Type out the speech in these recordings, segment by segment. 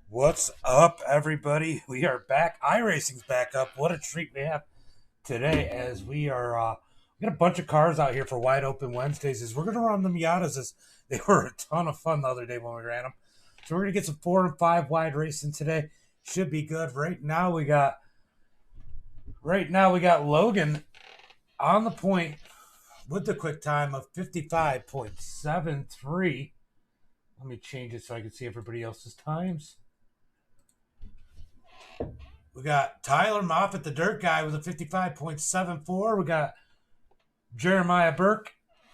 What's up, everybody? We are back. iRacing's back up. What a treat we have today as we got a bunch of cars out here for Wide Open Wednesdays. As we're going to run the Miatas as they were a ton of fun the other day when we ran them. So we're going to get some 4 and 5 wide racing today. Should be good. Right now we got Logan on the point with the quick time of 55.73. Let me change it so I can see everybody else's times. We got Tyler Moffitt, the dirt guy, with a 55.74. We got Jeremiah Burke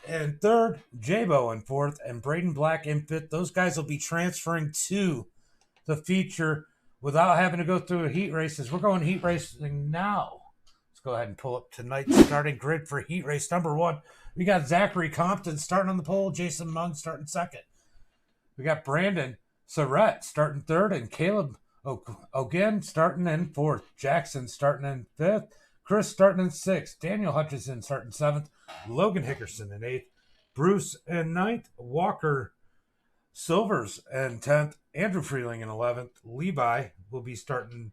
in third, Jabo in fourth, and Braden Black in fifth. Those guys will be transferring to the feature without having to go through a heat races. We're going heat racing now. Let's go ahead and pull up tonight's starting grid for heat race number 1. We got Zachary Compton starting on the pole, Jason Mung starting second. We got Brandon Surratt starting third, and Caleb O'Ginn starting in fourth. Jackson starting in fifth. Chris starting in sixth. Daniel Hutchison starting seventh. Logan Hickerson in eighth. Bruce in ninth. Walker Silvers in 10th. Andrew Freeling in 11th. Levi will be starting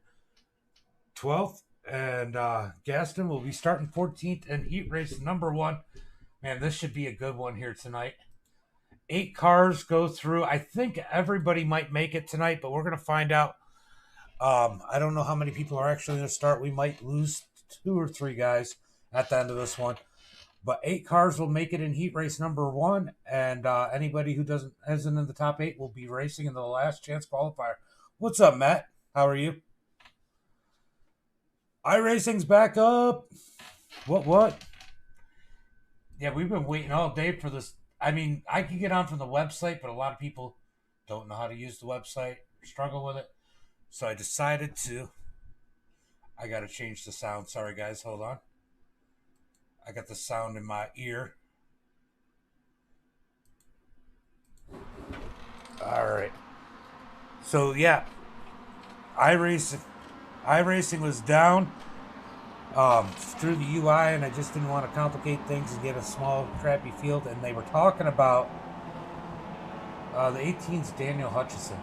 12th. And Gaston will be starting 14th in heat race number 1. Man, this should be a good one here tonight. 8 cars go through. I think everybody might make it tonight, but we're going to find out. I don't know how many people are actually going to start. We might lose 2 or 3 guys at the end of this one. But 8 cars will make it in heat race number 1, and anybody who isn't in the top 8 will be racing in the last chance qualifier. What's up, Matt? How are you? iRacing's back up. What? Yeah, we've been waiting all day for this. I mean, I can get on from the website, but a lot of people don't know how to use the website, struggle with it. So I decided I got to change the sound. Sorry, guys. Hold on. I got the sound in my ear. All right. So, yeah. iRacing was down through the UI, and I just didn't want to complicate things and get a small, crappy field. And they were talking about the 18's Daniel Hutchison.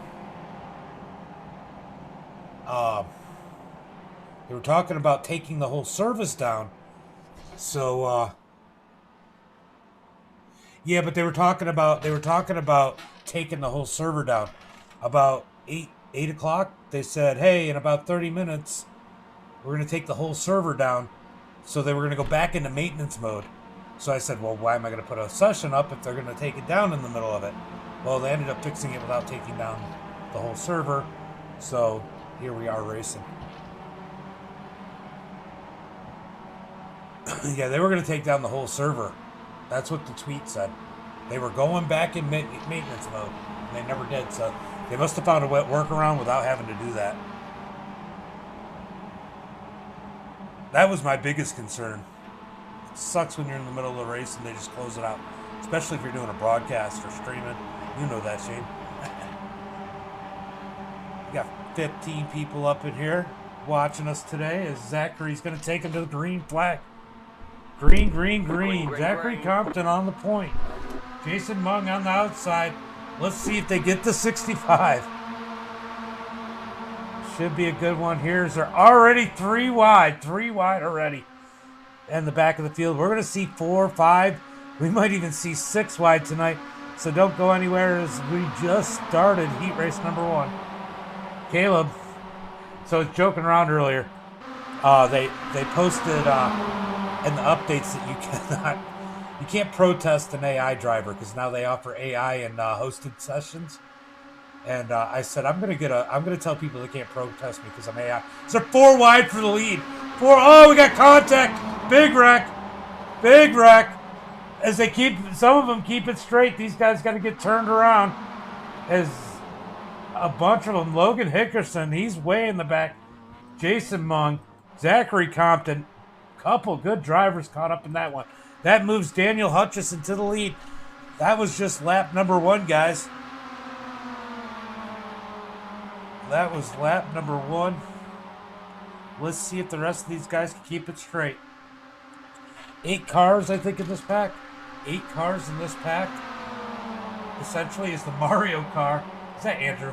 They were talking about taking the whole service down. So, yeah, but they were talking about taking the whole server down. About 8 o'clock, they said, hey, in about 30 minutes, we're going to take the whole server down. So they were going to go back into maintenance mode. So I said, well, why am I going to put a session up if they're going to take it down in the middle of it? Well, they ended up fixing it without taking down the whole server. So here we are racing. Yeah, they were going to take down the whole server. That's what the tweet said. They were going back in maintenance mode, and they never did. So they must have found a workaround without having to do that. That was my biggest concern. It sucks when you're in the middle of the race and they just close it out, especially if you're doing a broadcast or streaming. You know that, Shane. We got 15 people up in here watching us today as Zachary's going to take him to the green flag. Green. Zachary Compton on the point. Jason Mung on the outside. Let's see if they get to 65. Should be a good one here. They're already 3 wide. 3 wide already. And the back of the field. We're going to see 4, 5. We might even see 6 wide tonight. So don't go anywhere as we just started heat race number 1. Caleb. So I was joking around earlier. They posted in the updates that you can't protest an AI driver because now they offer AI in hosted sessions. And I said I'm gonna tell people they can't protest me because I'm AI. So they're 4 wide for the lead. 4. Oh, we got contact. Big wreck. As some of them keep it straight. These guys got to get turned around. As a bunch of them. Logan Hickerson, he's way in the back. Jason Mung, Zachary Compton. Couple good drivers caught up in that one. That moves Daniel Hutchison to the lead. That was just lap number 1, guys. That was lap number 1. Let's see if the rest of these guys can keep it straight. 8 cars, I think, in this pack. 8 cars in this pack. Essentially is the Mario car. Is that Andrew?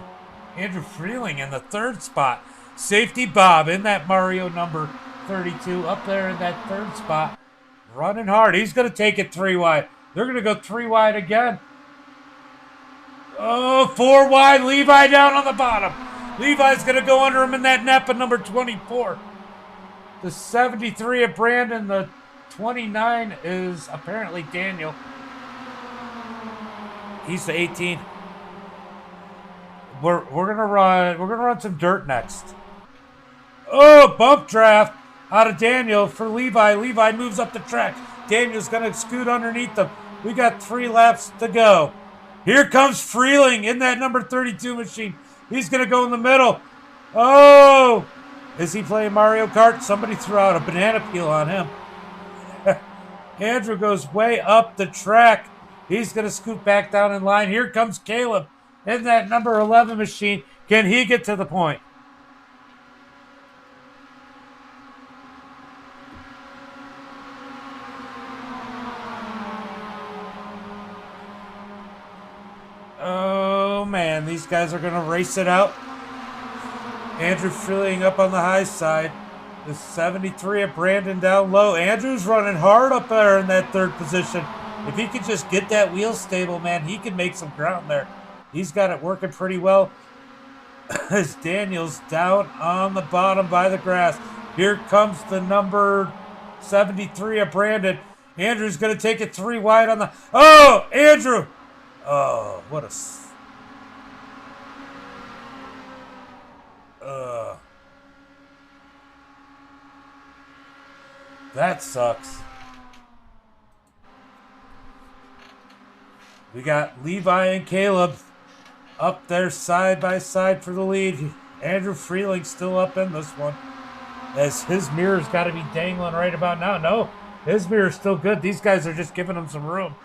Andrew Freeling in the third spot. Safety Bob in that Mario number 32 up there in that third spot. Running hard. He's going to take it 3 wide. They're going to go 3 wide again. Oh, 4 wide. Levi down on the bottom. Levi's going to go under him in that Napa number 24. The 73 of Brandon. The 29 is apparently Daniel. He's the 18. We're gonna run some dirt next. Oh, bump draft out of Daniel for Levi. Levi moves up the track. Daniel's gonna scoot underneath them. We got 3 laps to go. Here comes Freeling in that number 32 machine. He's gonna go in the middle. Oh, is he playing Mario Kart? Somebody threw out a banana peel on him. Andrew goes way up the track. He's gonna scoot back down in line. Here comes Caleb in that number 11 machine. Can he get to the point? Oh, man. These guys are going to race it out. Andrew Freeling up on the high side. The 73 of Brandon down low. Andrew's running hard up there in that third position. If he could just get that wheel stable, man, he can make some ground there. He's got it working pretty well. As Daniel's down on the bottom by the grass. Here comes the number 73 of Brandon. Andrew's going to take it 3 wide on the... Oh, Andrew! Oh, what a... That sucks. We got Levi and Caleb up there side by side for the lead. Andrew Freeling still up in this one. As his mirror's got to be dangling right about now. No, his mirror's still good. These guys are just giving him some room.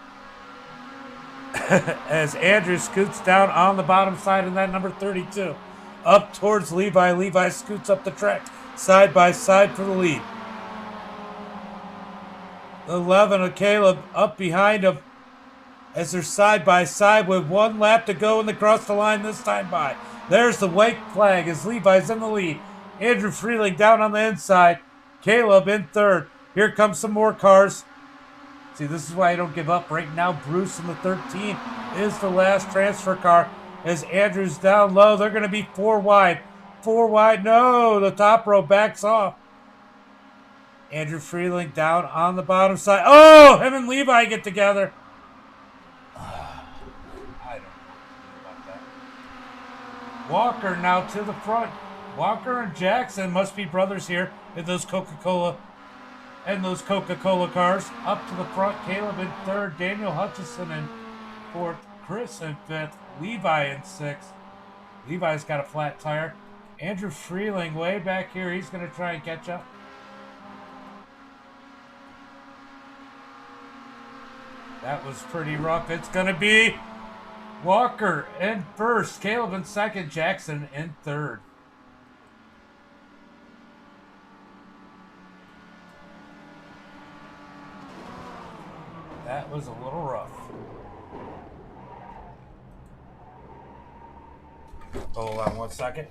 As Andrew scoots down on the bottom side in that number 32. Up towards Levi. Levi scoots up the track side by side for the lead. 11 of Caleb up behind him as they're side by side with 1 lap to go and they cross the line this time by. There's the white flag as Levi's in the lead. Andrew Freeling down on the inside. Caleb in third. Here comes some more cars. See, this is why I don't give up. Right now, Bruce in the 13 is the last transfer car. As Andrew's down low, they're going to be 4 wide. 4 wide. No, the top row backs off. Andrew Freeling down on the bottom side. Oh, him and Levi get together. I don't know about that. Walker now to the front. Walker and Jackson must be brothers here in those Coca-Cola cars. Up to the front, Caleb in third, Daniel Hutchison in fourth, Chris in fifth, Levi in sixth. Levi's got a flat tire. Andrew Freeling way back here. He's going to try and catch up. That was pretty rough. It's going to be Walker in first, Caleb in second, Jackson in third. That was a little rough. Hold on 1 second.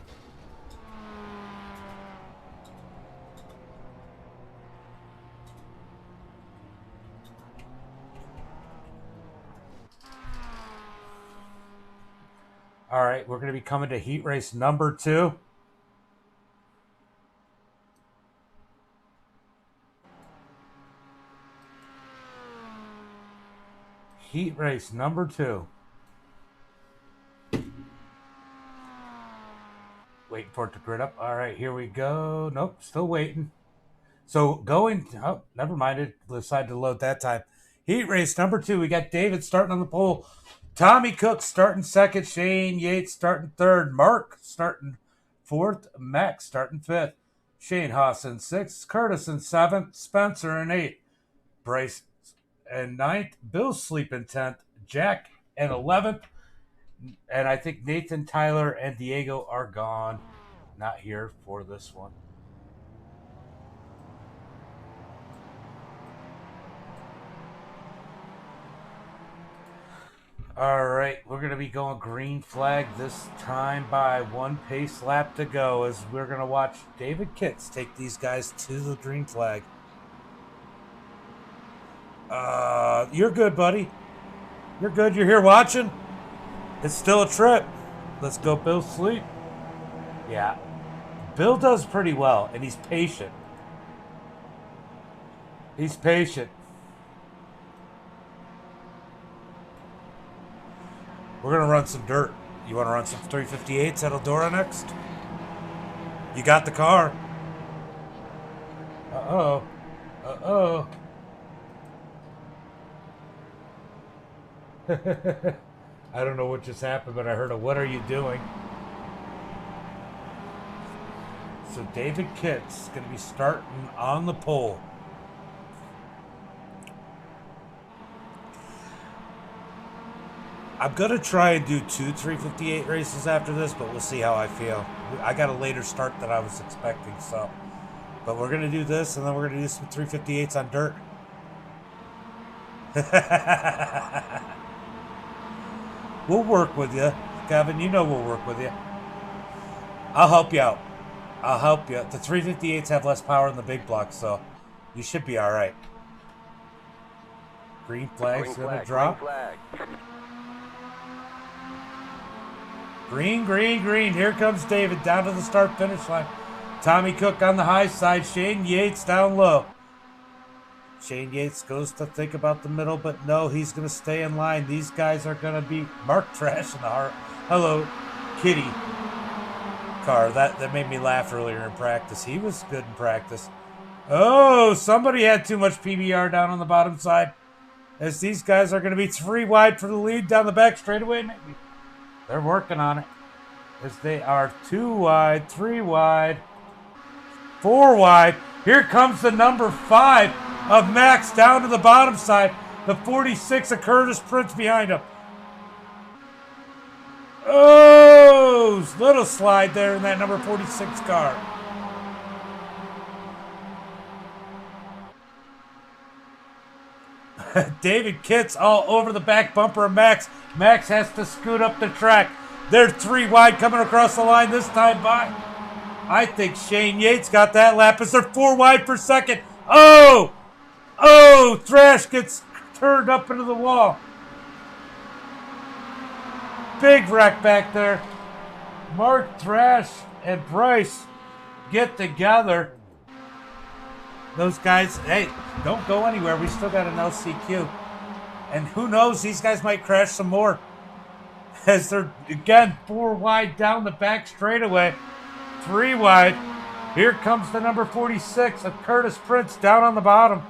All right, we're going to be coming to heat race number 2. Heat race number 2. Waiting for it to grid up. All right, here we go. Nope, still waiting. So going, oh, never mind. It decided to load that time. Heat race number 2. We got David starting on the pole. Tommy Cook starting second. Shane Yates starting third. Mark starting fourth. Max starting fifth. Shane Haas in sixth. Curtis in seventh. Spencer in eighth. Bryce in ninth. Bill Sleep in 10th. Jack in 11th. And I think Nathan, Tyler, and Diego are gone. Not here for this one. All right, we're going to be going green flag this time by 1 pace lap to go as we're going to watch David Kitts take these guys to the green flag. You're good, buddy. You're good. You're here watching. It's still a trip. Let's go Bill sleep. Yeah. Bill does pretty well, and he's patient. He's patient. We're going to run some dirt. You want to run some 358s at Eldora next? You got the car. Uh-oh. Uh-oh. I don't know what just happened, but I heard a "what are you doing?" So David Kitts is going to be starting on the pole. I'm going to try and do 2 358 races after this, but we'll see how I feel. I got a later start than I was expecting, so. But we're going to do this, and then we're going to do some 358s on dirt. We'll work with you, Kevin. You know we'll work with you. I'll help you out. I'll help you. The 358s have less power than the big blocks, so you should be all right. Green flag's going to drop. Green, green, green. Here comes David down to the start-finish line. Tommy Cook on the high side. Shane Yates down low. Shane Yates goes to think about the middle, but no, he's going to stay in line. These guys are going to be Mark Trash in the heart. Hello, Kitty car. That made me laugh earlier in practice. He was good in practice. Oh, somebody had too much PBR down on the bottom side. As these guys are going to be 3 wide for the lead down the back straightaway, maybe. They're working on it. As they are 2 wide, 3 wide, 4 wide. Here comes the number 5 of Max down to the bottom side. The 46 of Curtis Prince behind him. Oh, little slide there in that number 46 car. David Kitts all over the back bumper of Max. Max has to scoot up the track. They're 3 wide coming across the line this time by. I think Shane Yates got that lap as they're 4 wide for second. Oh! Oh! Thrash gets turned up into the wall. Big wreck back there. Mark Thrash and Bryce get together. Those guys, hey, don't go anywhere. We still got an LCQ. And who knows, these guys might crash some more. As they're, again, 4 wide down the back straightaway. 3 wide. Here comes the number 46 of Curtis Prince down on the bottom.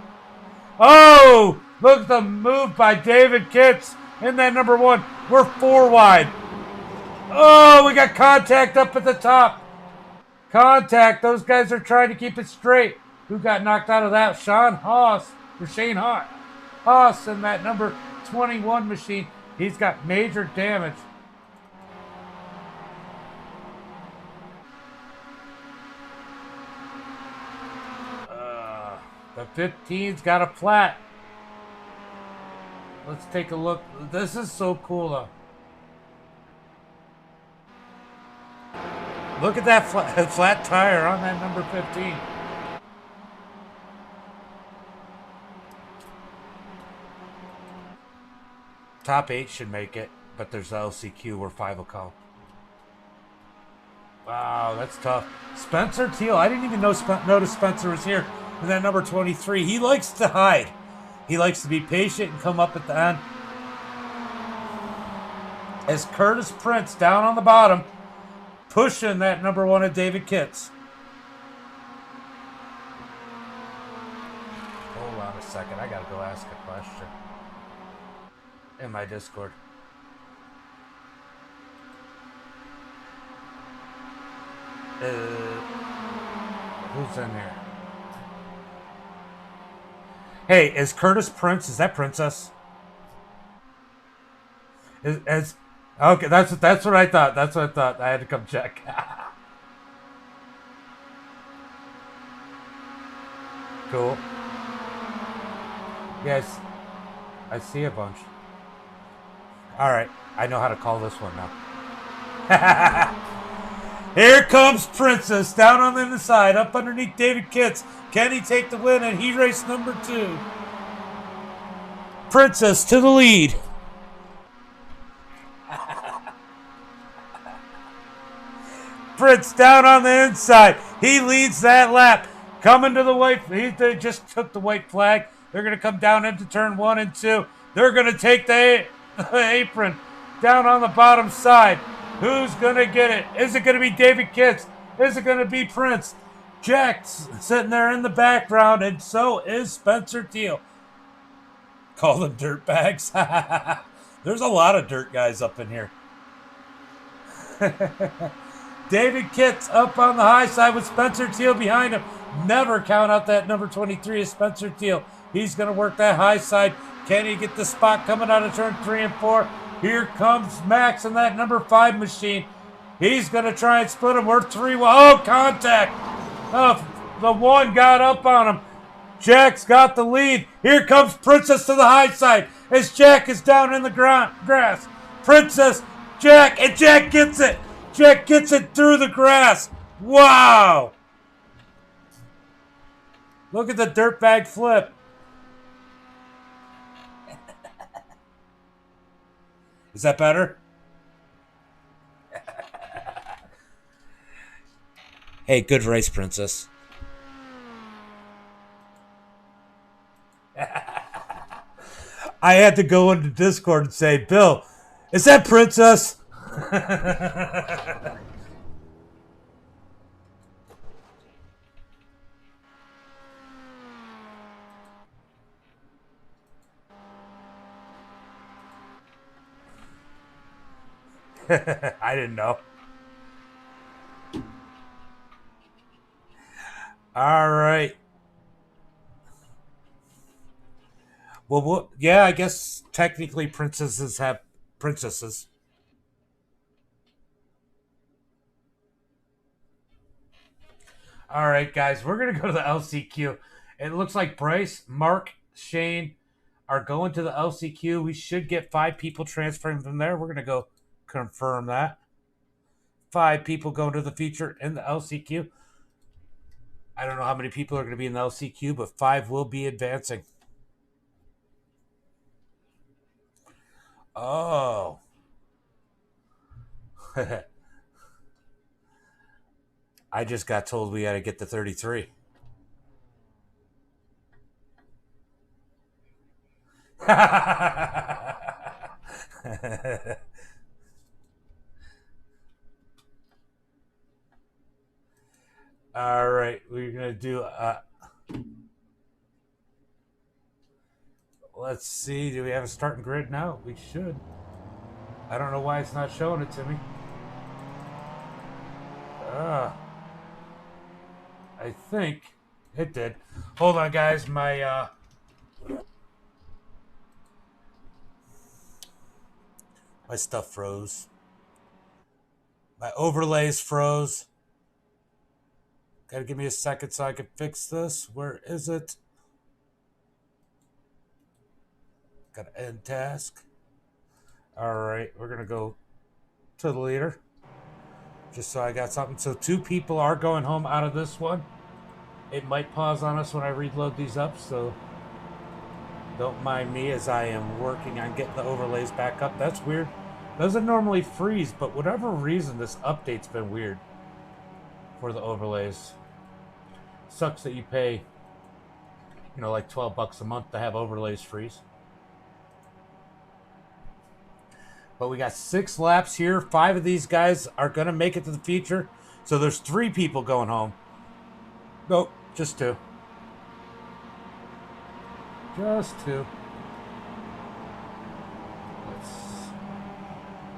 Oh, look at the move by David Kitts in that number 1. We're 4 wide. Oh, we got contact up at the top. Contact. Those guys are trying to keep it straight. Who got knocked out of that? Shane Haas in that number 21 machine. He's got major damage. The 15's got a flat. Let's take a look. This is so cool, though. Look at that flat tire on that number 15. Top 8 should make it, but there's the LCQ where 5 will come. Wow, that's tough. Spencer Teal. I didn't even notice Spencer was here. And that number 23. He likes to hide. He likes to be patient and come up at the end. As Curtis Prince down on the bottom, pushing that number 1 of David Kitts. Hold on a second. I got to go ask a question. In my Discord. Who's in there? Hey, is Curtis Prince? Is that Princess? Is okay? That's what I thought. That's what I thought. I had to come check. Cool. Yes, I see a bunch. All right, I know how to call this one now. Here comes Princess down on the inside, up underneath David Kitts. Can he take the win? And he raced number 2. Princess to the lead. Prince down on the inside. He leads that lap. Coming to the white. They just took the white flag. They're going to come down into turn 1 and 2. They're going to take the apron down on the bottom side. Who's going to get it? Is it going to be David Kitts? Is it going to be Prince? Jack's sitting there in the background, and so is Spencer Teal. Call them dirt bags. There's a lot of dirt guys up in here. David Kitts up on the high side with Spencer Teal behind him. Never count out that number 23 is Spencer Teal. He's going to work that high side. Can he get the spot coming out of turn 3 and 4? Here comes Max in that number 5 machine. He's going to try and split him. We're 3. Oh, contact. Oh, the 1 got up on him. Jack's got the lead. Here comes Princess to the high side as Jack is down in the grass. Princess, Jack, and Jack gets it. Jack gets it through the grass. Wow. Look at the dirtbag flip. Is that better? Hey, good race, Princess. I had to go into Discord and say, Bill, is that Princess? I didn't know. All right. Well, yeah, I guess technically princesses have princesses. All right, guys, we're going to go to the LCQ. It looks like Bryce, Mark, Shane are going to the LCQ. We should get 5 people transferring from there. We're going to go confirm that. 5 people going to the feature in the LCQ. I don't know how many people are going to be in the LCQ, but 5 will be advancing. Oh. I just got told we got to get to 33. All right, we're going to do... let's see. Do we have a starting grid now? We should. I don't know why it's not showing it to me. I think it did. Hold on, guys. My stuff froze. My overlays froze. Gotta give me a second so I can fix this. Where is it? Got to end task. All right, we're going to go to the leader. Just so I got something. So 2 people are going home out of this one. It might pause on us when I reload these up, so don't mind me as I am working on getting the overlays back up. That's weird. Doesn't normally freeze, but whatever reason, this update's been weird for the overlays. Sucks that you pay, like $12 a month to have overlays freeze. But we got 6 laps here. 5 of these guys are going to make it to the feature. So there's 3 people going home. Nope, just 2. Just 2.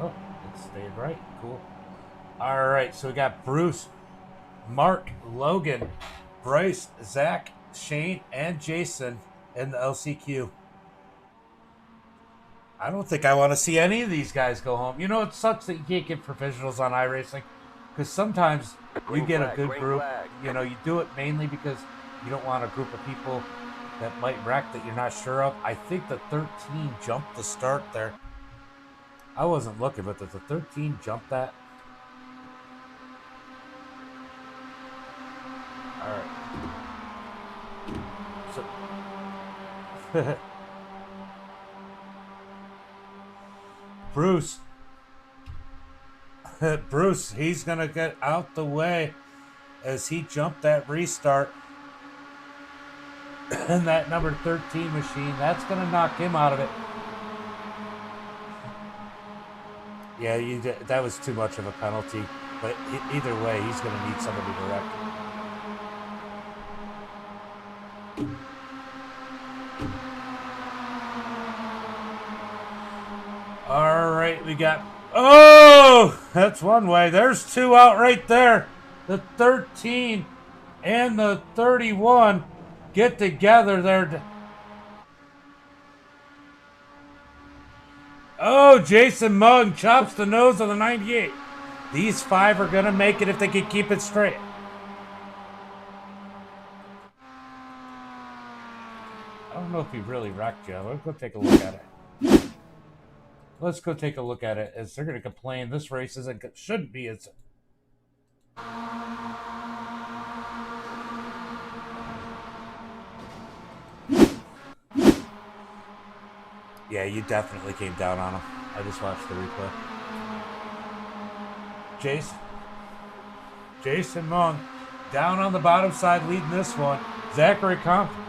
It stayed right. Cool. All right, so we got Bruce, Mark, Logan, Bryce, Zach, Shane, and Jason in the LCQ. I don't think I want to see any of these guys go home. It sucks that you can't get professionals on iRacing because sometimes you get a good group. You do it mainly because you don't want a group of people that might wreck that you're not sure of. I think the 13 jumped the start there. I wasn't looking, but did the 13 jump that? All right. So, Bruce. Bruce, he's going to get out the way as he jumped that restart. And that number 13 machine, that's going to knock him out of it. Yeah, that was too much of a penalty. But either way, he's going to need somebody to wreck. All right, we got... Oh! That's one way. There's two out right there. The 13 and the 31 get together there. Oh, Jason Mugg chops the nose of the 98. These five are going to make it if they can keep it straight. I don't know if he really wrecked you. Let's go take a look at it. Let's go take a look at it, as they're going to complain this race shouldn't be as... Yeah, you definitely came down on him. I just watched the replay. Jason Mung down on the bottom side leading this one. Zachary Compton.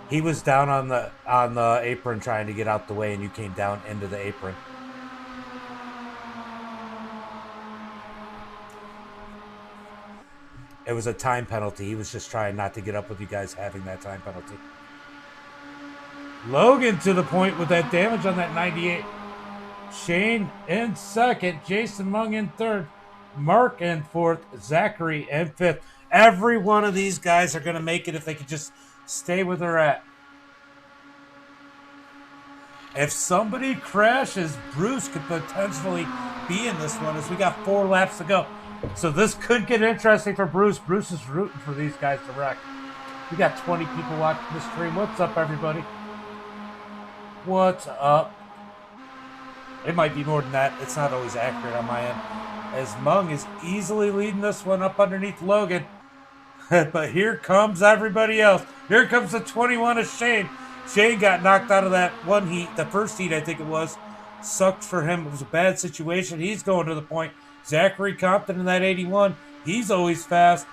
He was down on the apron trying to get out the way, and you came down into the apron. It was a time penalty. He was just trying not to get up with you guys having that time penalty. Logan to the point with that damage on that 98. Shane in second. Jason Mung in third. Mark in fourth. Zachary in fifth. Every one of these guys are going to make it if they could just stay where they're at. If somebody crashes, Bruce could potentially be in this one as we got 4 laps to go. So this could get interesting for Bruce. Bruce is rooting for these guys to wreck. We got 20 people watching the stream. What's up, everybody? What's up? It might be more than that. It's not always accurate on my end. As Mung is easily leading this one up underneath Logan. But here comes everybody else. Here comes the 21 of Shane. Shane got knocked out of that one heat. The first heat, I think it was. Sucked for him. It was a bad situation. He's going to the point. Zachary Compton in that 81. He's always fast.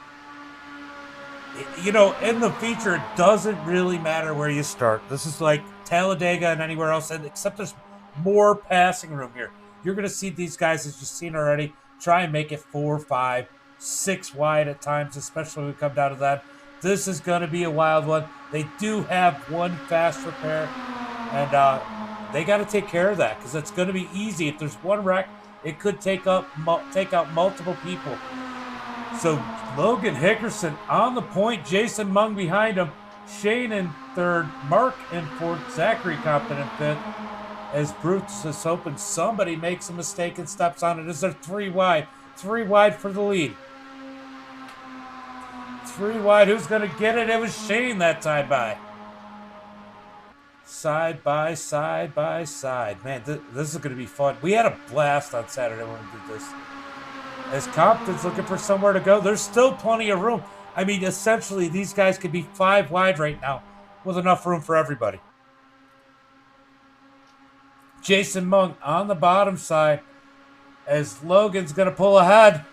You know, in the feature, it doesn't really matter where you start. This is like Talladega and anywhere else, except there's more passing room here. You're going to see these guys, as you've seen already, try and make it 4, 5, 6 wide at times, especially when we come down to that. This is going to be a wild one. They do have one fast repair, and they got to take care of that because it's going to be easy. If there's one wreck, it could take out multiple people. So Logan Hickerson on the point. Jason Mung behind him. Shane in third. Mark in fourth. Zachary Compton in fifth. As Bruce is hoping somebody makes a mistake and steps on it. Is there 3 wide? 3 wide for the lead. 3 wide. Who's going to get it? It was Shane that time by. Side by side by side. Man, this is going to be fun. We had a blast on Saturday when we did this. As Compton's looking for somewhere to go, there's still plenty of room. I mean, essentially, these guys could be 5 wide right now with enough room for everybody. Jason Mung on the bottom side as Logan's going to pull ahead.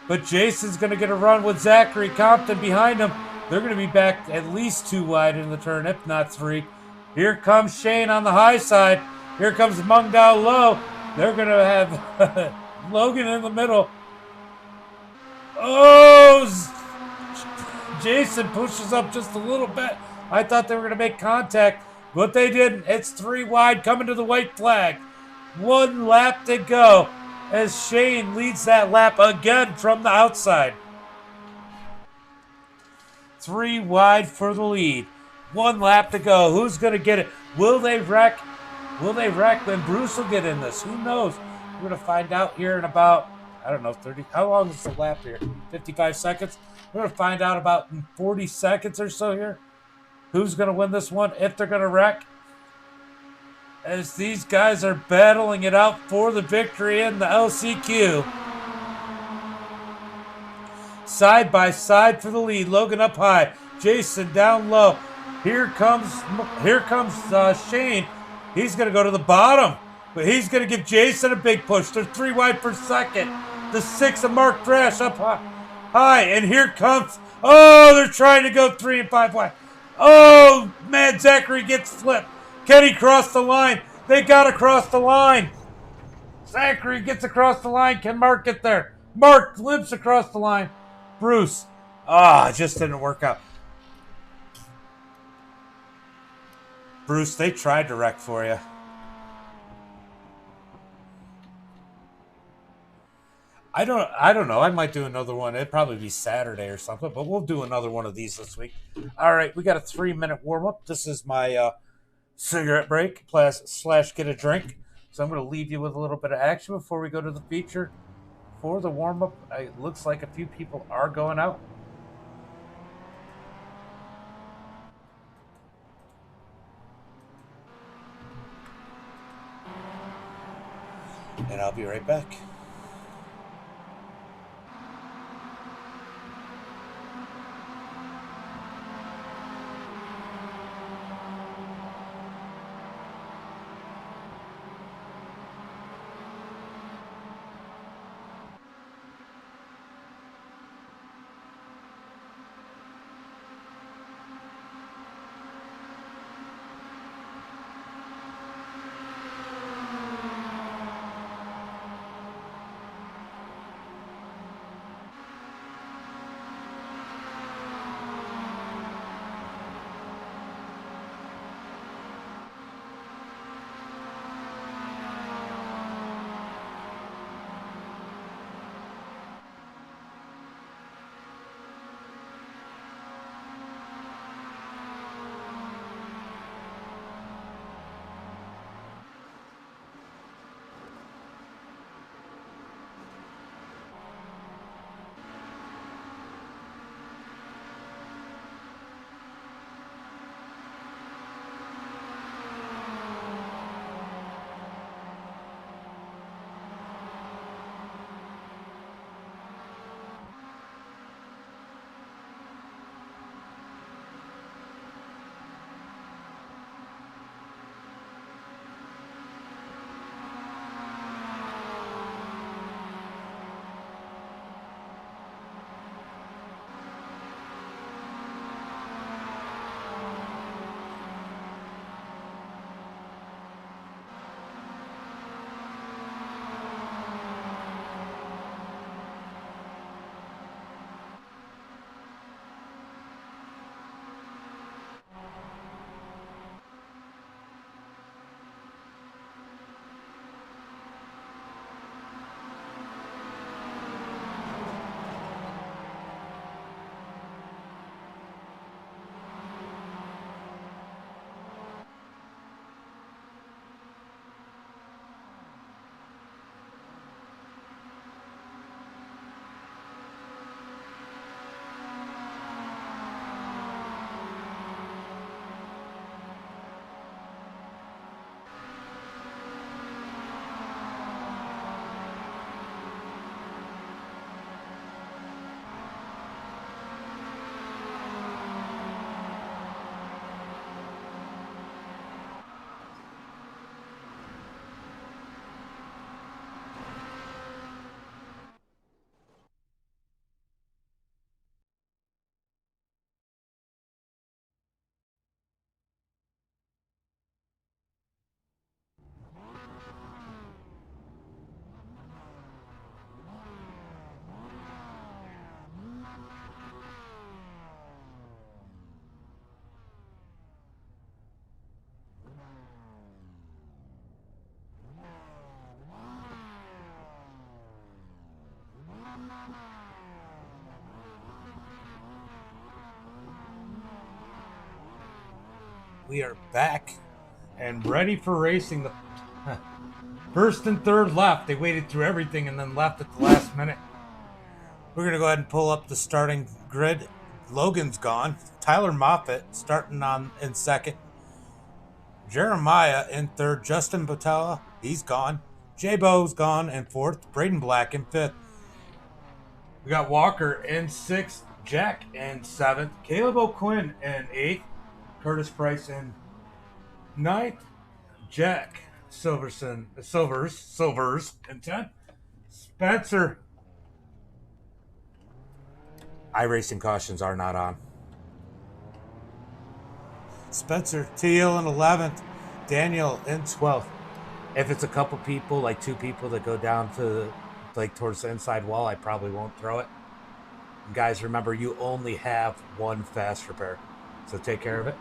But Jason's going to get a run with Zachary Compton behind him. They're going to be back at least 2 wide in the turn, if not 3. Here comes Shane on the high side. Here comes Mung down low. They're going to have Logan in the middle. Oh! Jason pushes up just a little bit. I thought they were going to make contact, but they didn't. It's 3 wide coming to the white flag. 1 lap to go as Shane leads that lap again from the outside. 3 wide for the lead. 1 lap to go. Who's going to get it? Will they wreck? Will they wreck? Then Bruce will get in this. Who knows? We're going to find out here in about, I don't know, 30. How long is the lap here? 55 seconds? We're going to find out about 40 seconds or so here. Who's going to win this one? If they're going to wreck. as these guys are battling it out for the victory in the LCQ. Side by side for the lead. Logan up high. Jason down low. Here comes Shane. He's going to go to the bottom, but he's going to give Jason a big push. They're 3 wide for second. The 6 of Mark Thrash up high. And here comes, oh, they're trying to go 3 and 5 wide. Oh, man, Zachary gets flipped. Can he cross the line? They got to cross the line. Zachary gets across the line. Can Mark get there? Mark limps across the line. Bruce. It just didn't work out. Bruce, they tried to wreck for you. I don't know. I might do another one. It'd probably be Saturday or something, but we'll do another one of these this week. All right, we got a 3-minute warm-up. This is my cigarette break / get a drink. So I'm going to leave you with a little bit of action before we go to the feature. For the warm-up, it looks like a few people are going out. And I'll be right back. We are back and ready for racing. The first and third left. They waited through everything and then left at the last minute. We're going to go ahead and pull up the starting grid. Logan's gone. Tyler Moffitt starting on in second. Jeremiah in third. Justin Botella, he's gone. J-Bo's gone in fourth. Braden Black in fifth. We got Walker in sixth. Jack in seventh. Caleb O'Quinn in eighth. Curtis Price in ninth. Jack Silvers in 10th. Spencer. iRacing cautions are not on. Spencer Teal in 11th. Daniel in 12th. If it's a couple people, like two people that go down to like towards the inside wall, I probably won't throw it. And guys, remember, you only have one fast repair, so take care of it.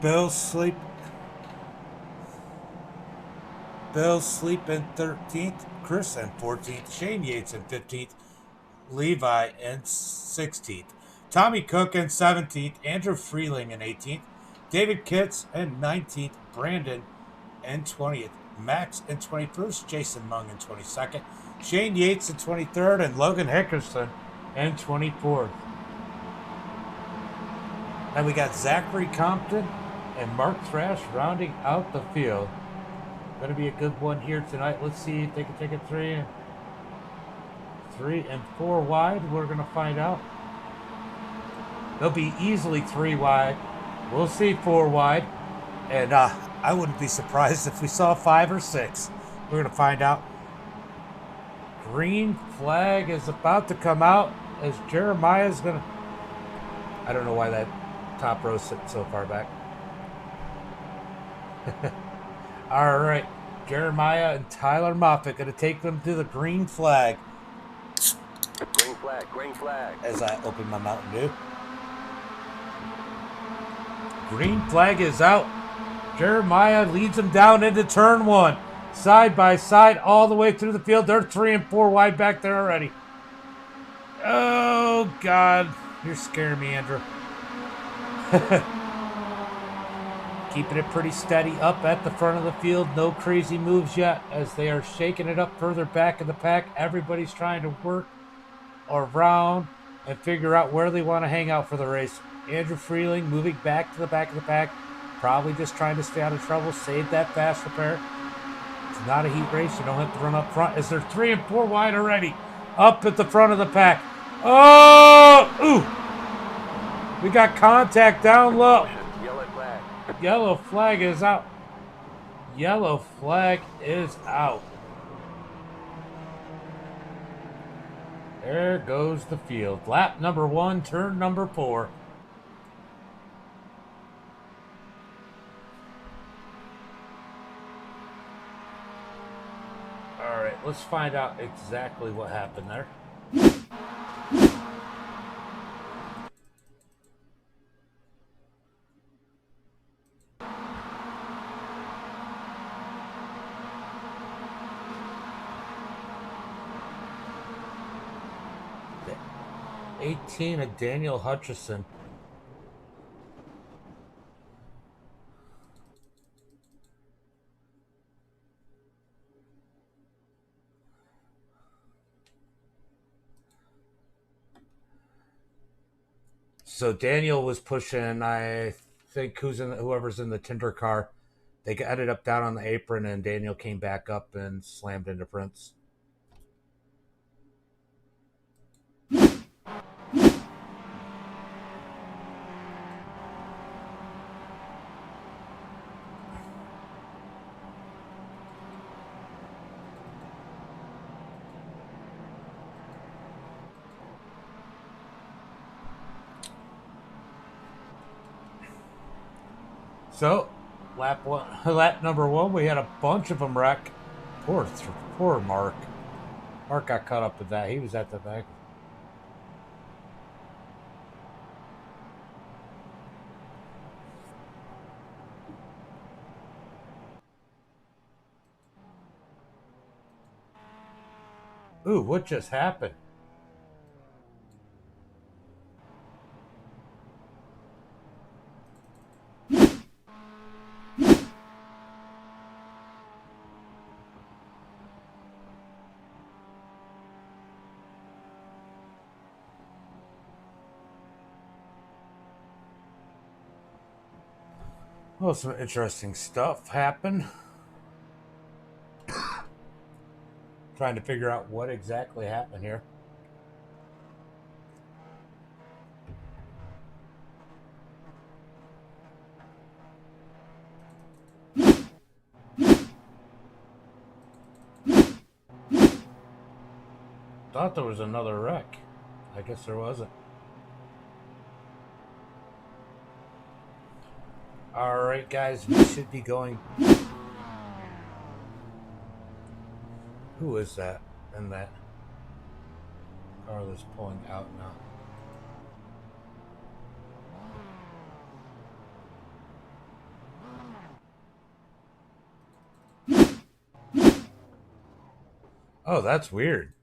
Bill Sleep in 13th. Chris in 14th. Shane Yates in 15th. Levi in 16th. Tommy Cook in 17th. Andrew Freeling in 18th. David Kitts in 19th. Brandon in 20th. Max in 21st. Jason Mung in 22nd. Shane Yates in 23rd. And Logan Hickerson in 24th. And we got Zachary Compton and Mark Thrash rounding out the field. Going to be a good one here tonight. Let's see if they can take it 3 and 4 wide. We're going to find out. They'll be easily 3 wide. We'll see 4 wide. And I wouldn't be surprised if we saw 5 or 6. We're going to find out. Green flag is about to come out as Jeremiah's going to... I don't know why that top row's sitting so far back. All right, Jeremiah and Tyler Moffitt going to take them to the green flag. Green flag. As I open my Mountain Dew. Green flag is out. Jeremiah leads them down into turn 1. Side by side all the way through the field. They're 3 and 4 wide back there already. Oh, God. You're scaring me, Andrew. Keeping it pretty steady up at the front of the field. No crazy moves yet as they are shaking it up further back in the pack. Everybody's trying to work around and figure out where they want to hang out for the race. Andrew Freeling moving back to the back of the pack. Probably just trying to stay out of trouble. Save that fast repair. It's not a heat race. You don't have to run up front as they're 3 and 4 wide already. Up at the front of the pack. Oh! Ooh! We got contact down low. Yellow flag is out. Yellow flag is out. There goes the field. Lap number 1, turn number 4. All right, let's find out exactly what happened there. The 18 of Daniel Hutchison. So Daniel was pushing, I think, whoever's in the Tinder car. They ended up down on the apron, and Daniel came back up and slammed into Prince. So, lap number 1, we had a bunch of them wreck. Poor Mark. Mark got caught up with that. He was at the back. Ooh, what just happened? Well, some interesting stuff happened. Trying to figure out what exactly happened here. Thought there was another wreck. I guess there wasn't. Alright, guys, we should be going. Who is that in that car that's pulling out now? Oh, that's weird.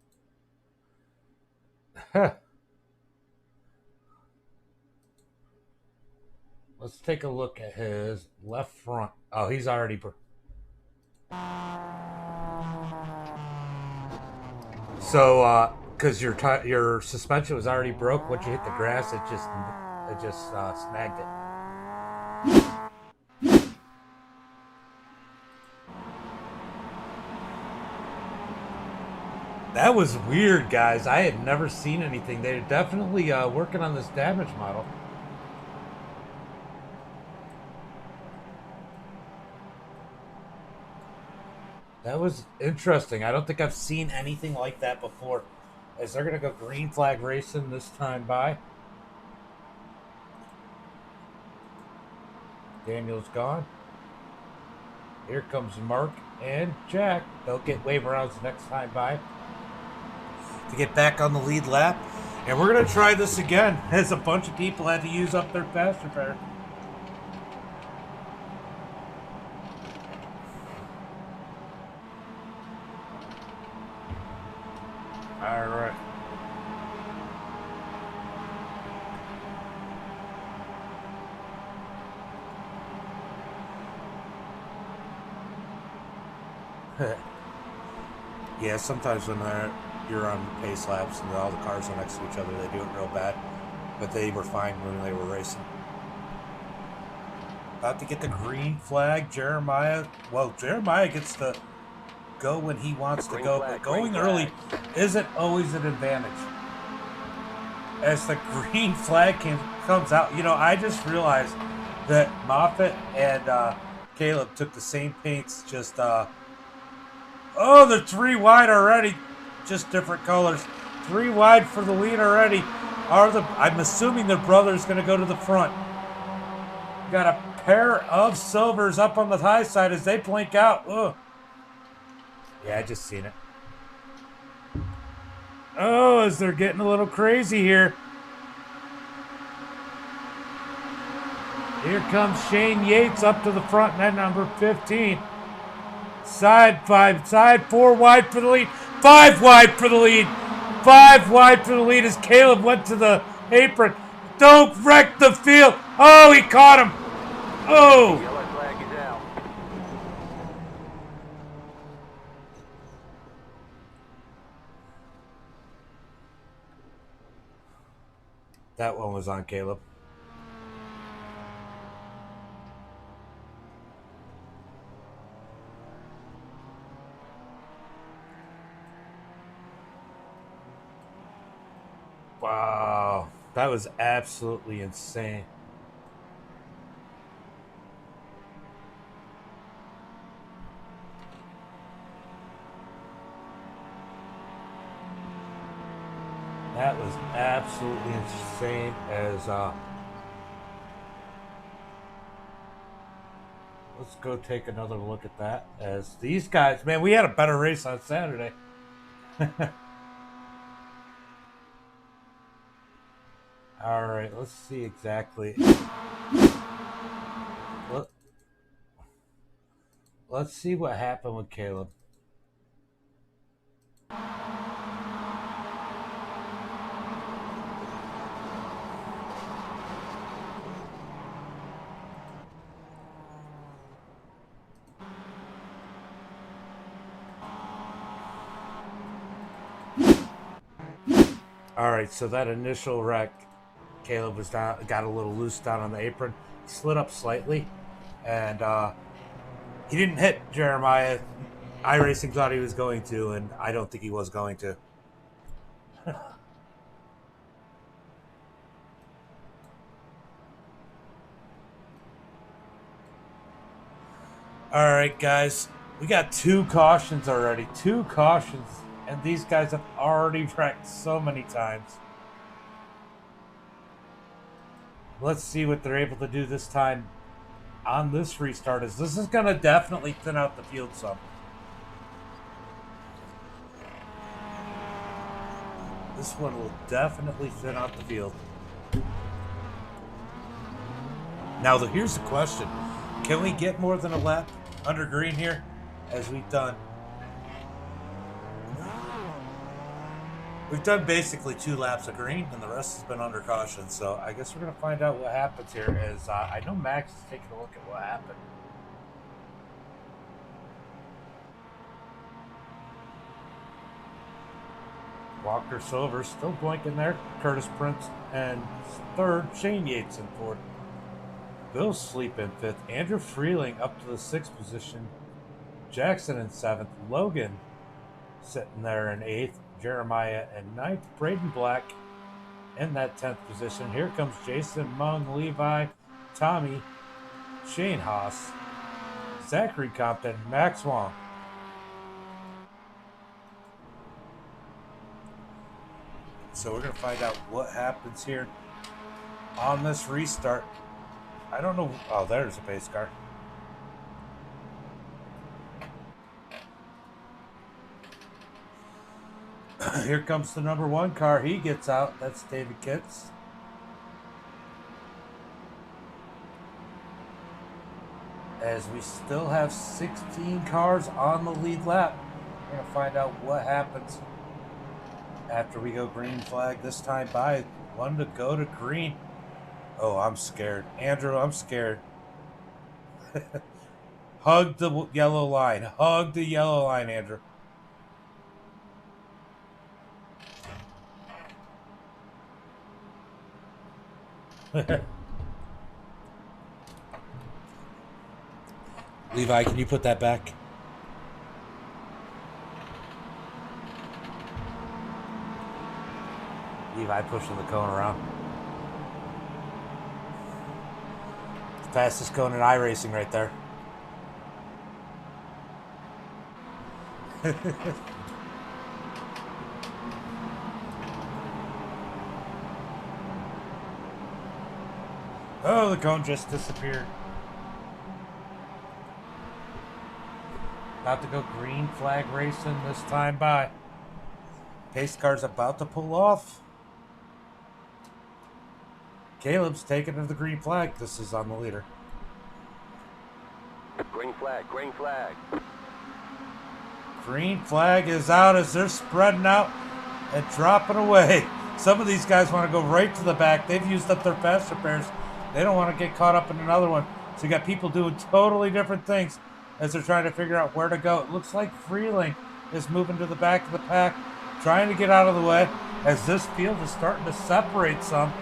Let's take a look at his left front. Oh, he's already. So, because your suspension was already broke, once you hit the grass, it just snagged it. That was weird, guys. I had never seen anything. They're definitely working on this damage model. That was interesting. I don't think I've seen anything like that before. As they're going to go green flag racing this time by. Daniel's gone. Here comes Mark and Jack. They'll get wave rounds next time by to get back on the lead lap. And we're going to try this again as a bunch of people had to use up their fast repair. All right. Yeah, sometimes when you're on pace laps and all the cars are next to each other, they do it real bad. But they were fine when they were racing. About to get the green flag, Jeremiah. Well, Jeremiah gets to go when he wants to go, but going early isn't always an advantage. As the green flag comes out, you know, I just realized that Moffitt and Caleb took the same paints, just oh, they're 3 wide already, just different colors. 3 wide for the lead already. I'm assuming their brother's going to go to the front. Got a pair of silvers up on the high side as they blink out. Ugh. Yeah, I just seen it. Oh, as they're getting a little crazy here. Here comes Shane Yates up to the front, net number 15. Side 5, side 4 wide for the lead. 5 wide for the lead. 5 wide for the lead as Caleb went to the apron. Don't wreck the field. Oh, he caught him. Oh. Yellow flag is out. That one was on Caleb. Wow, that was absolutely insane. That was absolutely insane as let's go take another look at that as these guys, man, we had a better race on Saturday. All right, let's see exactly. Let's see what happened with Caleb. All right, so that initial wreck, Caleb was down, got a little loose down on the apron, slid up slightly, And he didn't hit Jeremiah. iRacing thought he was going to, and I don't think he was going to. All right, guys. We got 2 cautions already. 2 cautions. And these guys have already wrecked so many times. Let's see what they're able to do this time on this restart. This is going to definitely thin out the field some. This one will definitely thin out the field. Now, here's the question. Can we get more than a lap under green here, as we've done? We've done basically 2 laps of green, and the rest has been under caution. So I guess we're going to find out what happens here. As I know Max is taking a look at what happened. Walker Silver still blinking there. Curtis Prince and 3rd. Shane Yates in 4th. Bill Sleep in 5th. Andrew Freeling up to the 6th position. Jackson in 7th. Logan sitting there in 8th. Jeremiah in 9th. Braden Black in that 10th position. Here comes Jason, Mung, Levi, Tommy, Shane Haas, Zachary Compton, Max Wong. So we're going to find out what happens here on this restart. I don't know. Oh, there's a pace car. Here comes the number 1 car. He gets out. That's David Kitts. As we still have 16 cars on the lead lap. We're going to find out what happens after we go green flag this time by. 1 to go to green. Oh, I'm scared. Andrew, I'm scared. Hug the yellow line. Hug the yellow line, Andrew. Levi, can you put that back? Levi pushing the cone around. Fastest cone in iRacing right there. Oh, the cone just disappeared. About to go green flag racing this time by. Pace car's about to pull off. Caleb's taking to the green flag. This is on the leader. Green flag, green flag. Green flag is out as they're spreading out and dropping away. Some of these guys want to go right to the back. They've used up their fast repairs. They don't want to get caught up in another one. So you got people doing totally different things as they're trying to figure out where to go. It looks like Freeling is moving to the back of the pack, trying to get out of the way as this field is starting to separate some.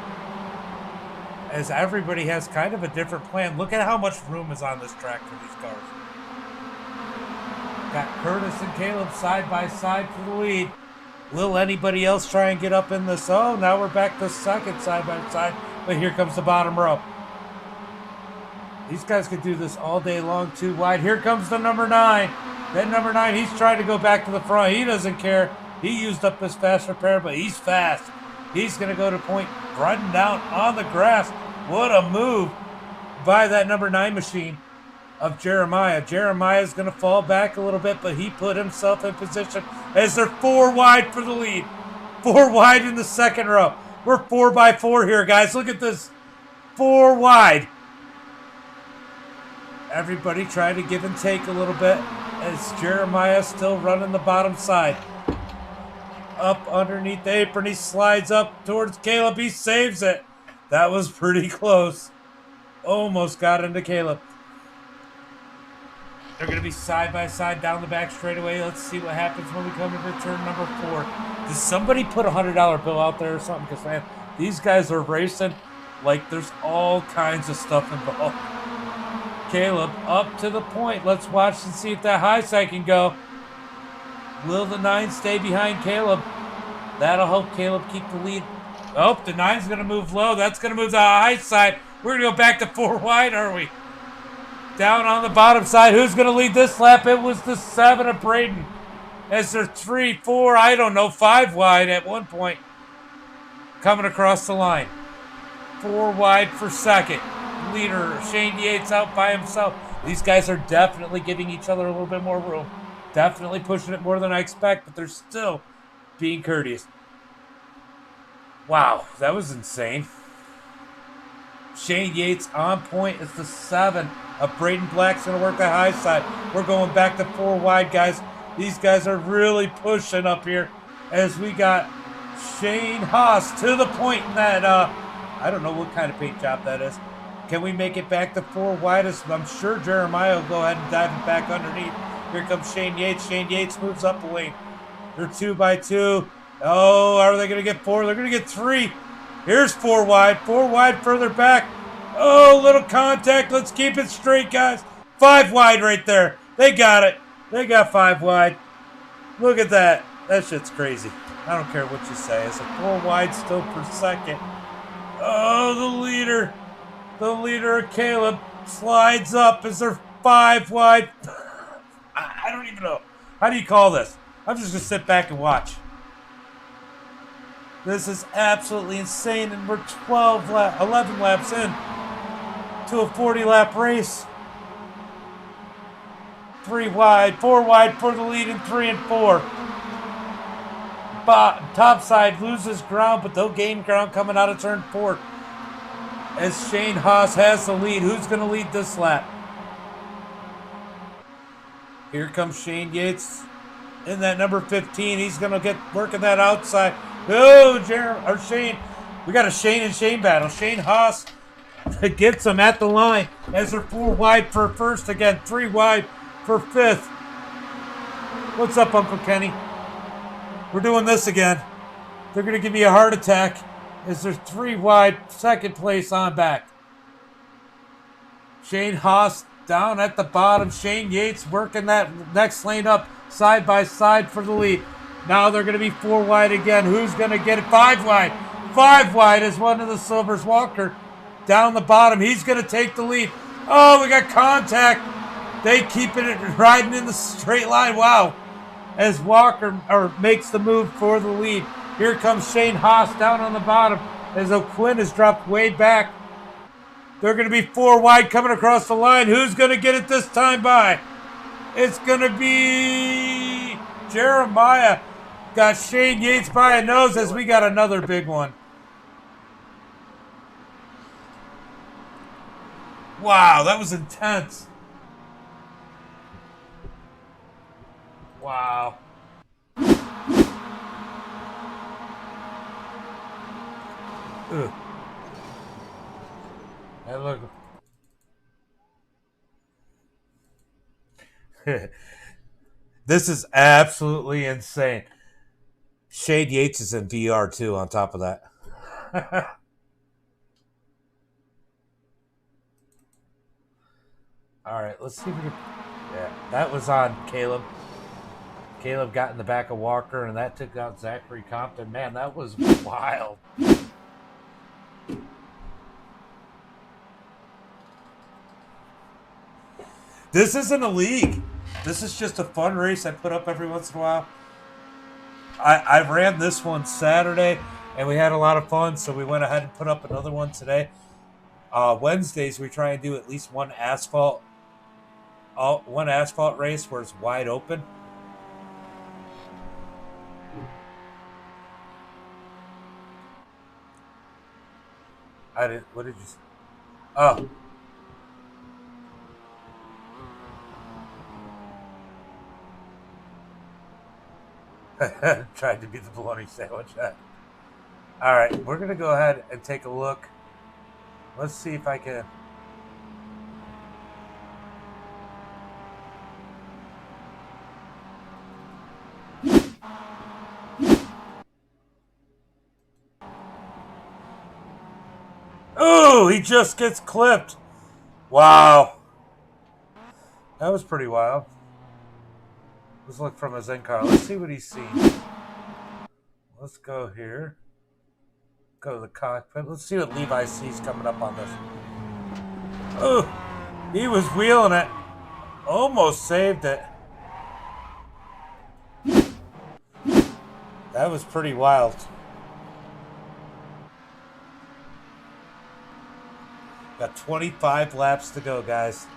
As everybody has kind of a different plan. Look at how much room is on this track for these cars. Got Curtis and Caleb side by side for the lead. Will anybody else try and get up in this? Oh, now we're back to second side by side. But here comes the bottom row. These guys could do this all day long, 2 wide. Here comes the number 9. That number 9, he's trying to go back to the front. He doesn't care. He used up his fast repair, but he's fast. He's going to go to point, running down on the grass. What a move by that number 9 machine of Jeremiah. Jeremiah's going to fall back a little bit, but he put himself in position as they're 4 wide for the lead. 4 wide in the second row. We're 4 by 4 here, guys. Look at this. 4 wide. Everybody trying to give and take a little bit as Jeremiah still running the bottom side. Up underneath the apron. He slides up towards Caleb. He saves it. That was pretty close. Almost got into Caleb. They're going to be side by side down the back straightaway. Let's see what happens when we come into turn number 4. Does somebody put a $100 bill out there or something? Because, man, these guys are racing like there's all kinds of stuff involved. Caleb up to the point. Let's watch and see if that high side can go. Will the 9 stay behind Caleb? That'll help Caleb keep the lead. Oh, the 9's going to move low. That's going to move the high side. We're going to go back to 4 wide, are we? Down on the bottom side. Who's going to lead this lap? It was the 7 of Braden. As they're 3, 4, I don't know, 5 wide at one point. Coming across the line. 4 wide for second. Leader Shane Yates out by himself. These guys are definitely giving each other a little bit more room. Definitely pushing it more than I expect, but they're still being courteous. Wow, that was insane. Shane Yates on point is the 7 of Braden Black's going to work the high side. We're going back to 4 wide, guys. These guys are really pushing up here as we got Shane Haas to the point in that, I don't know what kind of paint job that is. Can we make it back to 4 wide? I'm sure Jeremiah will go ahead and dive it back underneath. Here comes Shane Yates. Shane Yates moves up the lane. They're 2 by 2. Oh, are they going to get 4? They're going to get 3. Here's 4 wide. 4 wide further back. Oh, little contact. Let's keep it straight, guys. 5 wide right there. They got it. They got 5 wide. Look at that. That shit's crazy. I don't care what you say. It's a 4 wide still per second. Oh, the leader of Caleb slides up as they're 5 wide. I don't even know. How do you call this? I'm just going to sit back and watch. This is absolutely insane, and we're 11 laps in to a 40-lap race. 3 wide, 4 wide for the lead in 3 and 4. Top side loses ground, but they'll gain ground coming out of turn 4. As Shane Haas has the lead. Who's going to lead this lap? Here comes Shane Yates in that number 15. He's going to get working that outside. Oh, Shane. We got a Shane and Shane battle. Shane Haas gets him at the line as they're 4 wide for first again. 3 wide for 5th. What's up, Uncle Kenny? We're doing this again. They're going to give me a heart attack as there's 3 wide, second place on back. Shane Haas down at the bottom. Shane Yates working that next lane up side by side for the lead. Now they're going to be 4 wide again. Who's going to get it? 5 wide. 5 wide is one of the Silvers. Walker down the bottom. He's going to take the lead. Oh, we got contact. They keep it riding in the straight line. Wow. As Walker makes the move for the lead. Here comes Shane Haas down on the bottom as O'Quinn is dropped way back. They're going to be 4 wide coming across the line. Who's going to get it this time by? It's going to be Jeremiah. Got Shane Yates by a nose as we got another big one. Wow, that was intense. Wow. Ugh. Hey, look. This is absolutely insane. Shane Yates is in VR too on top of that. All right, let's see if we can... Yeah, that was on Caleb. Caleb got in the back of Walker, and that took out Zachary Compton. Man, that was wild. This isn't a league. This is just a fun race I put up every once in a while. I ran this one Saturday, and we had a lot of fun, so we went ahead and put up another one today. Wednesdays, we try and do at least one asphalt race where it's wide open. What did you say? Oh. Tried to be the bologna sandwich. All right, we're going to go ahead and take a look. Let's see if I can... Oh, he just gets clipped. Wow. That was pretty wild. Let's look from his in-car. Let's see what he's seen. Let's go here. Go to the cockpit. Let's see what Levi sees coming up on this. Oh, he was wheeling it. Almost saved it. That was pretty wild. Got 25 laps to go, guys.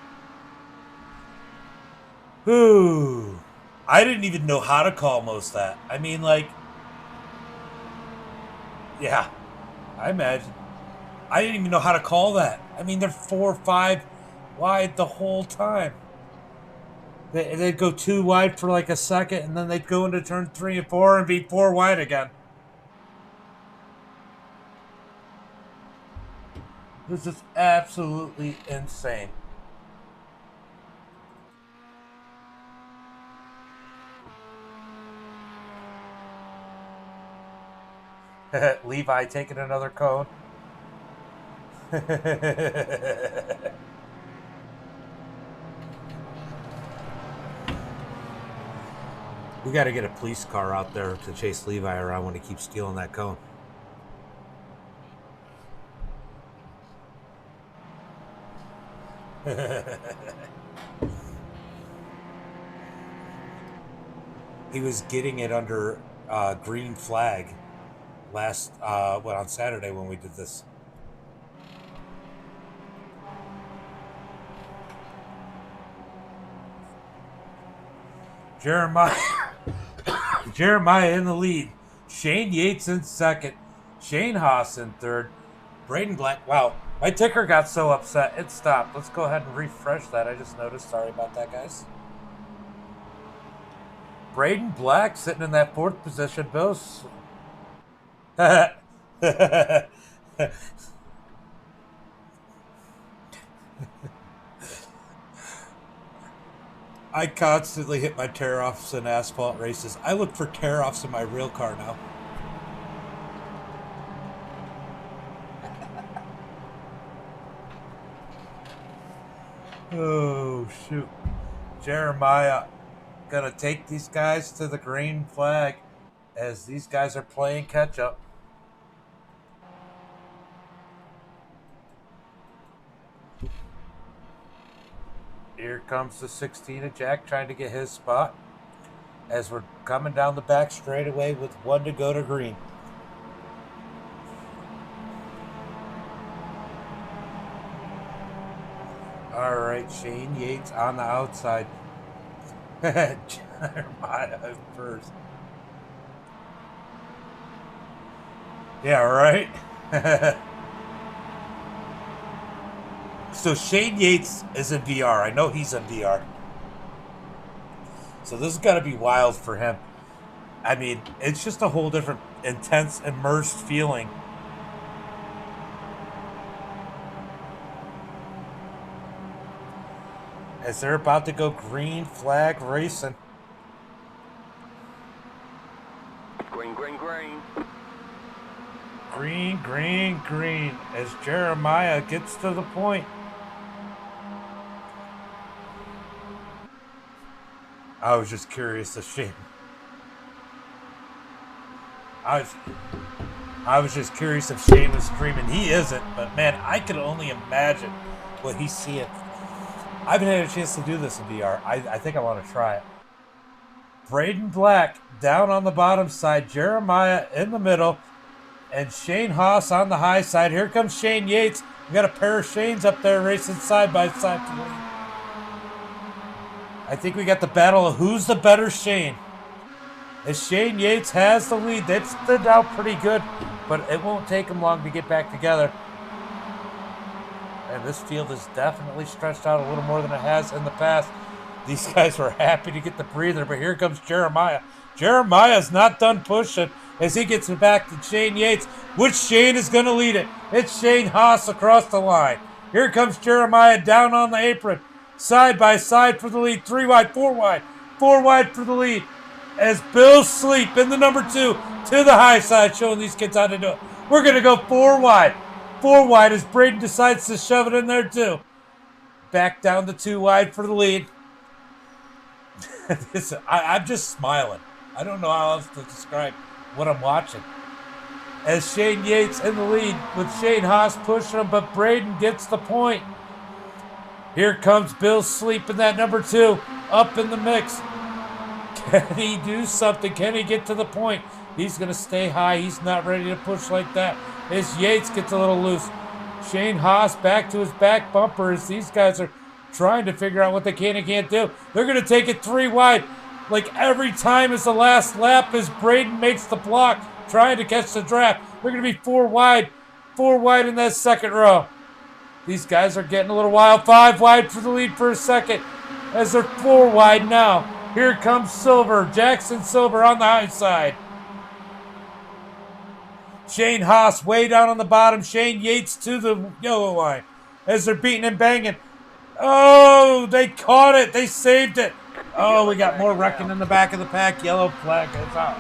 Whew. I didn't even know how to call most of that. I mean, like, yeah, I imagine. I didn't even know how to call that. I mean, they're 4 or 5 wide the whole time. They'd go 2 wide for like a second, and then they'd go into turn 3 and 4 and be 4 wide again. This is absolutely insane. Levi taking another cone. We got to get a police car out there to chase Levi around when he keeps stealing that cone. He was getting it under green flag on Saturday when we did this. Jeremiah in the lead. Shane Yates in second. Shane Haas in third. Braden Black. Wow, my ticker got so upset it stopped. Let's go ahead and refresh that. I just noticed. Sorry about that, guys. Braden Black sitting in that 4th position. Bills. I constantly hit my tear-offs in asphalt races. I look for tear-offs in my real car now. Oh, shoot. Jeremiah gonna take these guys to the green flag as these guys are playing catch-up. Here comes the 16 of Jack trying to get his spot as we're coming down the back straightaway with 1 to go to green. All right, Shane Yates on the outside. Jeremiah first. Yeah, right? So Shane Yates is in VR. I know he's in VR. So this has got to be wild for him. I mean, it's just a whole different intense, immersed feeling. As they're about to go green flag racing. Green, green, green. Green, green, green. As Jeremiah gets to the point. I was just curious if Shane. I was just curious if Shane was streaming. He isn't, but man, I could only imagine what he's seeing. I haven't had a chance to do this in VR. I think I want to try it. Braden Black down on the bottom side. Jeremiah in the middle. And Shane Haas on the high side. Here comes Shane Yates. We got a pair of Shanes up there racing side by side. I think we got the battle of who's the better Shane. As Shane Yates has the lead. They've stood out pretty good, but it won't take them long to get back together. And this field is definitely stretched out a little more than it has in the past. These guys were happy to get the breather, but here comes Jeremiah. Jeremiah's not done pushing as he gets it back to Shane Yates. Which Shane is going to lead it? It's Shane Haas across the line. Here comes Jeremiah down on the apron. Side by side for the lead. 3 wide, 4 wide. 4 wide for the lead. As Bill Sleep in the number 2 to the high side, showing these kids how to do it. We're going to go 4 wide. 4 wide as Braden decides to shove it in there too. Back down to 2 wide for the lead. I'm just smiling. I don't know how else to describe what I'm watching. As Shane Yates in the lead with Shane Haas pushing him, but Braden gets the point. Here comes Bill Sleep in that number 2, up in the mix. Can he do something? Can he get to the point? He's going to stay high. He's not ready to push like that. As Yates gets a little loose. Shane Haas back to his back bumper as these guys are trying to figure out what they can and can't do. They're going to take it 3 wide. Like every time is the last lap as Braden makes the block, trying to catch the draft. They're going to be 4 wide. 4 wide in that second row. These guys are getting a little wild. 5 wide for the lead for a second as they're 4 wide now. Here comes Silver, Jackson Silver on the high side. Shane Haas way down on the bottom. Shane Yates to the yellow line as they're beating and banging. Oh, they caught it. They saved it. Oh, we got more wrecking in the back of the pack. Yellow flag is out.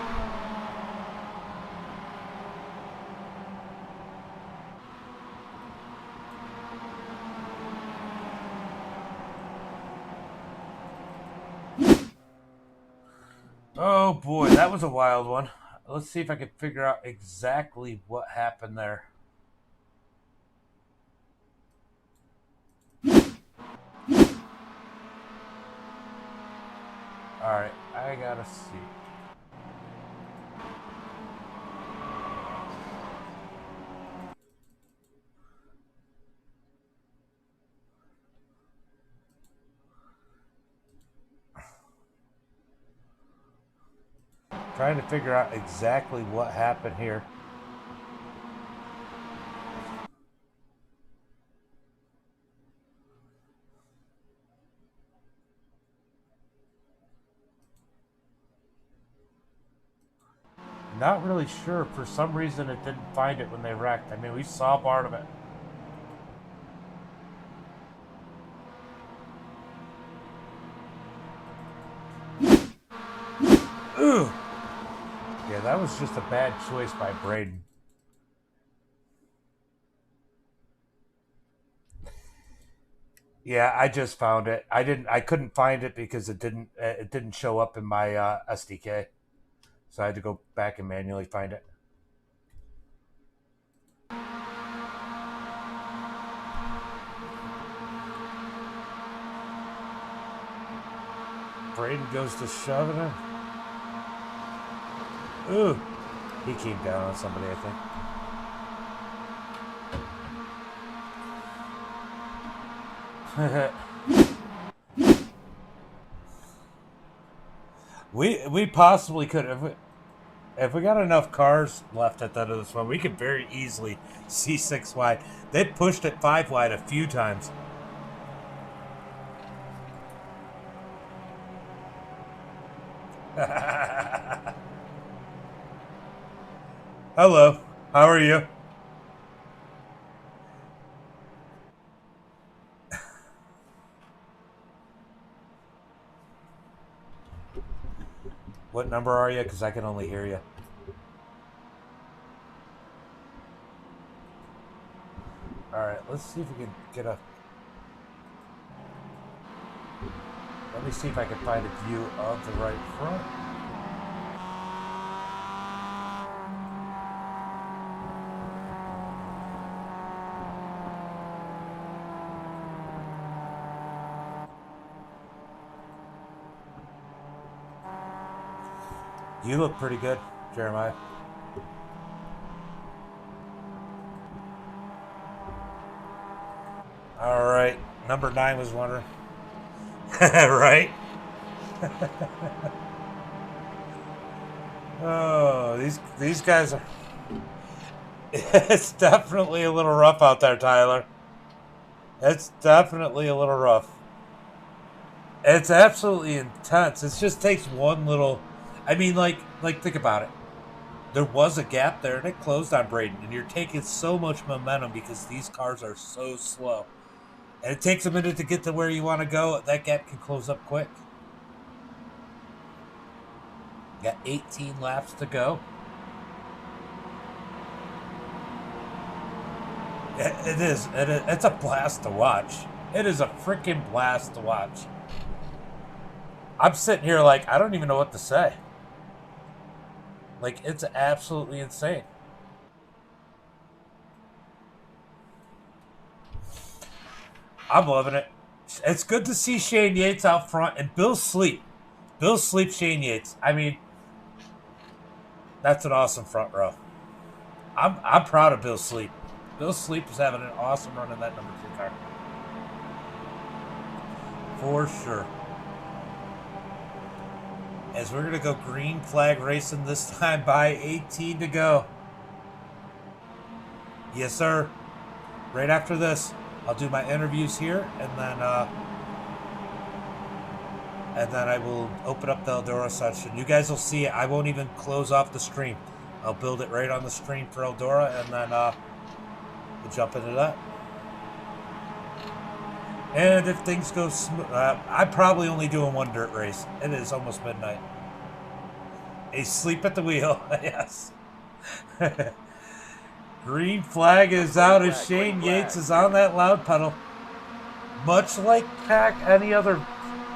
Oh boy, that was a wild one. Let's see if I can figure out exactly what happened there. Alright, I gotta see. Trying to figure out exactly what happened here. Not really sure. For some reason, it didn't find it when they wrecked. I mean, we saw part of it. Ooh. Yeah, that was just a bad choice by Braden. Yeah, I just found it. I couldn't find it because it didn't show up in my SDK. So I had to go back and manually find it. Braden goes to shoving him. Ooh. He came down on somebody, I think. we possibly could if we got enough cars left at the end of this one, we could very easily see 6 wide. They pushed it 5 wide a few times. Hello, how are you? What number are you? Because I can only hear you. Alright, let's see if we can get a... Let me see if I can find a view of the right front. You look pretty good, Jeremiah. All right, number 9 was wondering. Right? Oh, these guys are... It's definitely a little rough out there, Tyler. It's definitely a little rough. It's absolutely intense. It just takes one little... I mean, like think about it. There was a gap there, and it closed on Braden, and you're taking so much momentum because these cars are so slow. And it takes a minute to get to where you want to go. That gap can close up quick. Got 18 laps to go. It is. It's a blast to watch. It is a freaking blast to watch. I'm sitting here like, I don't even know what to say. Like, it's absolutely insane. I'm loving it. It's good to see Shane Yates out front and Bill Sleep. Bill Sleep, Shane Yates. I mean, that's an awesome front row. I'm proud of Bill Sleep. Bill Sleep is having an awesome run in that number 2 car. For sure. As we're going to go green flag racing this time by 18 to go. Yes, sir. Right after this, I'll do my interviews here, and then I will open up the Eldora section. You guys will see it. I won't even close off the stream. I'll build it right on the screen for Eldora, and then we'll jump into that. And if things go smooth, I'm probably only doing one dirt race. It is almost midnight. A sleep at the wheel, yes. Green flag is out as Shane Yates is on that loud pedal. Much like any other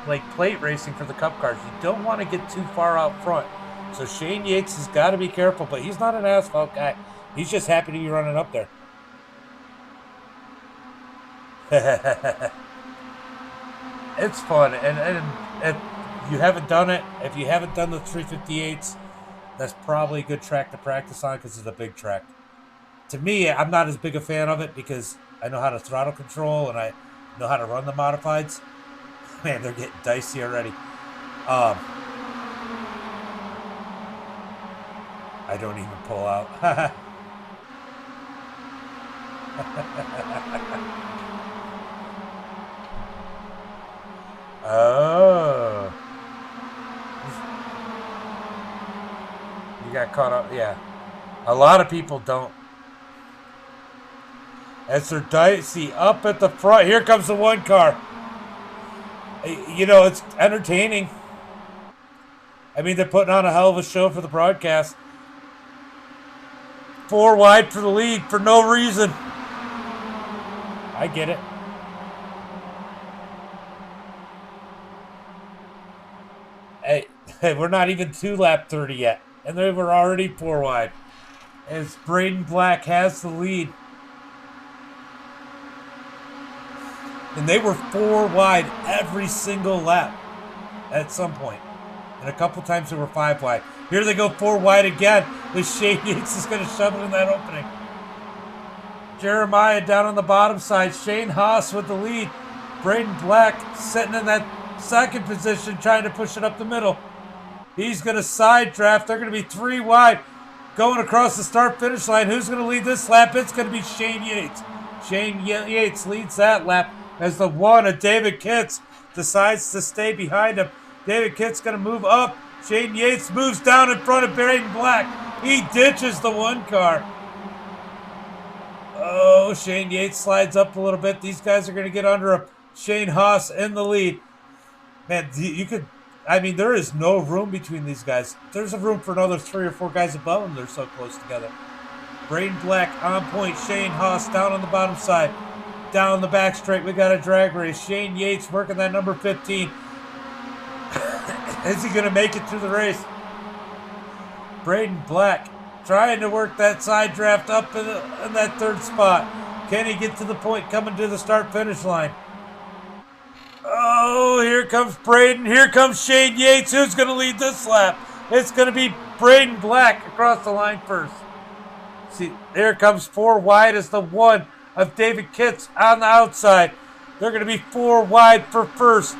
plate racing for the Cup cars, you don't want to get too far out front. So Shane Yates has got to be careful, but he's not an asphalt guy. He's just happy to be running up there. It's fun, and if you haven't done it, if you haven't done the 358s, that's probably a good track to practice on because it's a big track. To me, I'm not as big a fan of it because I know how to throttle control and I know how to run the modifieds. Man, they're getting dicey already. I don't even pull out. Oh. You got caught up, yeah. A lot of people don't. As they're dicey up at the front. Here comes the 1 car. You know, it's entertaining. I mean, they're putting on a hell of a show for the broadcast. 4 wide for the lead for no reason. I get it. Hey, we're not even 2 lap 30 yet. And they were already 4 wide. As Braden Black has the lead. And they were 4 wide every single lap at some point. And a couple times they were 5 wide. Here they go 4 wide again. The Shane Yates is going to shove it in that opening. Jeremiah down on the bottom side. Shane Haas with the lead. Braden Black sitting in that 2nd position trying to push it up the middle. He's going to side draft. They're going to be 3 wide going across the start-finish line. Who's going to lead this lap? It's going to be Shane Yates. Shane Yates leads that lap as the 1 of David Kitts decides to stay behind him. David Kitts going to move up. Shane Yates moves down in front of Braden Black. He ditches the 1 car. Oh, Shane Yates slides up a little bit. These guys are going to get under him. Shane Haas in the lead. Man, you could... I mean, there is no room between these guys. There's a room for another 3 or 4 guys above them. They're so close together. Braden Black on point. Shane Haas down on the bottom side. Down the back straight, we got a drag race. Shane Yates working that number 15. Is he going to make it through the race? Braden Black trying to work that side draft up in that 3rd spot. Can he get to the point coming to the start-finish line? Oh, here comes Braden. Here comes Shane Yates. Who's going to lead this lap? It's going to be Braden Black across the line first. See, there comes 4 wide as the 1 of David Kitts on the outside. They're going to be 4 wide for first.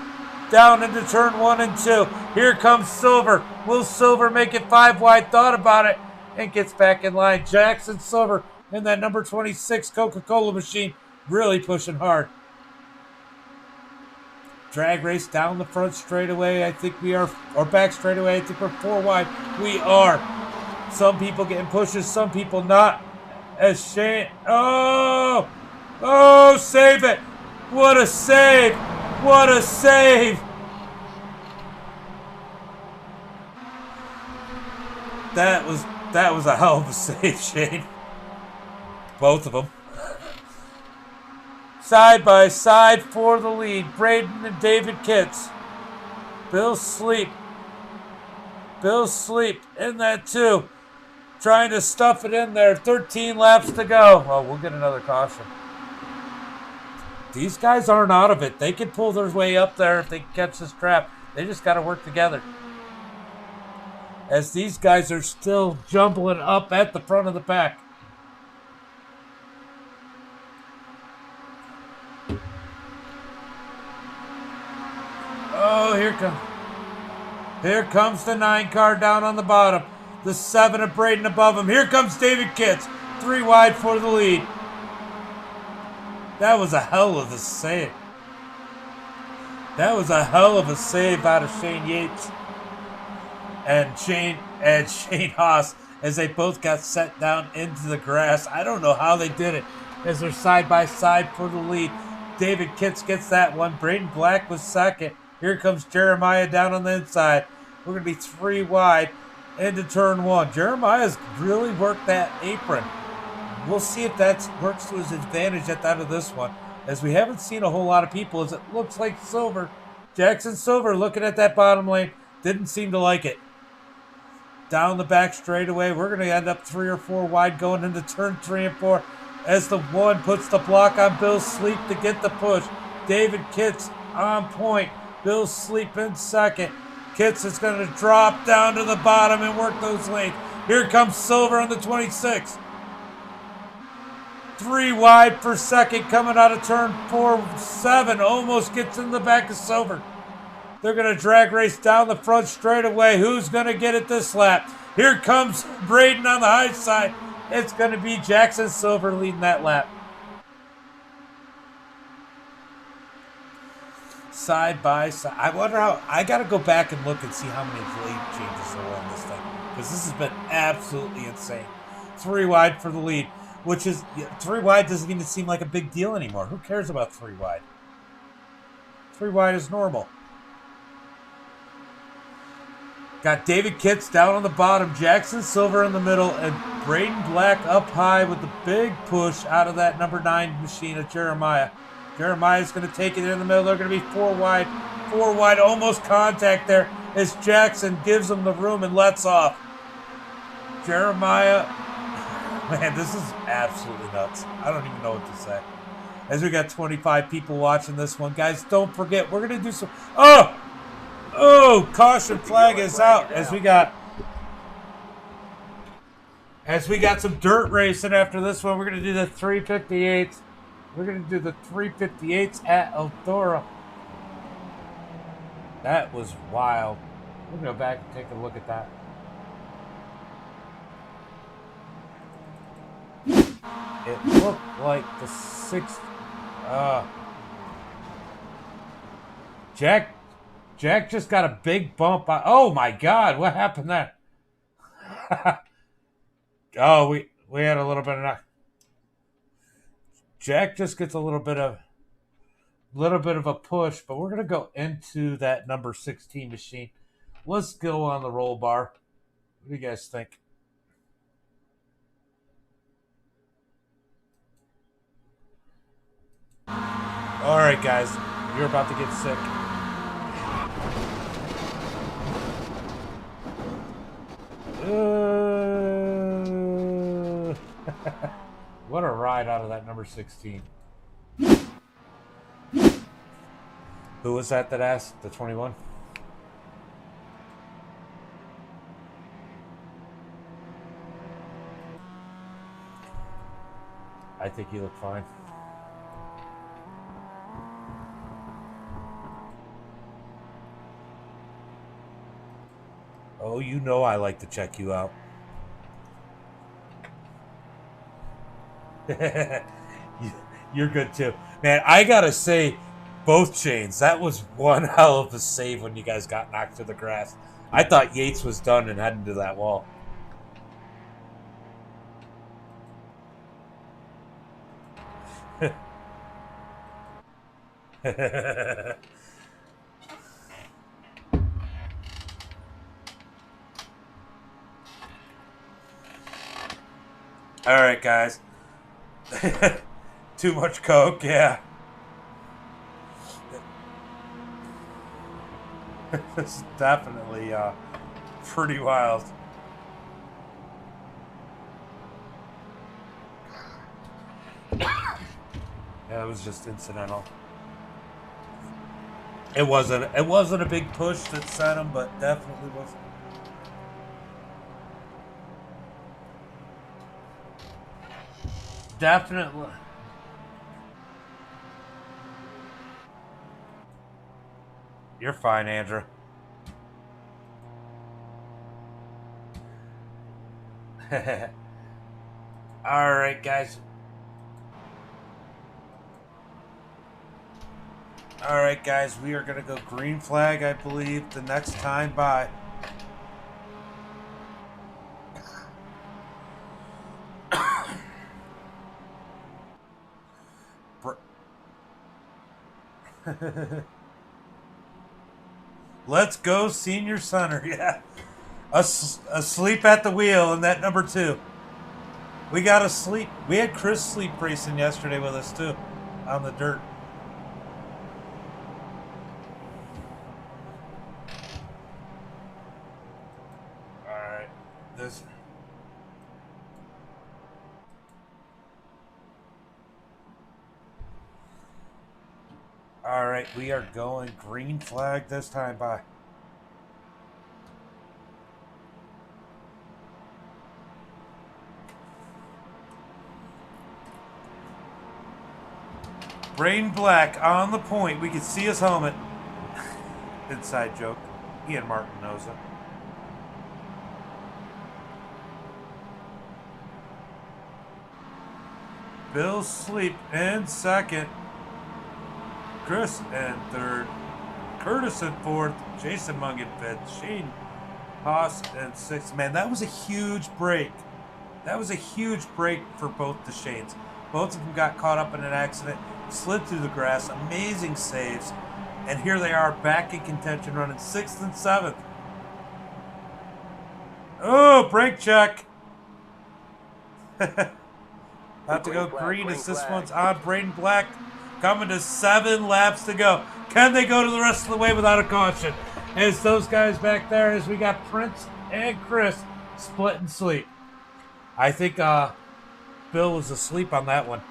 Down into turn 1 and 2. Here comes Silver. Will Silver make it 5 wide? Thought about it and gets back in line. Jackson Silver in that number 26 Coca-Cola machine. Really pushing hard. Drag race down the front straightaway. I think we are, or back straightaway. I think we're 4 wide. We are. Some people getting pushes, some people not. As Shane, oh, save it. What a save. What a save. That was a hell of a save, Shane. Both of them. Side by side for the lead. Braden and David Kitts. Bill's sleep. Bill's sleep in that too. Trying to stuff it in there. 13 laps to go. Well, we'll get another caution. These guys aren't out of it. They can pull their way up there if they catch this trap. They just got to work together. As these guys are still jumbling up at the front of the pack. Oh, here comes the 9 car down on the bottom. The 7 of Braden above him. Here comes David Kitts. 3 wide for the lead. That was a hell of a save. That was a hell of a save out of Shane Yates and Shane Haas as they both got set down into the grass. I don't know how they did it as they're side by side for the lead. David Kitts gets that one. Braden Black was second. Here comes Jeremiah down on the inside. We're going to be 3 wide into turn 1. Jeremiah's really worked that apron. We'll see if that works to his advantage at the end of this one, as we haven't seen a whole lot of people, as it looks like Silver, Jackson Silver, looking at that bottom lane, didn't seem to like it. Down the back straightaway, we're going to end up 3 or 4 wide going into turn 3 and 4, as the 1 puts the block on Bill's Sleep to get the push. David Kitts on point. Bill's Sleep in second. Kitts is going to drop down to the bottom and work those lanes. Here comes Silver on the 26. 3 wide for second coming out of turn 4. 7 almost gets in the back of Silver. They're going to drag race down the front straightaway. Who's going to get it this lap? Here comes Braden on the high side. It's going to be Jackson Silver leading that lap. Side by side. I wonder how. I got to go back and look and see how many lane changes there were on this thing, because this has been absolutely insane. 3 wide for the lead, which is 3 wide doesn't even seem like a big deal anymore. Who cares about 3 wide? 3 wide is normal. Got David Kitts down on the bottom, Jackson Silver in the middle, and Braden Black up high with the big push out of that number 9 machine of Jeremiah. Jeremiah's going to take it in the middle. They're going to be 4 wide. 4 wide, almost contact there as Jackson gives him the room and lets off. Jeremiah, man, this is absolutely nuts. I don't even know what to say. As we got 25 people watching this one. Guys, don't forget, we're going to do some... Oh, caution flag is out as we got some dirt racing after this one. We're going to do the 358s. We're going to do the 358s at Eldora. That was wild. We're going to go back and take a look at that. It looked like the 6th. Jack just got a big bump. Oh my God, what happened there? Oh, we had a little bit of knock. Jack just gets a little bit of a push, but we're gonna go into that number 16 machine. Let's go on the roll bar. What do you guys think? All right, guys, you're about to get sick. What a ride out of that number 16. Who was that asked? The 21? I think you look fine. Oh, you know I like to check you out. You're good too. Man, I gotta say, both chains, that was one hell of a save when you guys got knocked to the grass. I thought Yates was done and heading to that wall. All right, guys. Too much coke, yeah. It's definitely pretty wild. Yeah, it was just incidental. It wasn't a big push that sent him, but definitely was. Definitely. You're fine, Andrew. All right, guys. All right, guys. We are going to go green flag, I believe, the next time by. Let's go, Senior Center. Yeah. Asleep at the wheel in that number 2. We got to sleep. We had Chris sleep racing yesterday with us, too, on the dirt. All right. This. All right, we are going green flag this time. Bye. Braden Black on the point. We can see his helmet. Inside joke. Ian Martin knows it. Bill Sleep in second. Chris in third. Curtis in fourth. Jason Mung in fifth. Shane Haas in sixth. Man, that was a huge break. That was a huge break for both the Shanes. Both of them got caught up in an accident, slid through the grass, amazing saves, and here they are back in contention, running 6th and 7th. Oh, brake check. About to go green as this one's on. Braden Black coming to 7 laps to go. Can they go to the rest of the way without a caution? As those guys back there, as we got Prince and Chris split and sleep. I think Bill was asleep on that one.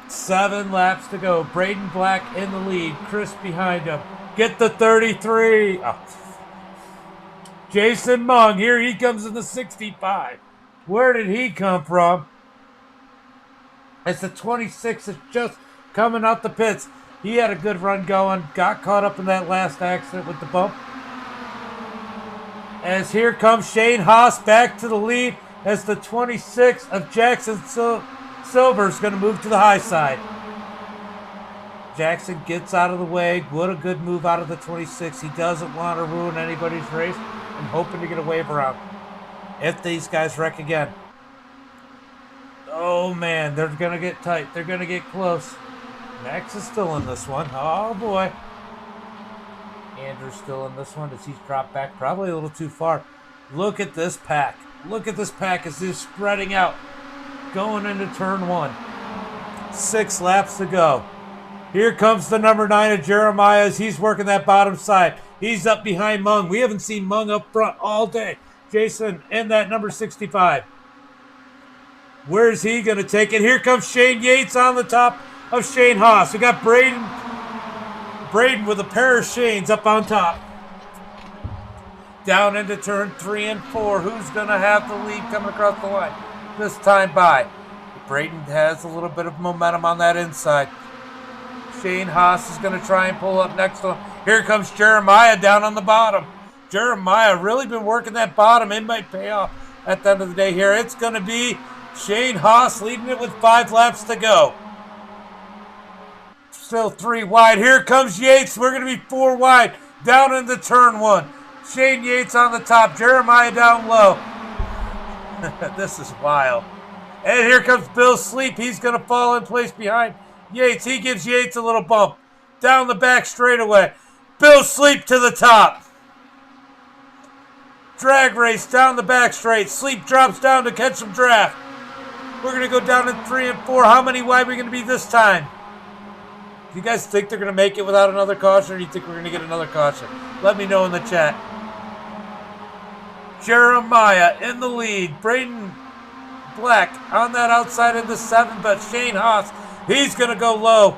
7 laps to go. Braden Black in the lead. Chris behind him. Get the 33. Oh. Jason Mung, here he comes in the 65. Where did he come from? It's the 26 that's just coming out the pits. He had a good run going. Got caught up in that last accident with the bump. As here comes Shane Haas back to the lead as the 26 of Jackson Silver is going to move to the high side. Jackson gets out of the way. What a good move out of the 26. He doesn't want to ruin anybody's race and hoping to get a wave around. If these guys wreck again. Oh, man, they're going to get tight. They're going to get close. Max is still in this one. Oh, boy. Andrew's still in this one as he's dropped back probably a little too far. Look at this pack. Look at this pack as they're spreading out. Going into turn 1. 6 laps to go. Here comes the number 9 of Jeremiah as he's working that bottom side. He's up behind Mung. We haven't seen Mung up front all day. Jason in that number 65. Where's he going to take it? Here comes Shane Yates on the top of Shane Haas. We got Braden with a pair of Shanes up on top. Down into turn 3 and 4. Who's going to have the lead coming across the line this time by? Braden has a little bit of momentum on that inside. Shane Haas is going to try and pull up next to him. Here comes Jeremiah down on the bottom. Jeremiah really been working that bottom. It might pay off at the end of the day here. It's going to be Shane Haas leading it with 5 laps to go. Still 3 wide. Here comes Yates. We're going to be 4 wide. Down into turn 1. Shane Yates on the top. Jeremiah down low. This is wild. And here comes Bill Sleep. He's going to fall in place behind Yates. He gives Yates a little bump. Down the back straightaway. Bill Sleep to the top. Drag race down the back straight. Sleep drops down to catch some draft. We're going to go down in 3 and 4. How many wide are we going to be this time? Do you guys think they're going to make it without another caution, or do you think we're going to get another caution? Let me know in the chat. Jeremiah in the lead. Braden Black on that outside in the 7, but Shane Haas, he's going to go low.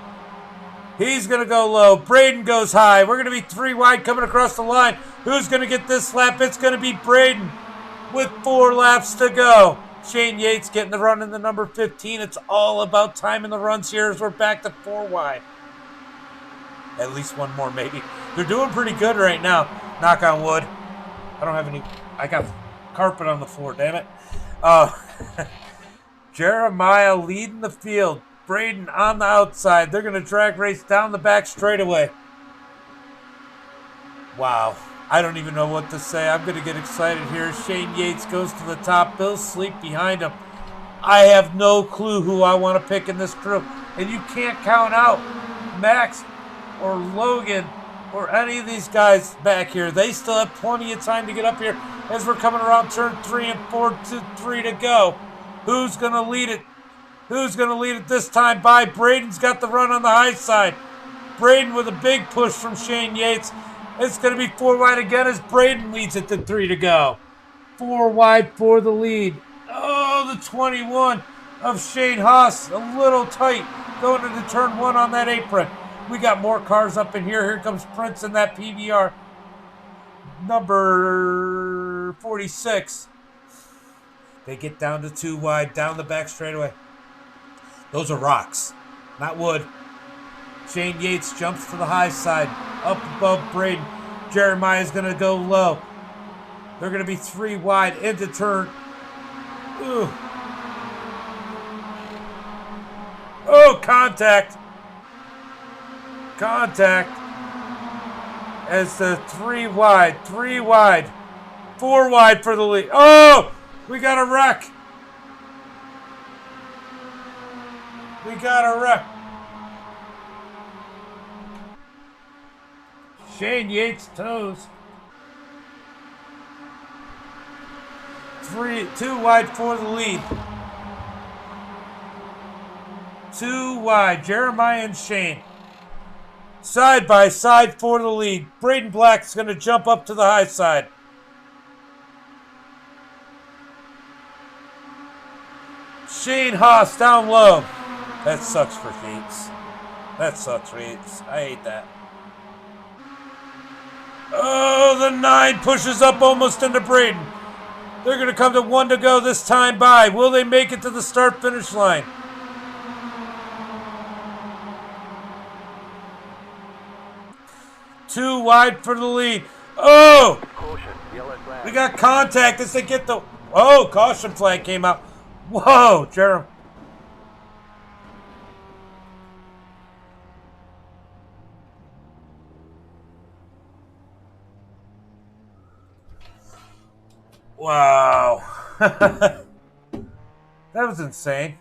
He's going to go low. Braden goes high. We're going to be 3 wide coming across the line. Who's going to get this lap? It's going to be Braden with 4 laps to go. Shane Yates getting the run in the number 15. It's all about timing the runs here as we're back to 4 wide. At least one more, maybe. They're doing pretty good right now. Knock on wood. I don't have any... I got carpet on the floor, damn it. Jeremiah leading the field. Braden on the outside. They're going to drag race down the back straightaway. Wow. I don't even know what to say. I'm going to get excited here. Shane Yates goes to the top. Bill Sleep behind him. I have no clue who I want to pick in this crew. And you can't count out Max or Logan or any of these guys back here. They still have plenty of time to get up here as we're coming around turn 3 and 4 to 3 to go. Who's going to lead it? Who's going to lead it this time by? Braden's got the run on the high side. Braden with a big push from Shane Yates. It's going to be 4 wide again as Braden leads it to 3 to go. 4 wide for the lead. Oh, the 21 of Shane Haas. A little tight going into turn 1 on that apron. We got more cars up in here. Here comes Prince in that PBR. Number 46. They get down to 2 wide, down the back straightaway. Those are rocks, not wood. Shane Yates jumps to the high side, up above Braden. Jeremiah's going to go low. They're going to be 3 wide into turn. Ooh. Oh, contact. Contact. As the 3 wide, 3 wide, 4 wide for the lead. Oh, we got a wreck. We got a wreck. Shane Yates toes. 2 wide for the lead. 2 wide. Jeremiah and Shane. Side by side for the lead. Braden Black's going to jump up to the high side. Shane Haas down low. That sucks for Yates. That sucks for Yates. I hate that. Oh, the 9 pushes up almost into Braden. They're going to come to 1 to go this time by. Will they make it to the start-finish line? Two wide for the lead. Oh! Caution, yellow flag. We got contact as they get the... Oh, caution flag came out. Whoa, Jeremy. Wow. That was insane.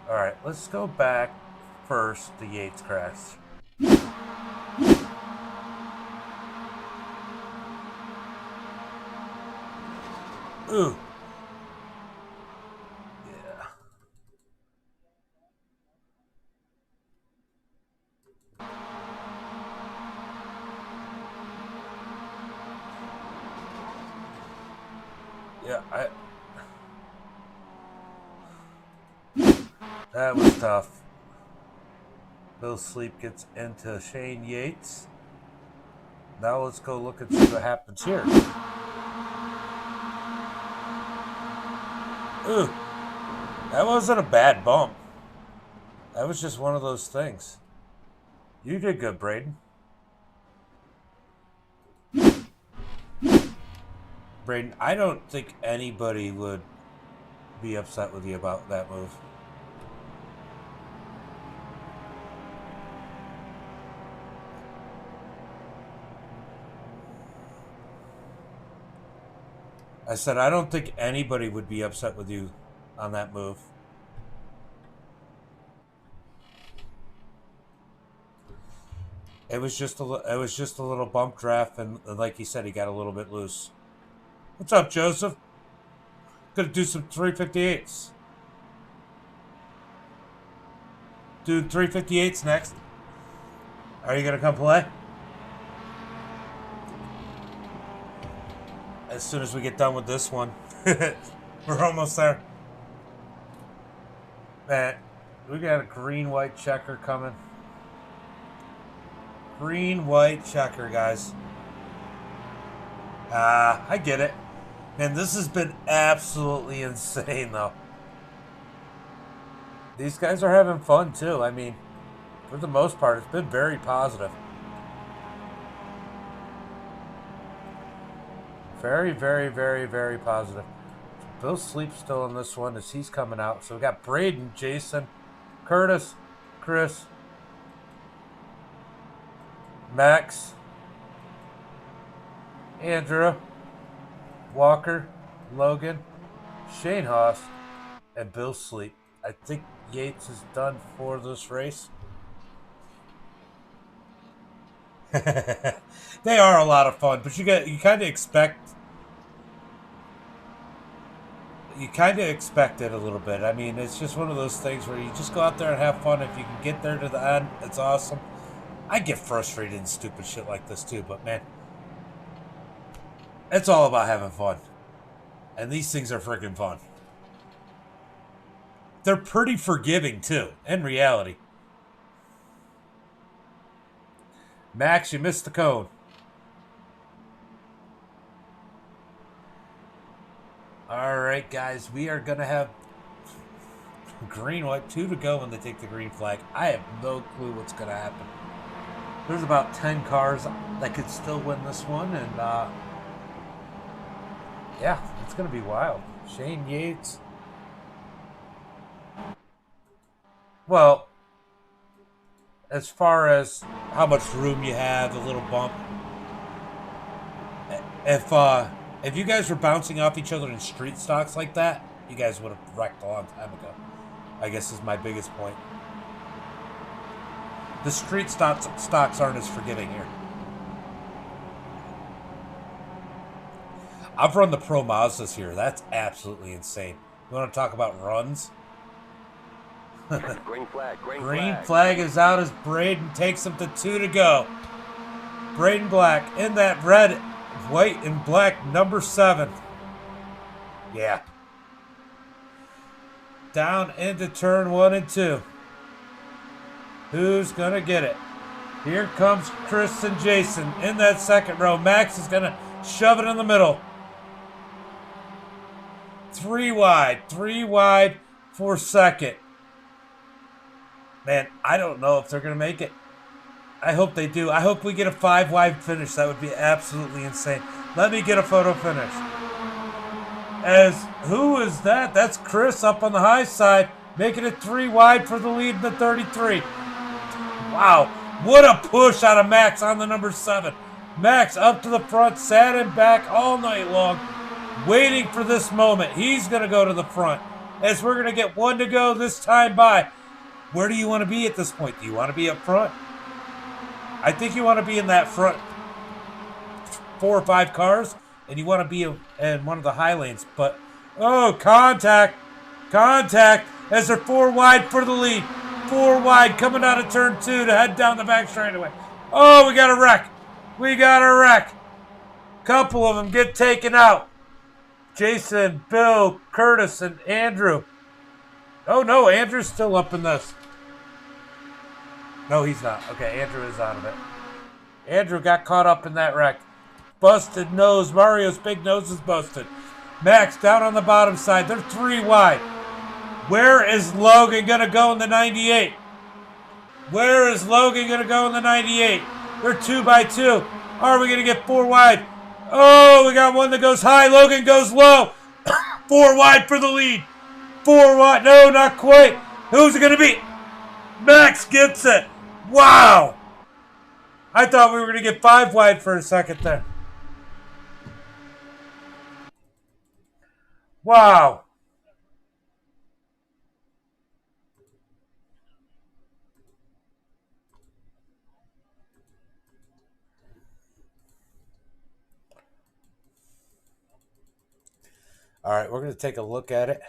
All right, let's go back first to Yates crash. Ooh. Yeah. Yeah, that was tough. Bill Sleep gets into Shane Yates. Now let's go look and see what happens here. Ooh, that wasn't a bad bump. That was just one of those things. You did good, Braden. Braden, I don't think anybody would be upset with you about that move. I said, I don't think anybody would be upset with you on that move. It was just a little bump draft, and like he said, he got a little bit loose. What's up, Joseph? Gonna do some 358s. Dude, 358s next. Are you gonna come play? As soon as we get done with this one. We're almost there. Man, we got a green-white checker coming. Green-white checker, guys. I get it. Man, this has been absolutely insane, though. These guys are having fun, too. I mean, for the most part, it's been very positive. Very, very, very, very positive. Bill Sleep's still in this one as he's coming out. So we got Braden, Jason, Curtis, Chris, Max, Andrew, Walker, Logan, Shane Haas, and Bill Sleep. I think Yates is done for this race. They are a lot of fun, but you kind of expect it a little bit. I mean, it's just one of those things where you just go out there and have fun. If you can get there to the end, it's awesome. I get frustrated in stupid shit like this too, but man, it's all about having fun. And these things are freaking fun. They're pretty forgiving too, in reality. Max, you missed the cone. All right, guys, we are going to have green, white, 2 to go when they take the green flag. I have no clue what's going to happen. There's about 10 cars that could still win this one, and yeah, it's going to be wild. Shane Yates. Well, as far as how much room you have, a little bump. If you guys were bouncing off each other in street stocks like that, you guys would have wrecked a long time ago. I guess is my biggest point. The street stocks aren't as forgiving here. I've run the Pro Mazdas here. That's absolutely insane. You want to talk about runs? Green flag, green flag is out as Braden takes him to 2 to go. Braden Black in that red, white, and black number 7. Yeah. Down into turn 1 and 2. Who's going to get it? Here comes Chris and Jason in that second row. Max is going to shove it in the middle. 3 wide for second. Man, I don't know if they're going to make it. I hope they do. I hope we get a 5 wide finish. That would be absolutely insane. Let me get a photo finish. Who is that? That's Chris up on the high side, making it 3 wide for the lead in the 33. Wow, what a push out of Max on the number 7. Max up to the front, sat him back all night long, waiting for this moment. He's going to go to the front as we're going to get 1 to go this time by. Where do you want to be at this point? Do you want to be up front? I think you want to be in that front 4 or 5 cars, and you want to be in one of the high lanes. But, oh, contact as they're 4 wide for the lead. 4 wide coming out of turn 2 to head down the back straightaway. Oh, we got a wreck. Couple of them get taken out. Jason, Bill, Curtis, and Andrew. Oh, no, Andrew's still up in this. No, he's not. Okay, Andrew is out of it. Andrew got caught up in that wreck. Busted nose. Mario's big nose is busted. Max down on the bottom side. They're 3 wide. Where is Logan going to go in the 98? They're 2 by 2. Are we going to get 4 wide? Oh, we got one that goes high. Logan goes low. 4 wide for the lead. 4 wide. No, not quite. Who's it going to be? Max gets it. Wow. I thought we were going to get 5 wide for a second there. Wow. All right, we're going to take a look at it.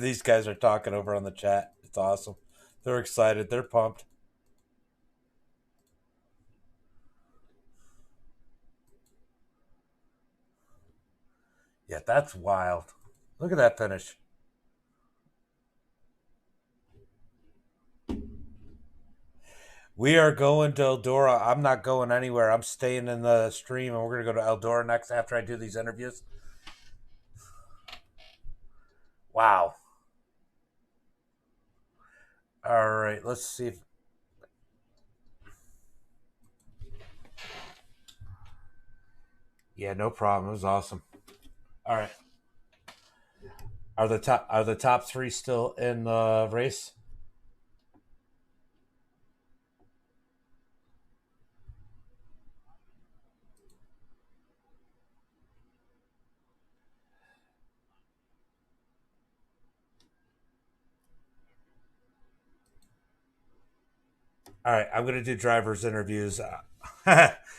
These guys are talking over on the chat. It's awesome. They're excited. They're pumped. Yeah, that's wild. Look at that finish. We are going to Eldora. I'm not going anywhere. I'm staying in the stream, and we're going to go to Eldora next after I do these interviews. Wow. All right, let's see if... Yeah, no problem. It was awesome. All right. Are the top three still in the race? All right, I'm gonna do drivers interviews.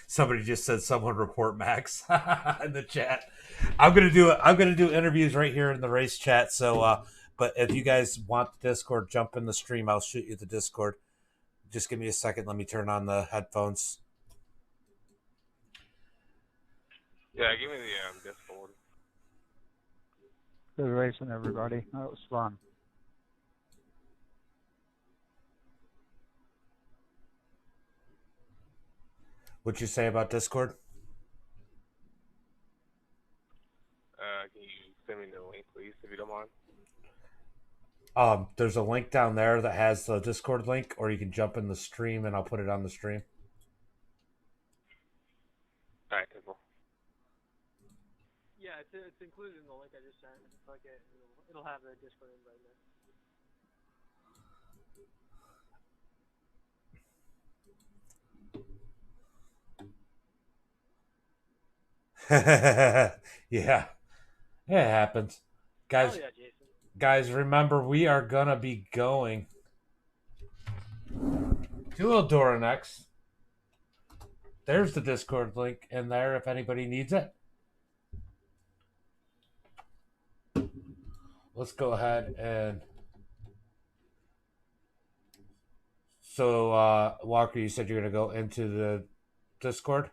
Somebody just said someone report Max in the chat. I'm gonna do interviews right here in the race chat. So, but if you guys want the Discord, jump in the stream. I'll shoot you the Discord. Just give me a second. Let me turn on the headphones. Yeah, give me the Discord. Good racing, everybody. That was fun. What'd you say about Discord? Can you send me the link, please, if you don't mind? There's a link down there that has the Discord link, or you can jump in the stream and I'll put it on the stream. All right, cool. Yeah, it's included in the link I just sent. Click it, it'll have the Discord invite there. Yeah, it happens, guys. Yeah, Jason. Guys, remember we are gonna be going to Eldora next. There's the Discord link in there if anybody needs it. Let's go ahead and... So, Walker, you said you're going to go into the Discord?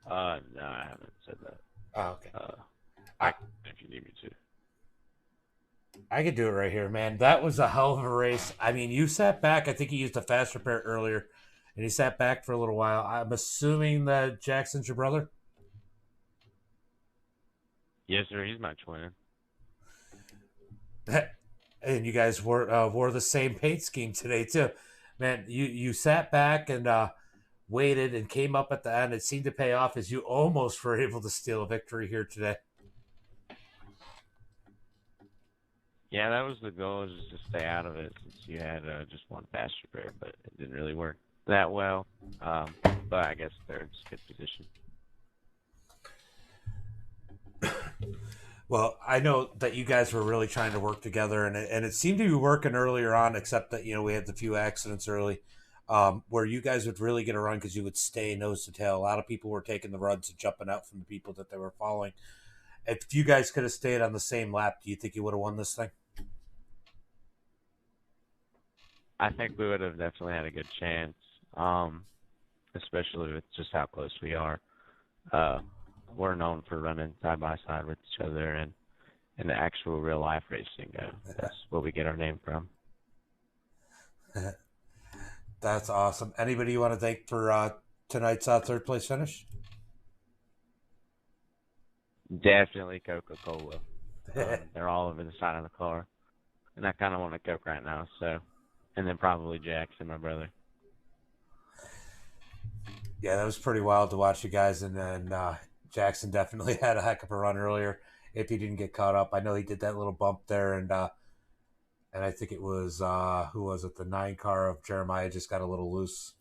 No, I haven't said that. Oh, okay. If you need me to. I could do it right here, man. That was a hell of a race. I mean, you sat back. I think you used a fast repair earlier, and he sat back for a little while. I'm assuming that Jackson's your brother? Yes, sir. He's my twin. And you guys wore the same paint scheme today too, man. You sat back and waited and came up at the end. It seemed to pay off as you almost were able to steal a victory here today. Yeah, that was the goal, just to stay out of it since you had just one fast repair, but it didn't really work that well. But I guess third's good position. Well, I know that you guys were really trying to work together, and it seemed to be working earlier on, except that, we had the few accidents early, where you guys would really get a run because you would stay nose to tail. A lot of people were taking the runs and jumping out from the people that they were following. If you guys could have stayed on the same lap, do you think you would have won this thing? I think we would have definitely had a good chance, especially with just how close we are. We're known for running side by side with each other and in the actual real life racing. That's where we get our name from. That's awesome. Anybody you want to thank for tonight's third place finish? Definitely Coca-Cola. They're all over the side of the car. And I kind of want a Coke right now, so. And then probably Jackson, my brother. Yeah, that was pretty wild to watch you guys. And then Jackson definitely had a heck of a run earlier if he didn't get caught up. I know he did that little bump there. And I think it was, who was it? The 9 car of Jeremiah just got a little loose.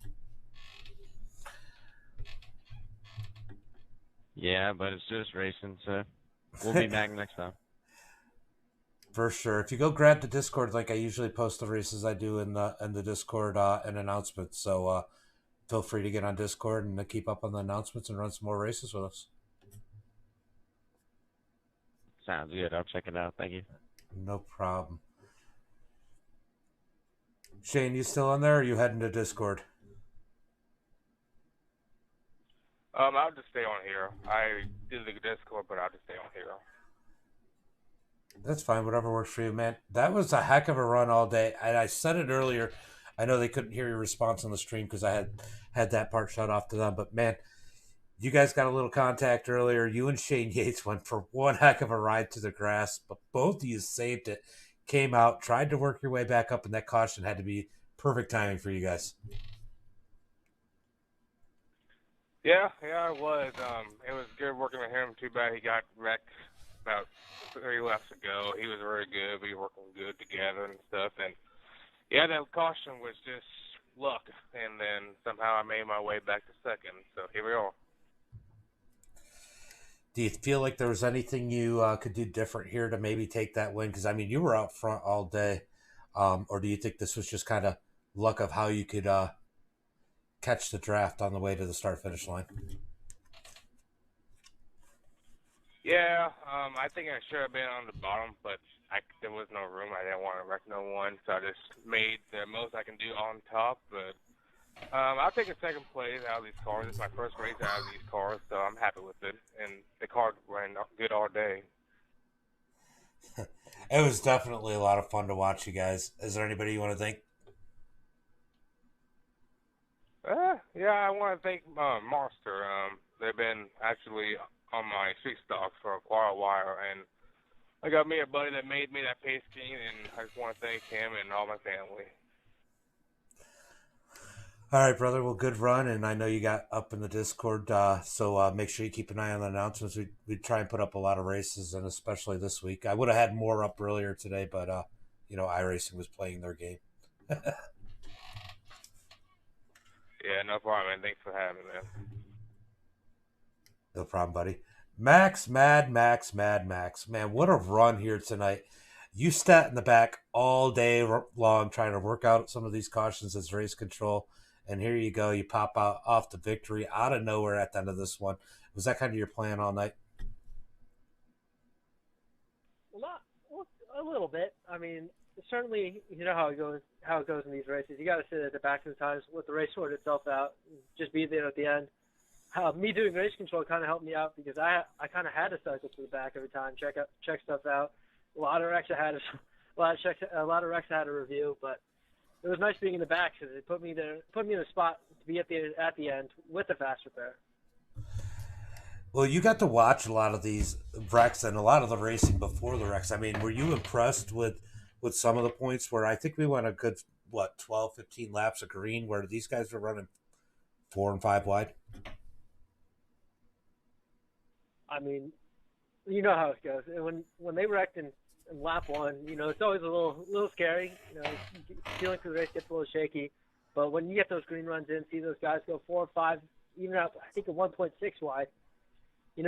Yeah, but it's just racing, so we'll be back next time. For sure. If you go grab the Discord link, I usually post the races I do in the Discord and announcements. So feel free to get on Discord and to keep up on the announcements and run some more races with us. Sounds good. I'll check it out. Thank you. No problem. Shane, you still on there, or are you heading to Discord? I'll just stay on here. I did the Discord, but I'll just stay on here. That's fine. Whatever works for you, man. That was a heck of a run all day. And I said it earlier. I know they couldn't hear your response on the stream because I had that part shut off to them. But, man, you guys got a little contact earlier. You and Shane Yates went for one heck of a ride to the grass. But both of you saved it, came out, tried to work your way back up, and that caution had to be perfect timing for you guys. Yeah, it was. It was good working with him. Too bad he got wrecked about 3 laps ago. He was very good. We were working good together and stuff. And yeah, that caution was just luck. And then somehow I made my way back to second. So here we are. Do you feel like there was anything you could do different here to maybe take that win? Because, I mean, you were out front all day. Or do you think this was just kind of luck of how you could catch the draft on the way to the start-finish line? Yeah, I think I should have been on the bottom, but there was no room. I didn't want to wreck no one, so I just made the most I can do on top. But I'll take a second place out of these cars. It's my first race out of these cars, so I'm happy with it. And the car ran good all day. It was definitely a lot of fun to watch you guys. Is there anybody you want to thank? Yeah, I want to thank Monster. They've been actually on my street stocks for quite a while, and I got me a buddy that made me that pace king, and I just want to thank him and all my family. All right, brother. Well, good run, and I know you got up in the Discord, so make sure you keep an eye on the announcements. We try and put up a lot of races, and especially this week. I would have had more up earlier today, but iRacing was playing their game. Yeah, no problem, man. Thanks for having me, man. No problem, buddy. Max, Mad Max. Man, what a run here tonight. You sat in the back all day long trying to work out some of these cautions as race control. And here you go. You pop out off the victory out of nowhere at the end of this one. Was that kind of your plan all night? Well, a little bit. I mean, certainly, you know how it goes in these races. You got to sit at the back sometimes, let the race sort itself out, just be there at the end. Me doing race control kind of helped me out because I kind of had to cycle to the back every time, check stuff out. A lot of wrecks I had to review, but it was nice being in the back because it put me in a spot to be at the end with the fast repair. Well, you got to watch a lot of these wrecks and a lot of the racing before the wrecks. I mean, were you impressed with some of the points where I think we went a good 12, 15 laps of green where these guys were running 4 and 5 wide? I mean, you know how it goes. And when they wrecked in lap 1, it's always a little scary. Feeling through the race gets a little shaky. But when you get those green runs in, see those guys go 4 or 5, even out, I think, a 1.6 wide. You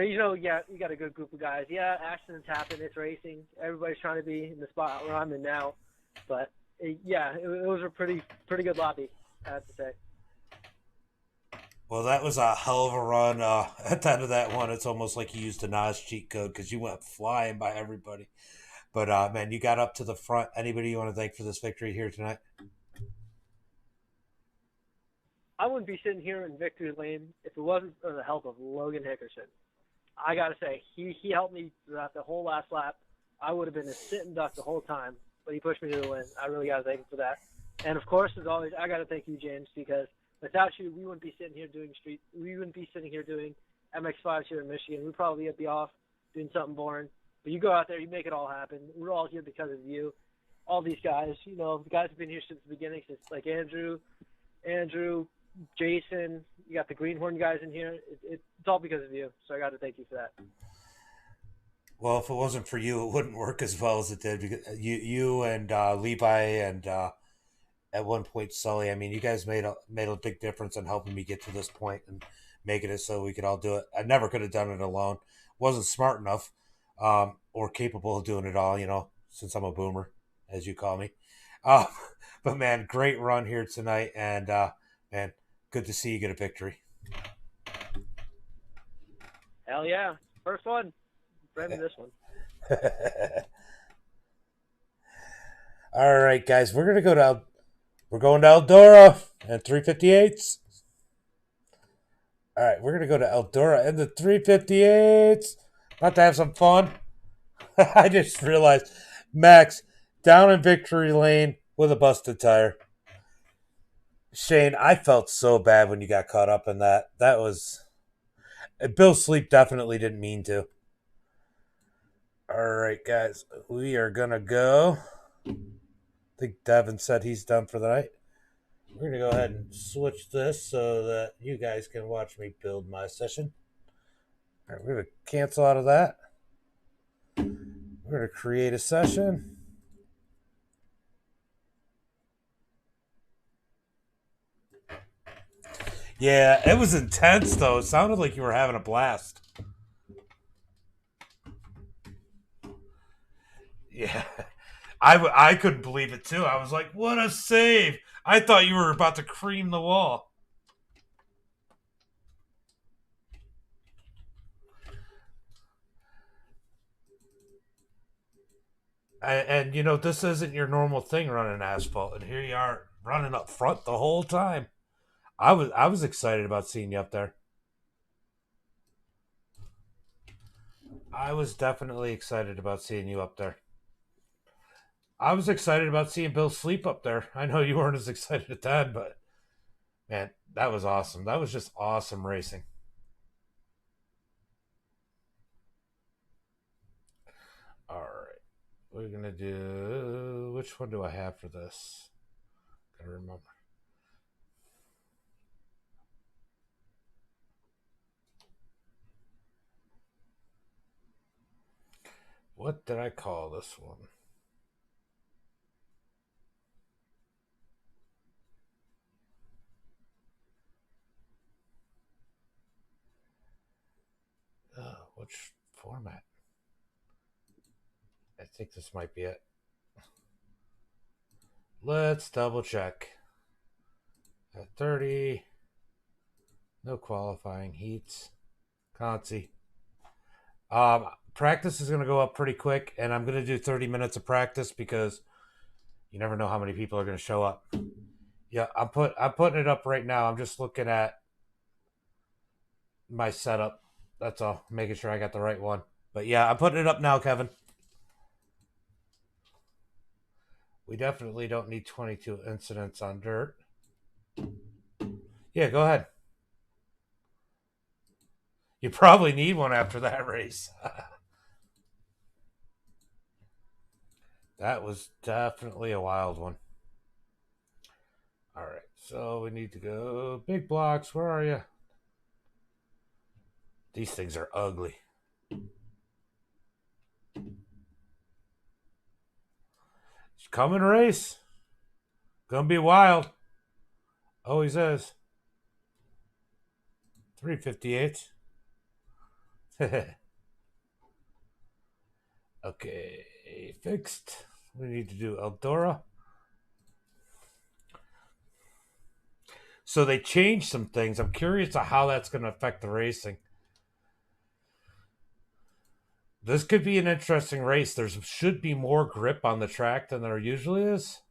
got a good group of guys. Yeah, Ashton's happened. It's racing. Everybody's trying to be in the spot where I'm in now. But, it was a pretty good lobby, I have to say. Well, that was a hell of a run. At the end of that one, it's almost like you used a Nas cheat code because you went flying by everybody. But, man, you got up to the front. Anybody you want to thank for this victory here tonight? I wouldn't be sitting here in victory lane if it wasn't for the help of Logan Hickerson. I got to say, he helped me throughout the whole last lap. I would have been a sitting duck the whole time, but he pushed me to the win. I really got to thank him for that. And, of course, as always, I got to thank you, James, because without you, we wouldn't be sitting here doing MX5s here in Michigan. We'd probably be off doing something boring. But you go out there, you make it all happen. We're all here because of you. All these guys, the guys have been here since the beginning, since like Andrew, Jason, you got the Greenhorn guys in here. It's all because of you. So I got to thank you for that. Well, if it wasn't for you, it wouldn't work as well as it did. Because you and Levi and at one point Sully, I mean, you guys made a big difference in helping me get to this point and making it so we could all do it. I never could have done it alone. Wasn't smart enough or capable of doing it all, since I'm a boomer, as you call me. Uh, but man, great run here tonight, and man, good to see you get a victory. Hell yeah. First one. Grab me this one. All right, guys, we're going to Eldora and 358s. All right, we're going to go to Eldora and the 358s. About to have some fun. I just realized Max down in victory lane with a busted tire. Shane, I felt so bad when you got caught up in that. That was... Bill Sleep definitely didn't mean to. All right, guys, we are going to go. I think Devin said he's done for the night. We're going to go ahead and switch this so that you guys can watch me build my session. All right, we're going to cancel out of that. We're going to create a session. Yeah, it was intense, though. It sounded like you were having a blast. Yeah. I couldn't believe it, too. I was like, what a save. I thought you were about to cream the wall. And you know, this isn't your normal thing running asphalt. And here you are running up front the whole time. I was excited about seeing you up there. I was definitely excited about seeing you up there. I was excited about seeing Bill Sleep up there. I know you weren't as excited at that, but man, that was awesome. That was just awesome racing. All right. We're going to do... Which one do I have for this? Gotta remember. What did I call this one? Which format? I think this might be it. Let's double check. At 30. No qualifying heats. Can't see. Practice is going to go up pretty quick, and I'm going to do 30 minutes of practice because you never know how many people are going to show up. Yeah, I'm putting it up right now. I'm just looking at my setup. That's all. Making sure I got the right one. But yeah, I'm putting it up now, Kevin. We definitely don't need 22 incidents on dirt. Yeah, go ahead. You probably need one after that race. That was definitely a wild one. All right, so we need to go big blocks. Where are you? These things are ugly. It's coming race. Gonna be wild. Always is. 358. Okay, fixed. We need to do Eldora. So they changed some things. I'm curious to how that's going to affect the racing. This could be an interesting race. There should be more grip on the track than there usually is.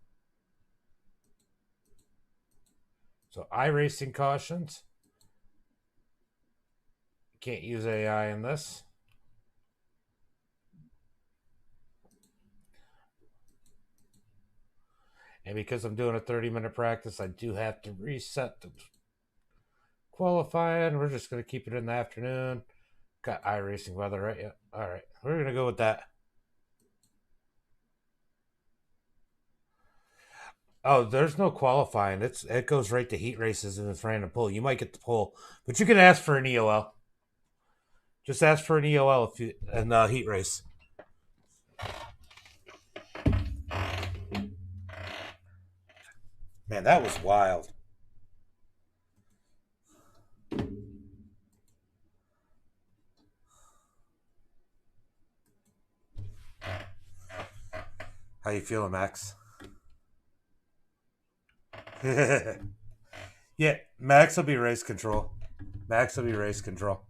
So iRacing cautions. Can't use AI in this. And because I'm doing a 30-minute practice, I do have to reset the qualifying. We're just going to keep it in the afternoon. Got iRacing weather, right? Yeah. All right. We're going to go with that. Oh, there's no qualifying. It goes right to heat races and it's random pull. You might get the pull, but you can ask for an EOL. Just ask for an EOL if you in the heat race. Man, that was wild. How you feeling, Max? Yeah, Max will be race control. Max will be race control.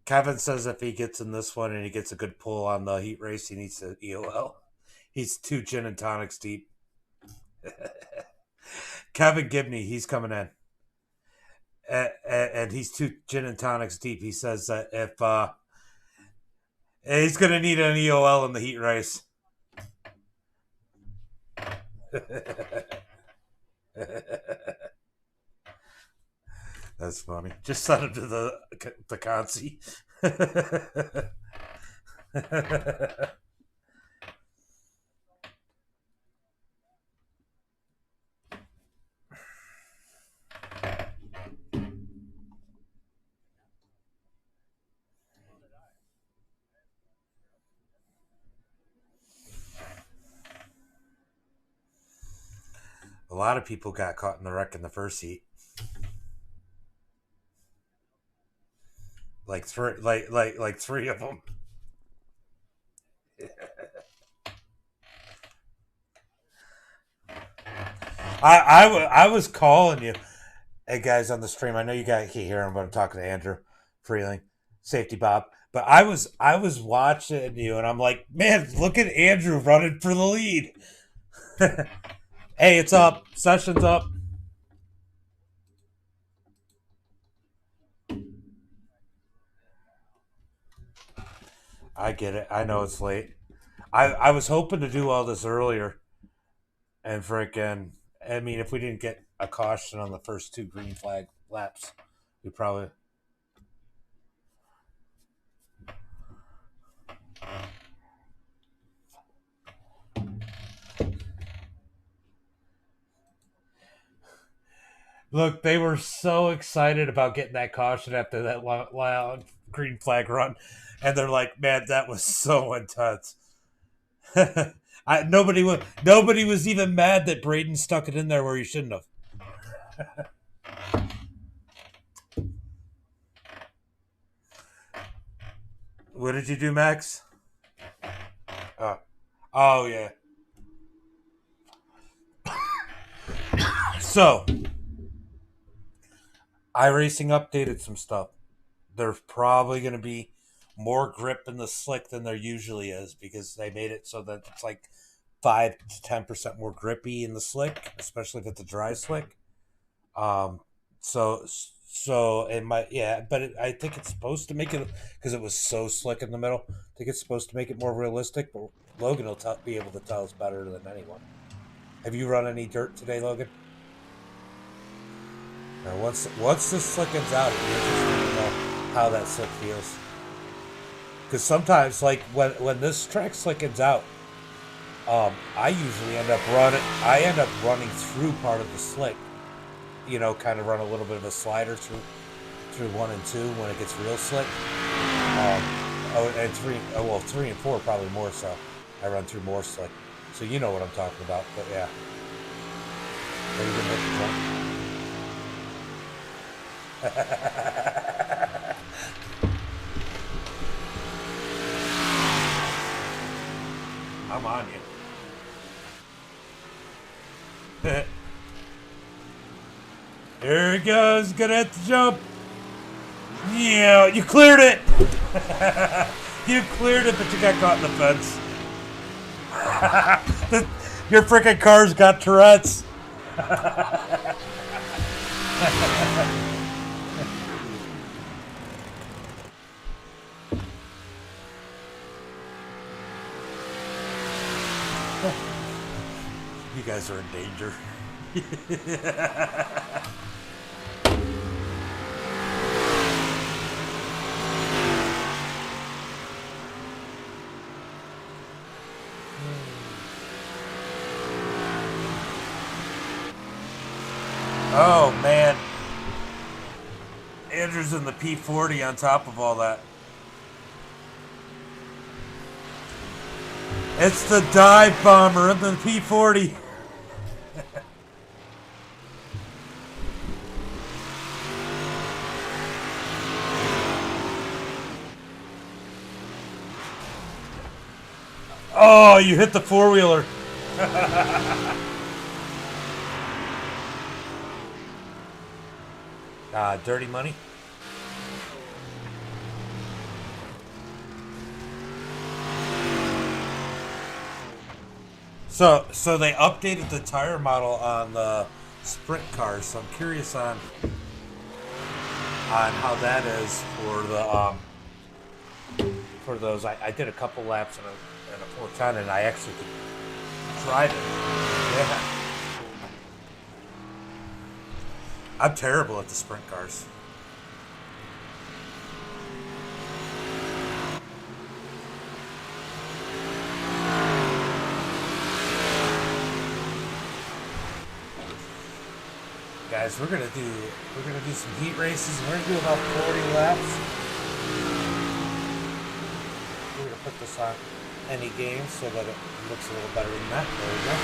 Kevin says if he gets in this one and he gets a good pull on the heat race, he needs to EOL. He's 2 gin and tonics deep. Kevin Gibney, he's coming in. And he's 2 gin and tonics deep. He says that if he's going to need an EOL in the heat race. That's funny. Just send him to the consi. A lot of people got caught in the wreck in the first heat. Like 3 of them. I was calling you, hey guys, on the stream. I know you guys can't hear him, but I'm talking to Andrew Freeling, Safety Bob. But I was watching you, and I'm like, man, look at Andrew running for the lead. Hey, it's up. Session's up. I get it. I know it's late. I was hoping to do all this earlier. And freaking, I mean, if we didn't get a caution on the first 2 green flag laps, we probably... Look, they were so excited about getting that caution after that long green flag run. And they're like, man, that was so intense. Nobody was even mad that Braden stuck it in there where he shouldn't have. What did you do, Max? Oh yeah. So, iRacing updated some stuff. There's probably going to be more grip in the slick than there usually is because they made it so that it's like 5 to 10% more grippy in the slick, especially if it's a dry slick. So it might, yeah, but I think it's supposed to make it, because it was so slick in the middle, I think it's supposed to make it more realistic, but Logan will be able to tell us better than anyone. Have you run any dirt today, Logan? Now, once this slickens out, it'll be interesting to know how that slick feels. Because sometimes, like when this track slickens out, I usually end up running through part of the slick. You know, kind of run a little bit of a slider through 1 and 2 when it gets real slick. And 3 and 4 probably more so. I run through more slick, so you know what I'm talking about. But yeah, are you gonna hit the jump? I'm on you. Here he goes, gonna hit the jump. Yeah, you cleared it. You cleared it, but you got caught in the fence. Your freaking car's got Tourette's. You guys are in danger. Oh man, Andrew's in the P40 on top of all that. It's the dive bomber in the P40. Oh, you hit the four-wheeler. Dirty money. So they updated the tire model on the sprint cars. So I'm curious on how that is for the for those. I did a couple laps in a 410, and I actually could drive it. Yeah. I'm terrible at the sprint cars. Guys, we're gonna do some heat races, and we're gonna do about 40 laps. We're gonna put this on any game so that it looks a little better than that. There we go.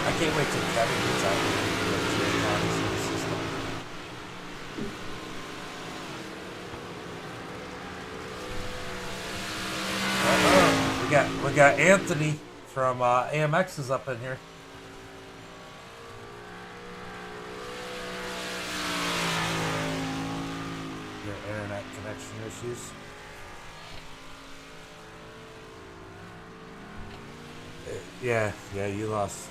I can't wait till Kevin gets out here and the system. We got Anthony from AMX is up in here. Your internet connection issues. Yeah, you lost.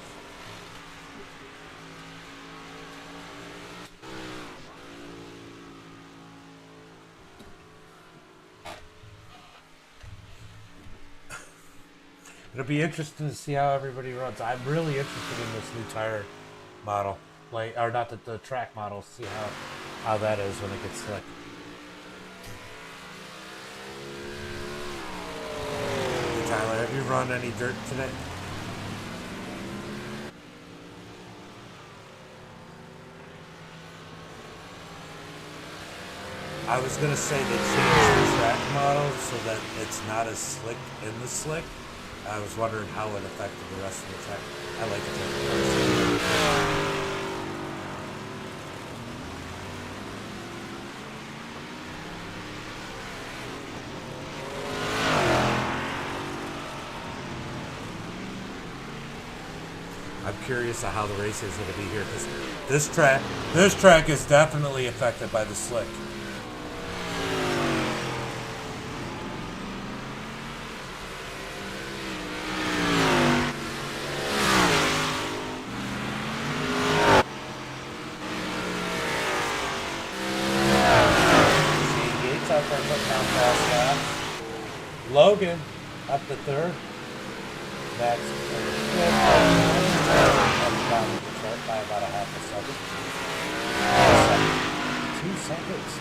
It'll be interesting to see how everybody runs. I'm really interested in this new tire model, or not the track model. See how that is when it gets slick. Hey, Tyler, have you run any dirt today? I was gonna say they changed the track model so that it's not as slick in the slick. I was wondering how it affected the rest of the track. I like it. I'm curious of how the race is going to be here, because this track is definitely affected by the slick. Yates out there putting down fast laps. Logan up to third. Max down the chart by about a half a second. 2 seconds.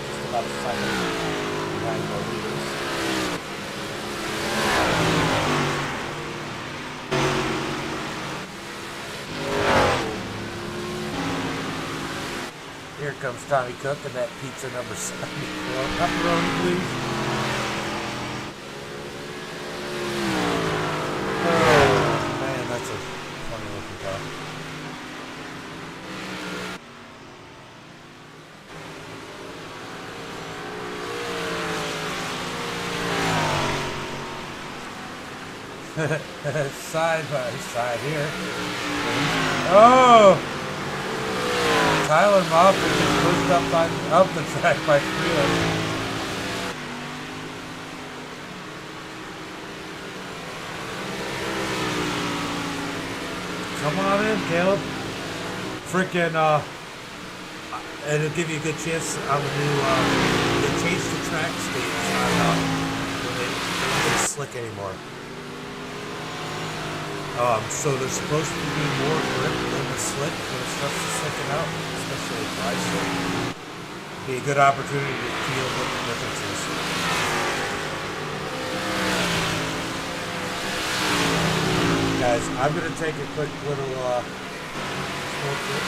Just about a second behind the leaders. Here comes Tommy Cook and that pizza number 74. Pepperoni, please. That's a funny looking car. Side by side here. Oh! Tyler Moffat just pushed up the track by Freeland. Come on in, Caleb. Freaking, it'll give you a good chance on the new, they changed the track stage on, when they don't get slick anymore. So there's supposed to be more grip in the slick when it starts to slicken out, especially dry slick. Be a good opportunity to feel what the difference is. Guys, I'm going to take a quick little smoke break.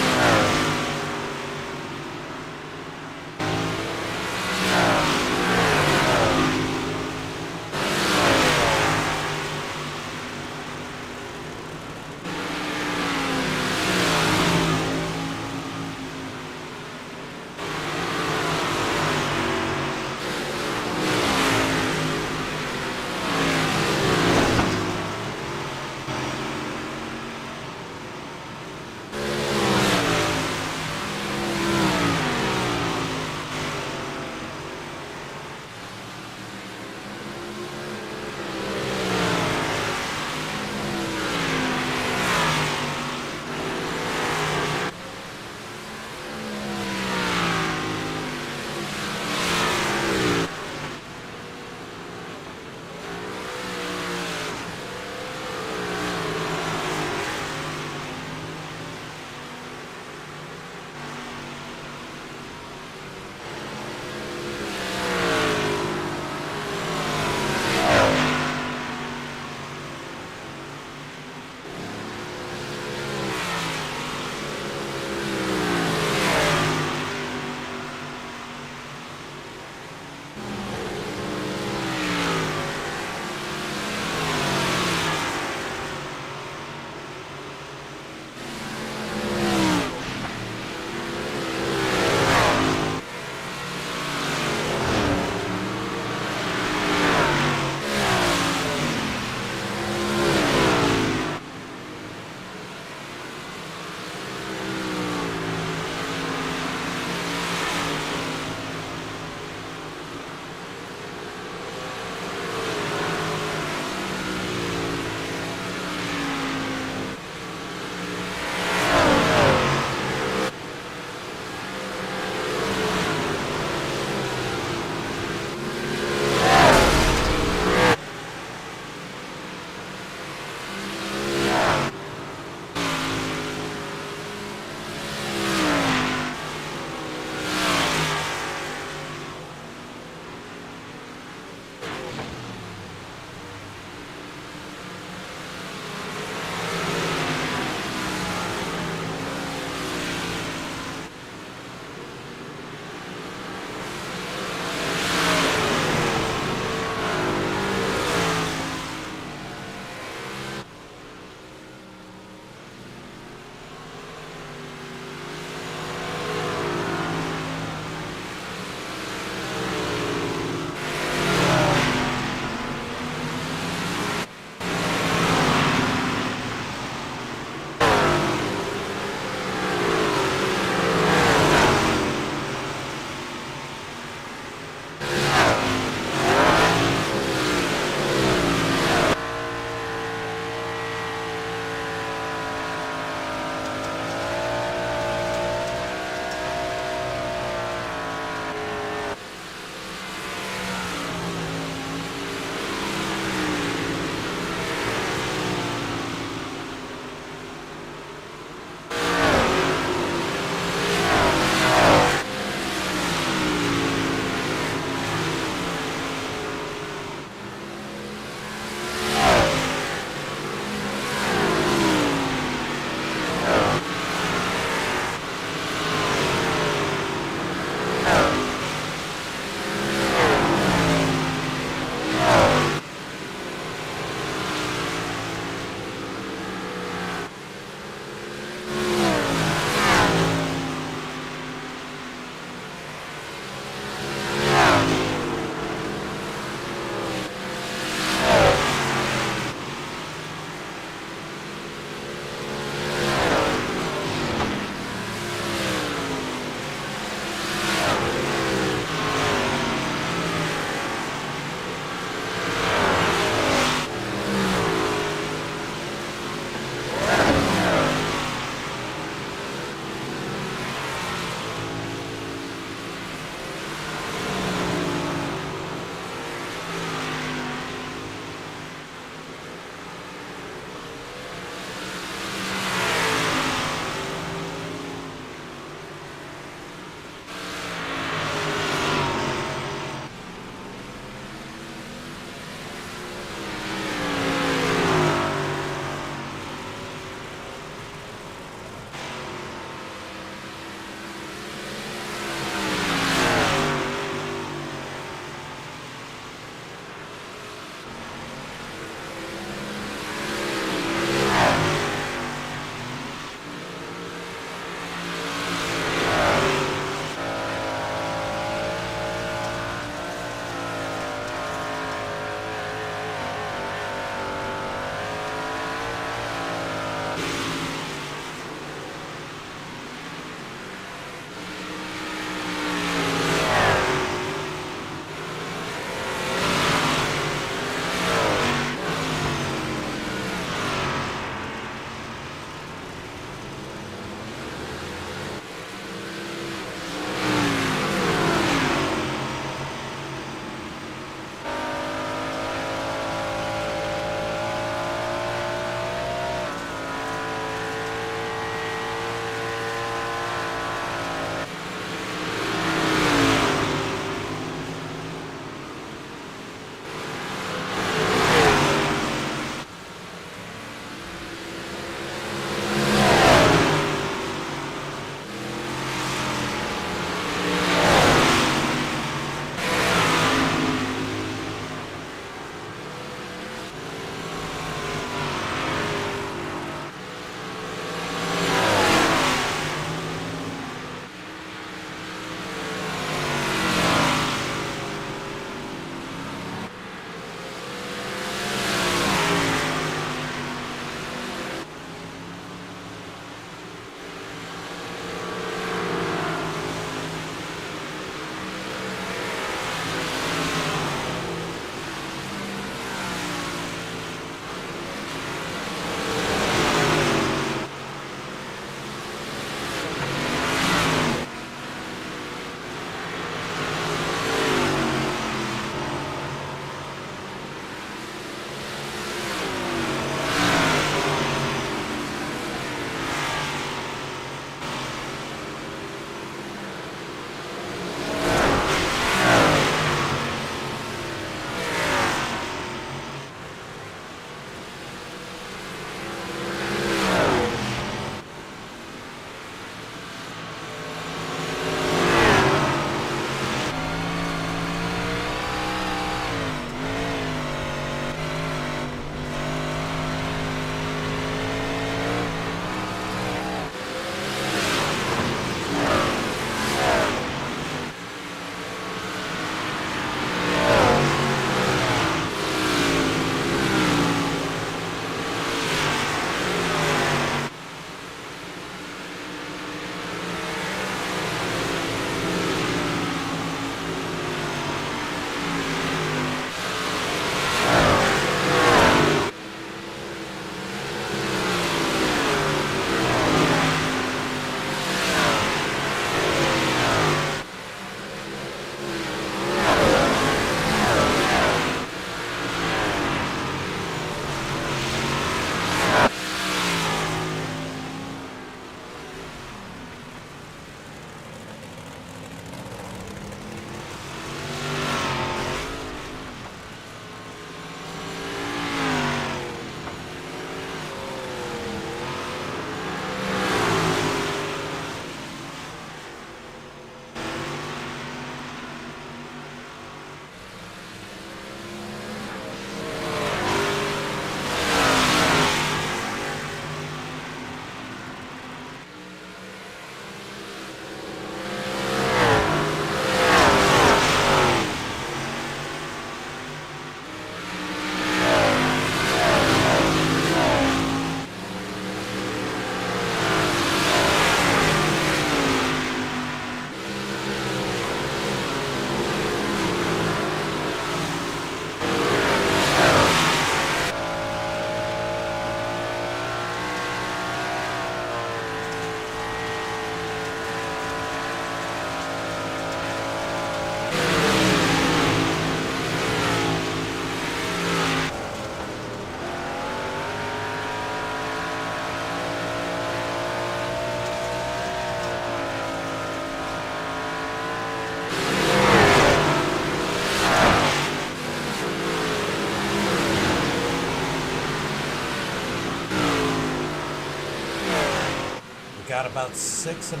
got about 6.5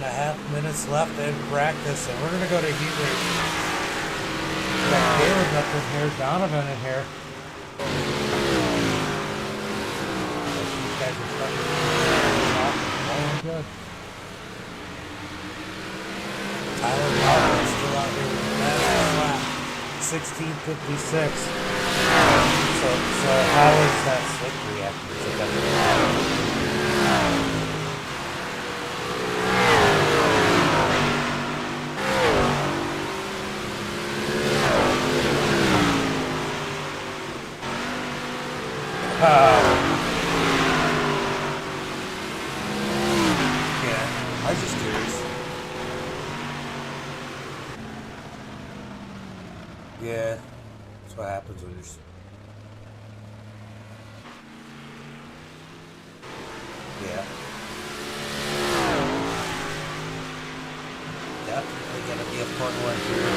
minutes left in practice, and we're gonna go to heat race. We got Caleb up in here, Donovan in here. These guys are starting to rolling good. Tyler Bauer is still out here with the last lap, 16:56. So how is that slick reacting to that? Yeah, I was just curious. Yeah, that's what happens when you're. Yeah. Definitely gonna be a fun one here.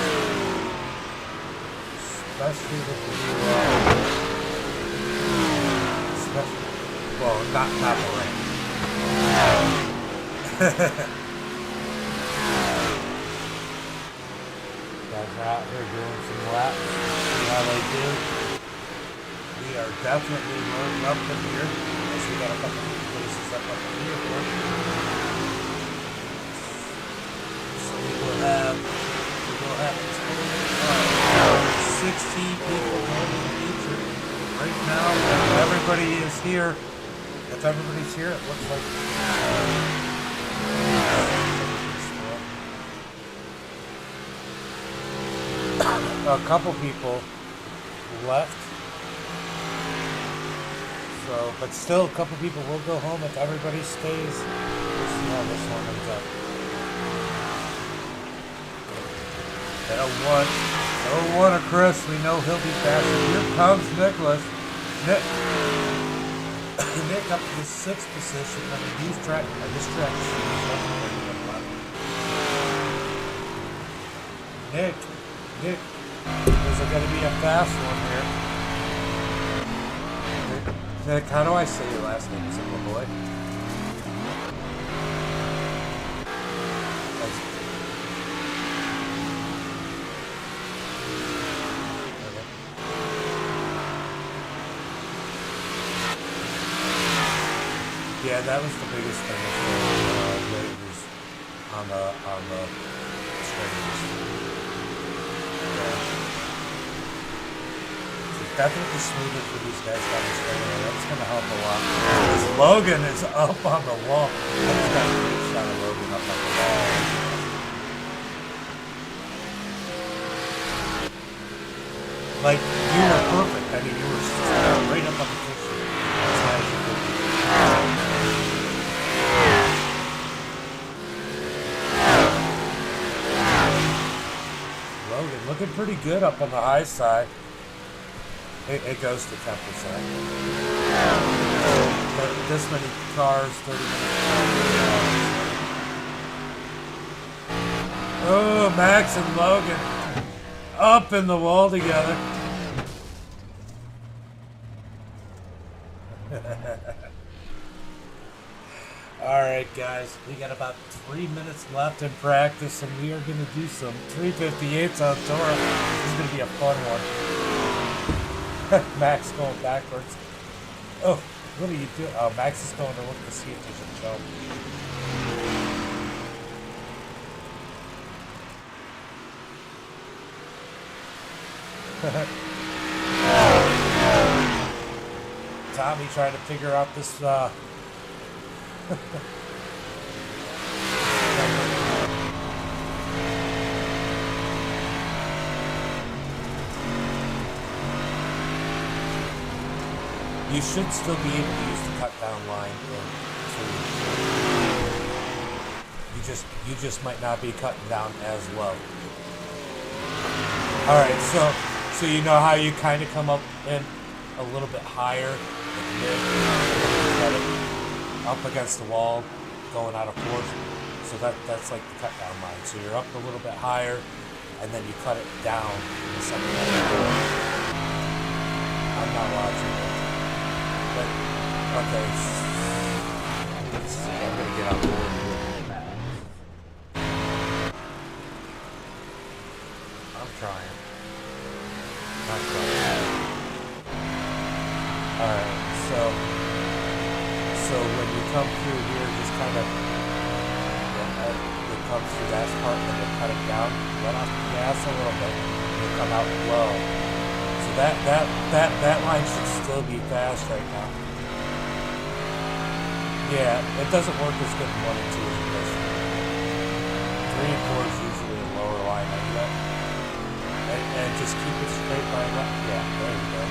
Especially with the new, well, not the rain. Guys are out here doing some laps. See how they do. We are definitely loading up in here. As we got a couple of places up in here. So we will have 16 people going in the future. Right now, if everybody's here, it looks like a couple people left. So, but still, a couple people will go home if everybody stays. We'll see how this one ends up. That'll one of Chris. We know he'll be faster. Here comes Nicholas. Nick up to the 6th position. I mean, this track is Nick, is it going to be a fast one here? Nick, how do I say your last name, simple boy? Yeah, that was the biggest thing. It was on the straight. So definitely smoother for these guys down the straight. That's going to help a lot. Because Logan is up on the wall. I just got a great shot of Logan up on the wall. Like, you were perfect. I mean, you were right up on the kitchen. As high as you could be. Logan looking pretty good up on the high side. It goes to 10%. This many cars, 30 minutes. Oh, Max and Logan up in the wall together. Alright guys, we got about 3 minutes left in practice and we are going to do some 358s on Toro. This is going to be a fun one. Max going backwards. Oh, what are you doing? Oh, Max is going to look to see if there's a jump. Tommy trying to figure out this you should still be able to use the cut down line you just might not be cutting down as well. Alright, so you know how you kind of come up in a little bit higher up against the wall going out of fourth, so that's like the cut down line. So you're up a little bit higher and then you cut it down in the second half. I'm not watching it, but okay, let's see, I'm gonna get on board here. Alright, so when you come through here, just kind of it comes through that part and then you cut it down, let off the gas a little bit, and you'll come out low. So that line should still be fast right now. Yeah, it doesn't work as good in 1 and 2 as it does. 3 and 4 is usually a lower line anyway. And just keep it straight by left. Yeah, there you go.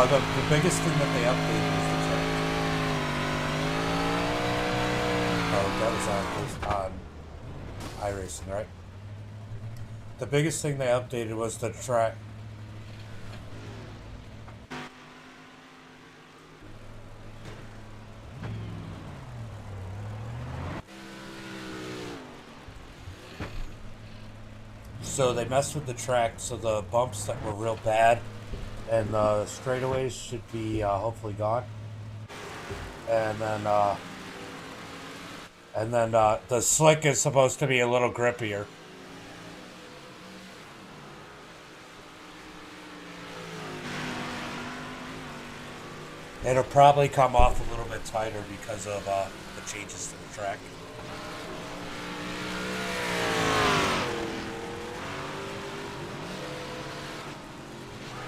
The biggest thing that they updated was the track. Oh, that was on iRacing, right? The biggest thing they updated was the track. So they messed with the track, so the bumps that were real bad and the straightaways should be hopefully gone. And then the slick is supposed to be a little grippier. It'll probably come off a little bit tighter because of the changes to the track.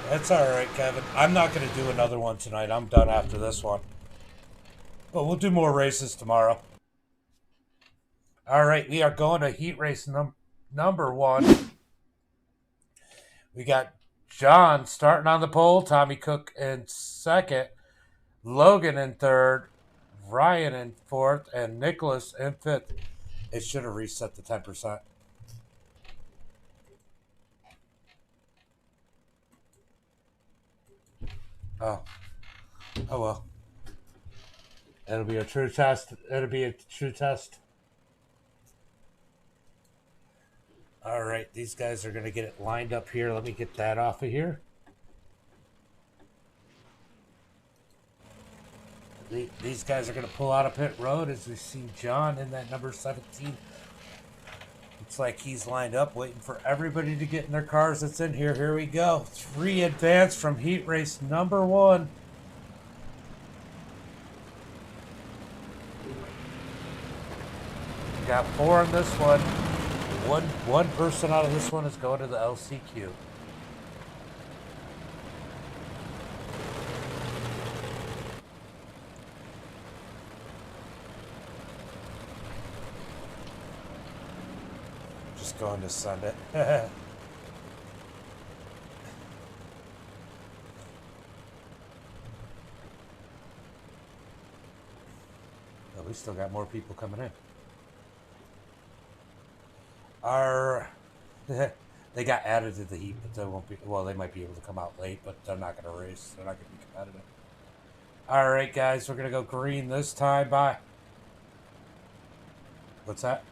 That's alright, Kevin. I'm not going to do another one tonight. I'm done after this one. But we'll do more races tomorrow. Alright, we are going to heat race number 1. We got John starting on the pole, Tommy Cook in 2nd, Logan in 3rd, Ryan in 4th, and Nicholas in 5th. It should have reset to 10%. Oh well. It'll be a true test. It'll be a true test. All right, these guys are going to get it lined up here. Let me get that off of here. These guys are going to pull out of pit road as we see John in that number 17. Looks like he's lined up, waiting for everybody to get in their cars that's in here. Here we go. 3 advance from heat race number 1. We got 4 in this one. One person out of this one is going to the LCQ. Just going to send it. We still got more people coming in. They got added to the heat, but they won't be. Well, they might be able to come out late, but they're not going to race. They're not going to be competitive. All right, guys, we're going to go green this time. Bye. What's that?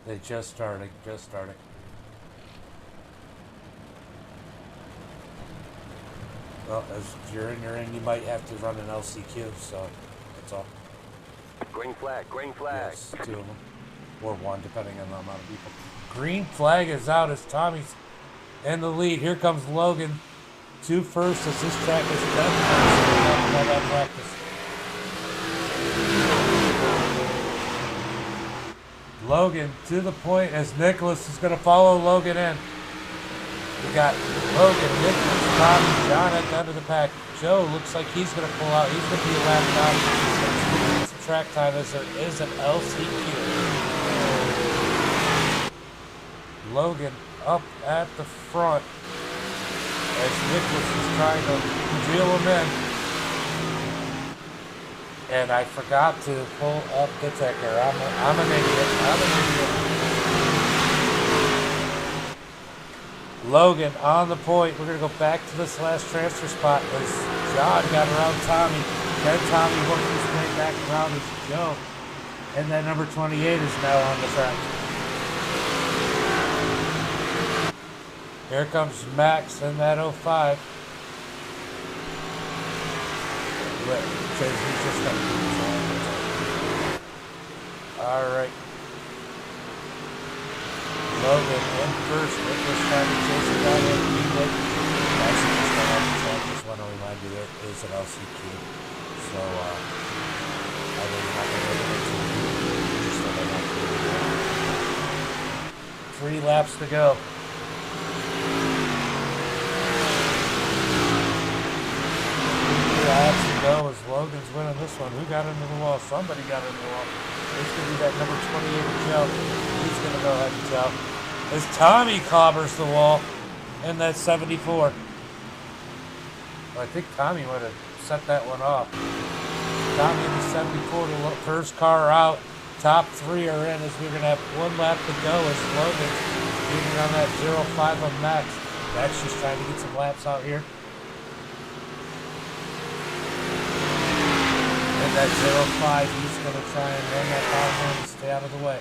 They just started. Just started. Well, as you're in, you might have to run an LCQ. So that's all. Green flag, green flag. Yes, 2 of them. Or 1, depending on the amount of people. Green flag is out as Tommy's in the lead. Here comes Logan. 2 first as this track is done. All that practice. Logan to the point as Nicholas is going to follow Logan in. We got Logan, Nicholas, Tommy, John at the end of the pack. Joe looks like he's going to pull out. He's going to be a lap down. Some track time as there is an LCQ. Logan up at the front as Nicholas is trying to reel him in. And I forgot to pull up the ticker. I'm an idiot. Logan on the point. We're going to go back to this last transfer spot as John got around Tommy. Then Tommy worked his way back around as Joe. And that number 28 is now on the track. Here comes Max in that 05. but because he's just got to do his own. All right. Logan in first. Nicholas trying to chase it down there. Nice to just got off the track. Just want to remind you that it is an LCQ. So, I know you're not going to look at it. Just so they're not doing it. 3 laps to go. 3 laps to go as Logan's winning this one. Who got into the wall? Somebody got into the wall. It's going to be that number 28 Joe. He's going to go ahead and tell. As Tommy clobbers the wall in that 74. Well, I think Tommy would have set that one off. Tommy in the 74, the first car out. Top 3 are in as we're going to have 1 lap to go as Logan's leading on that 0.5 of Max. Max just trying to get some laps out here. And that 0.5, he's going to try and run that bottom one and stay out of the way.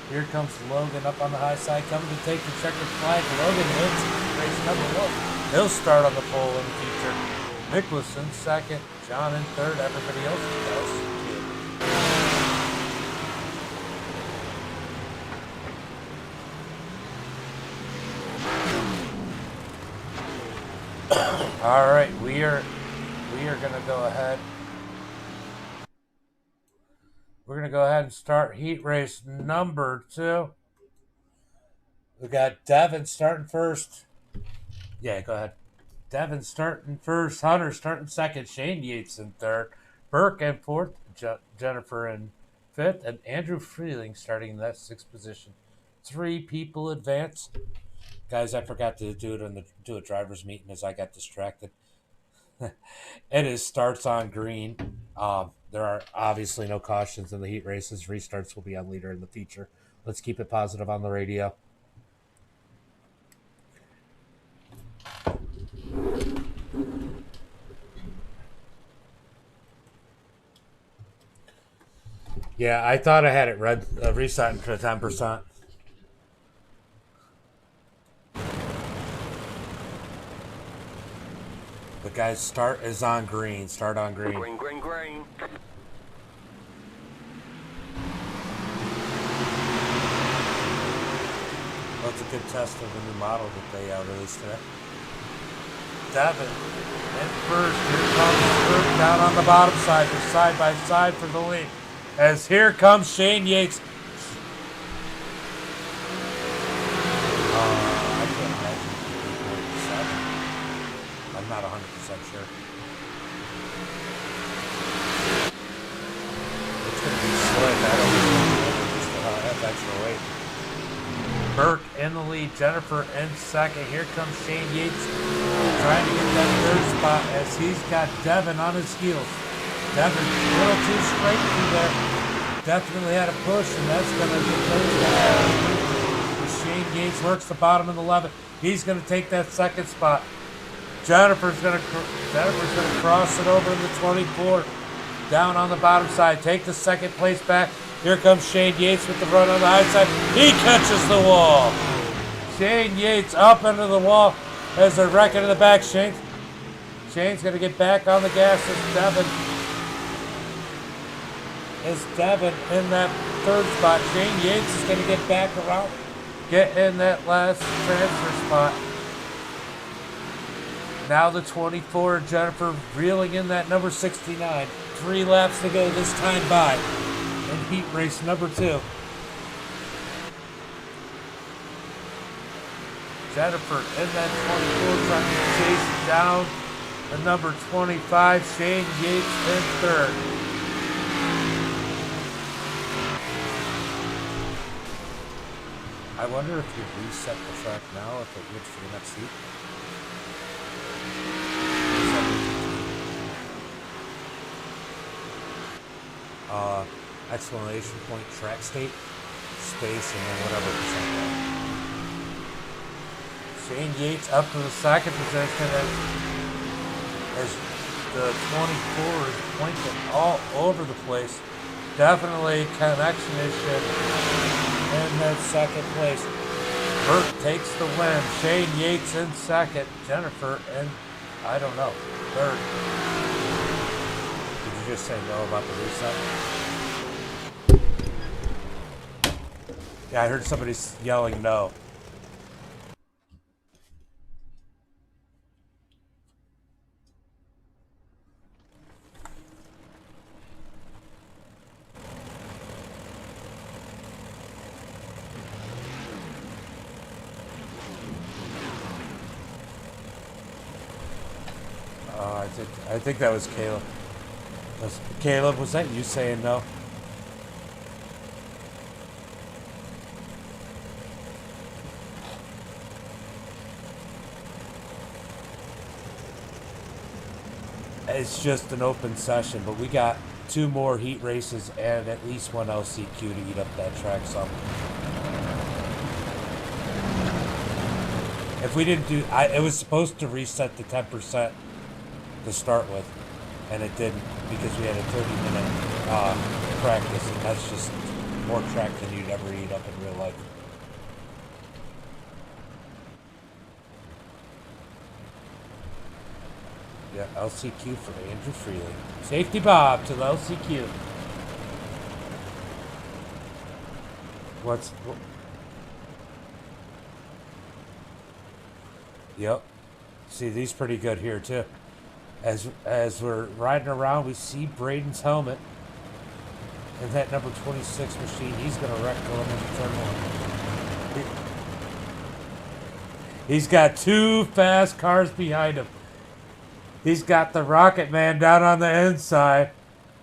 Here comes Logan up on the high side, coming to take the checkered flag. Logan wins race number 1. He'll start on the pole in the future. Nicholas in second, John in third, everybody else does. All right, we are going to go ahead. We're going to go ahead and start heat race number 2. We got Devin starting first. Yeah, go ahead. Devin starting first. Hunter starting second. Shane Yates in third. Burke in fourth. Jennifer in fifth. And Andrew Freeling starting in that 6th position. 3 people advance. Guys, I forgot to do it do a driver's meeting as I got distracted. It starts on green. There are obviously no cautions in the heat races. Restarts will be on leader in the feature. Let's keep it positive on the radio. Yeah, I thought I had it resetting to 10%. The guy's start is on green. Start on green. Green, green, green. That's a good test of the new model that they released today. Devin in first. Here comes Burke down on the bottom side. They're side by side for the lead. As here comes Shane Yates. I can't imagine I'm not 100% sure. It's going to be slick. I don't know. That's extra weight. Burke in the lead. Jennifer in second. Here comes Shane Yates trying to get that 3rd spot as he's got Devin on his heels. Devin a little too straight through there. Definitely had a push, and that's going to get those. Shane Yates works the bottom of the 11. He's going to take that 2nd spot. Jennifer's going to cross it over in the 24. Down on the bottom side. Take the 2nd place back. Here comes Shane Yates with the run on the high side. He catches the wall. Shane Yates up into the wall as they're wrecking in the back. Shane's going to get back on the gas as Devin in that 3rd spot. Shane Yates is going to get back around, get in that last transfer spot. Now the 24, Jennifer reeling in that number 69. 3 laps to go this time by in heat race number 2. Jennifer in that 24 trying to chase down the number 25. Shane Yates in 3rd. I wonder if you reset the track now, if it would for the next heat. Exclamation point track state, space, and then whatever percent. Shane Yates up to the 2nd position as the 24 is pointing all over the place. Definitely connection issue in that 2nd place. Burke takes the win. Shane Yates in 2nd. Jennifer in, I don't know, 3rd. just say no about the reset? Yeah, I heard somebody yelling no. I think that was Caleb. Caleb, was that you saying no? It's just an open session, but we got 2 more heat races and at least 1 LCQ to eat up that track some. If we didn't do, it was supposed to reset the 10% to start with, and it didn't because we had a 30-minute practice, and that's just more track than you'd ever eat up in real life. Yeah, LCQ for Andrew Freely. Safety Bob to the LCQ. What? Yep. See, these pretty good here too. As we're riding around, we see Braden's helmet. And that number 26 machine, he's going to wreck going into turn 1. He's got 2 fast cars behind him. He's got the Rocket Man down on the inside.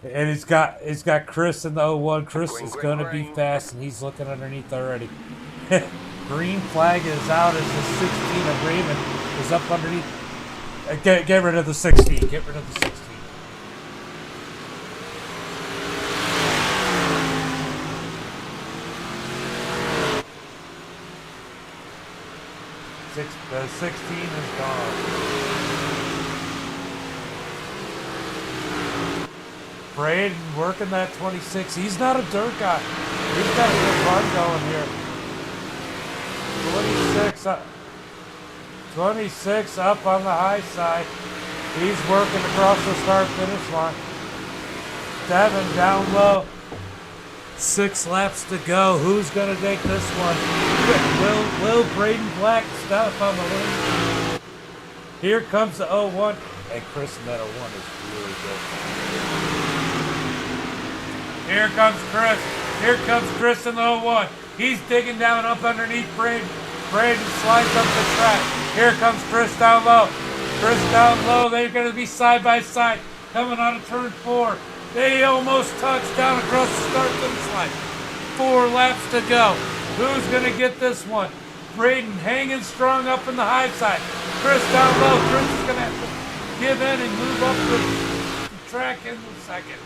And he's got Chris in the 01. Chris is going to be fast, and he's looking underneath already. Green flag is out as the 16 of Raymond is up underneath. Get rid of the 16. Get rid of the 16. The 16 is gone. Braden working that 26. He's not a dirt guy. He's got a good run going here. 26 up on the high side. He's working across the start-finish line. Devin down low. 6 laps to go. Who's going to take this one? Will Braden Black stop on the lead? Here comes the 01. And Chris in that 01 is really good. Here comes Chris. Here comes Chris in the 01. He's digging down up underneath Braden. Braden slides up the track. Here comes Chris down low. Chris down low. They're going to be side by side. Coming out of turn 4. They almost touched down across the start-finish line. 4 laps to go. Who's going to get this one? Braden hanging strong up in the high side. Chris down low. Chris is going to have to give in and move up the track in the second.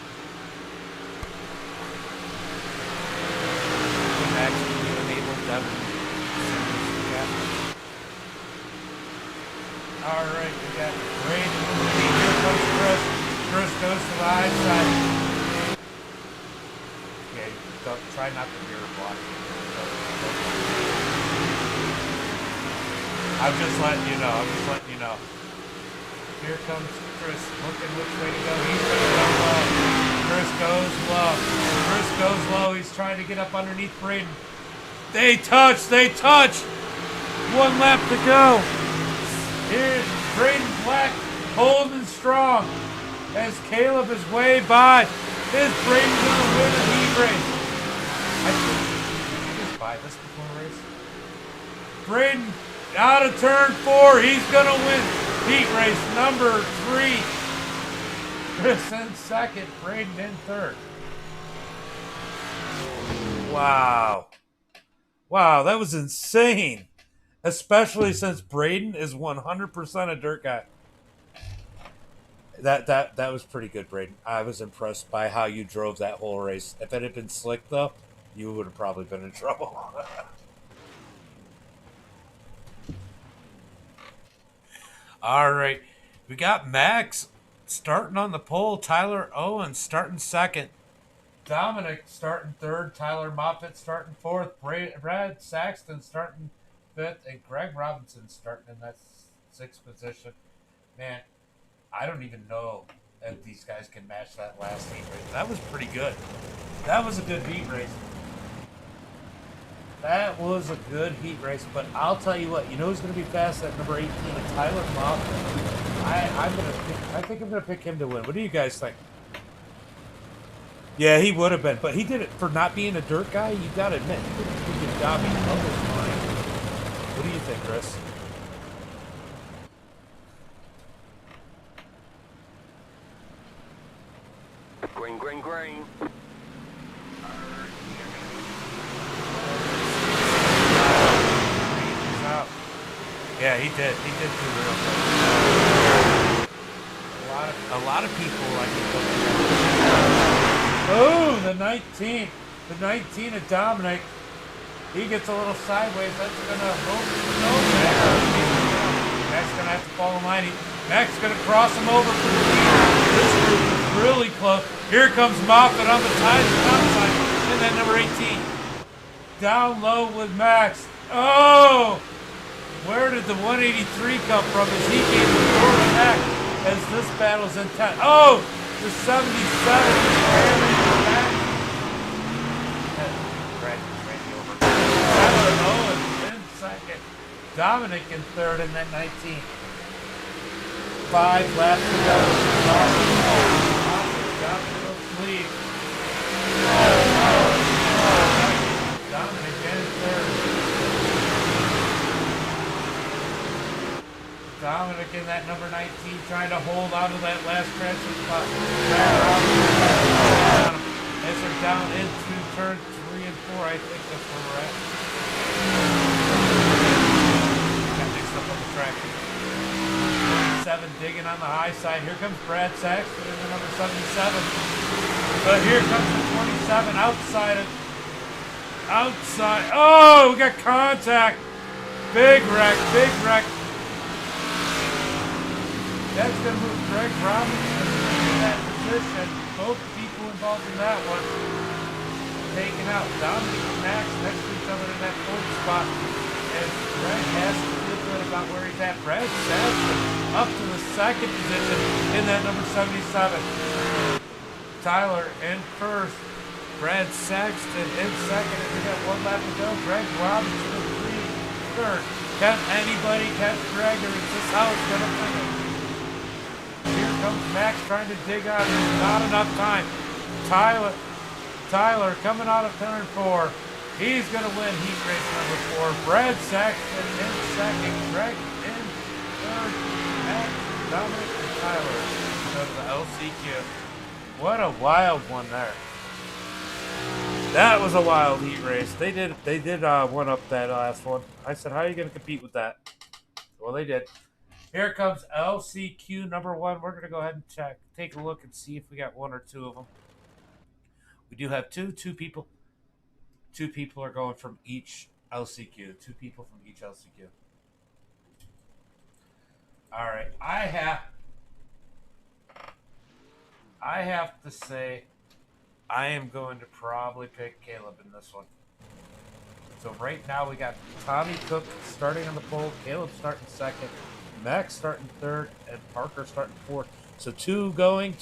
All right, we got Braden. Here comes Chris. Chris goes to the high side. Okay, try not to rear block. I'm just letting you know. Here comes Chris, looking which way to go. He's going to go low. Chris goes low. Chris goes low. He's trying to get up underneath Braden. They touch. 1 lap to go. Here's Braden Black holding strong as Caleb is way by. Is Braden going to win a heat race? I just buy this before the race. Braden out of turn 4. He's going to win heat race number 3. Chris in second. Braden in third. Wow, that was insane. Especially since Braden is 100% a dirt guy. That was pretty good, Braden. I was impressed by how you drove that whole race. If it had been slick, though, you would have probably been in trouble. All right. We got Max starting on the pole. Tyler Owen starting second. Dominic starting third. Tyler Moffitt starting fourth. Brad Saxton starting 5th, and Greg Robinson starting in that 6th position. Man, I don't even know if these guys can match that last heat race. That was pretty good. That was a good heat race. That was a good heat race, but I'll tell you what, you know who's going to be fast at number 18? Tyler Moffat. I think I'm going to pick him to win. What do you guys think? Yeah, he would have been, but he did it for not being a dirt guy. You got to admit, he did a pretty good job being up this morning. What do you think, Chris? Green, green, green. Yeah, he did. He did do real good. A lot of people, I think. Oh, the 19. The 19 of Dominic. He gets a little sideways. That's gonna Mac's gonna have to fall in line. Mac's gonna cross him over for the lead. This group is really close. Here comes Moffat on the side and then number 18. Down low with Max. Oh! Where did the 183 come from as he gave the door to Max as this battle's intense? Oh! The 77 is carrying back. Tyler Owen in second. Dominic in third in that 19. 5 laps to go. Lead. Dominic in third. Dominic in that number 19 trying to hold on to that last transfer spot. As they're down into turn 3 and 4, I think that's where we're at. Got mixed up on the track. 27 digging on the high side. Here comes Brad Saxton in the number 77. But here comes the 27 outside of. Outside. Oh, we got contact. Big wreck, big wreck. That's going to move Greg Robinson in that position. Both people involved in that one taken out. Dominic and Max next to each other in that fourth spot. And Greg has to feel good about where he's at. Brad Saxton up to the second position in that number 77. Tyler in first. Brad Saxton in second. And we got 1 lap to go. Greg Robinson in third. Can anybody catch Greg, or is this how it's going to finish? Here comes Max trying to dig out. There's not enough time. Tyler coming out of turn 4. He's going to win heat race number 4. Brad Saxton in second. Greg in third. Max, Dominic, and Tyler go to the LCQ. What a wild one there. That was a wild heat race. They did one up that last one. I said, how are you going to compete with that? Well, they did. Here comes LCQ number 1. We're going to go ahead and take a look and see if we got 1 or 2 of them. We do have two people. 2 people are going from each LCQ. 2 people from each LCQ. All right. I have to say I am going to probably pick Caleb in this one. So right now we got Tommy Cook starting on the pole, Caleb starting second, Max starting third, and Parker starting fourth. So 2 going,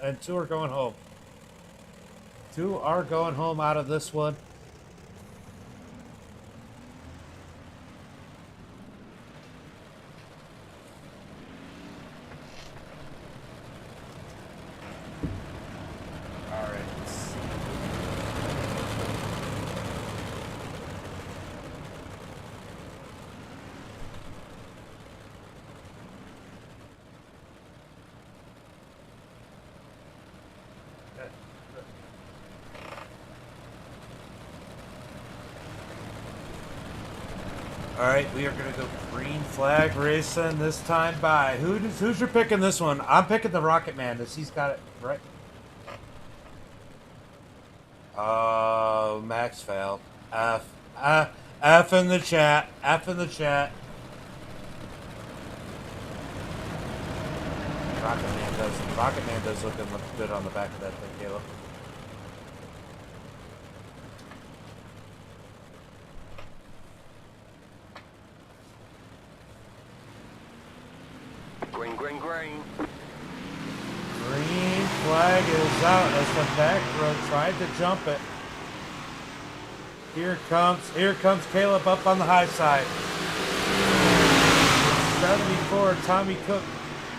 and 2 are going home. 2 are going home out of this one. All right, we are going to go green flag racing this time by. Who's your pick in this one? I'm picking the Rocket Man. He's got it right. Oh, Max failed. F in the chat. F in the chat. Rocket Man does look good on the back of that thing, Caleb. Green, green, green. flag is out as the back row tried to jump it. Here comes Caleb up on the high side. 74, Tommy Cook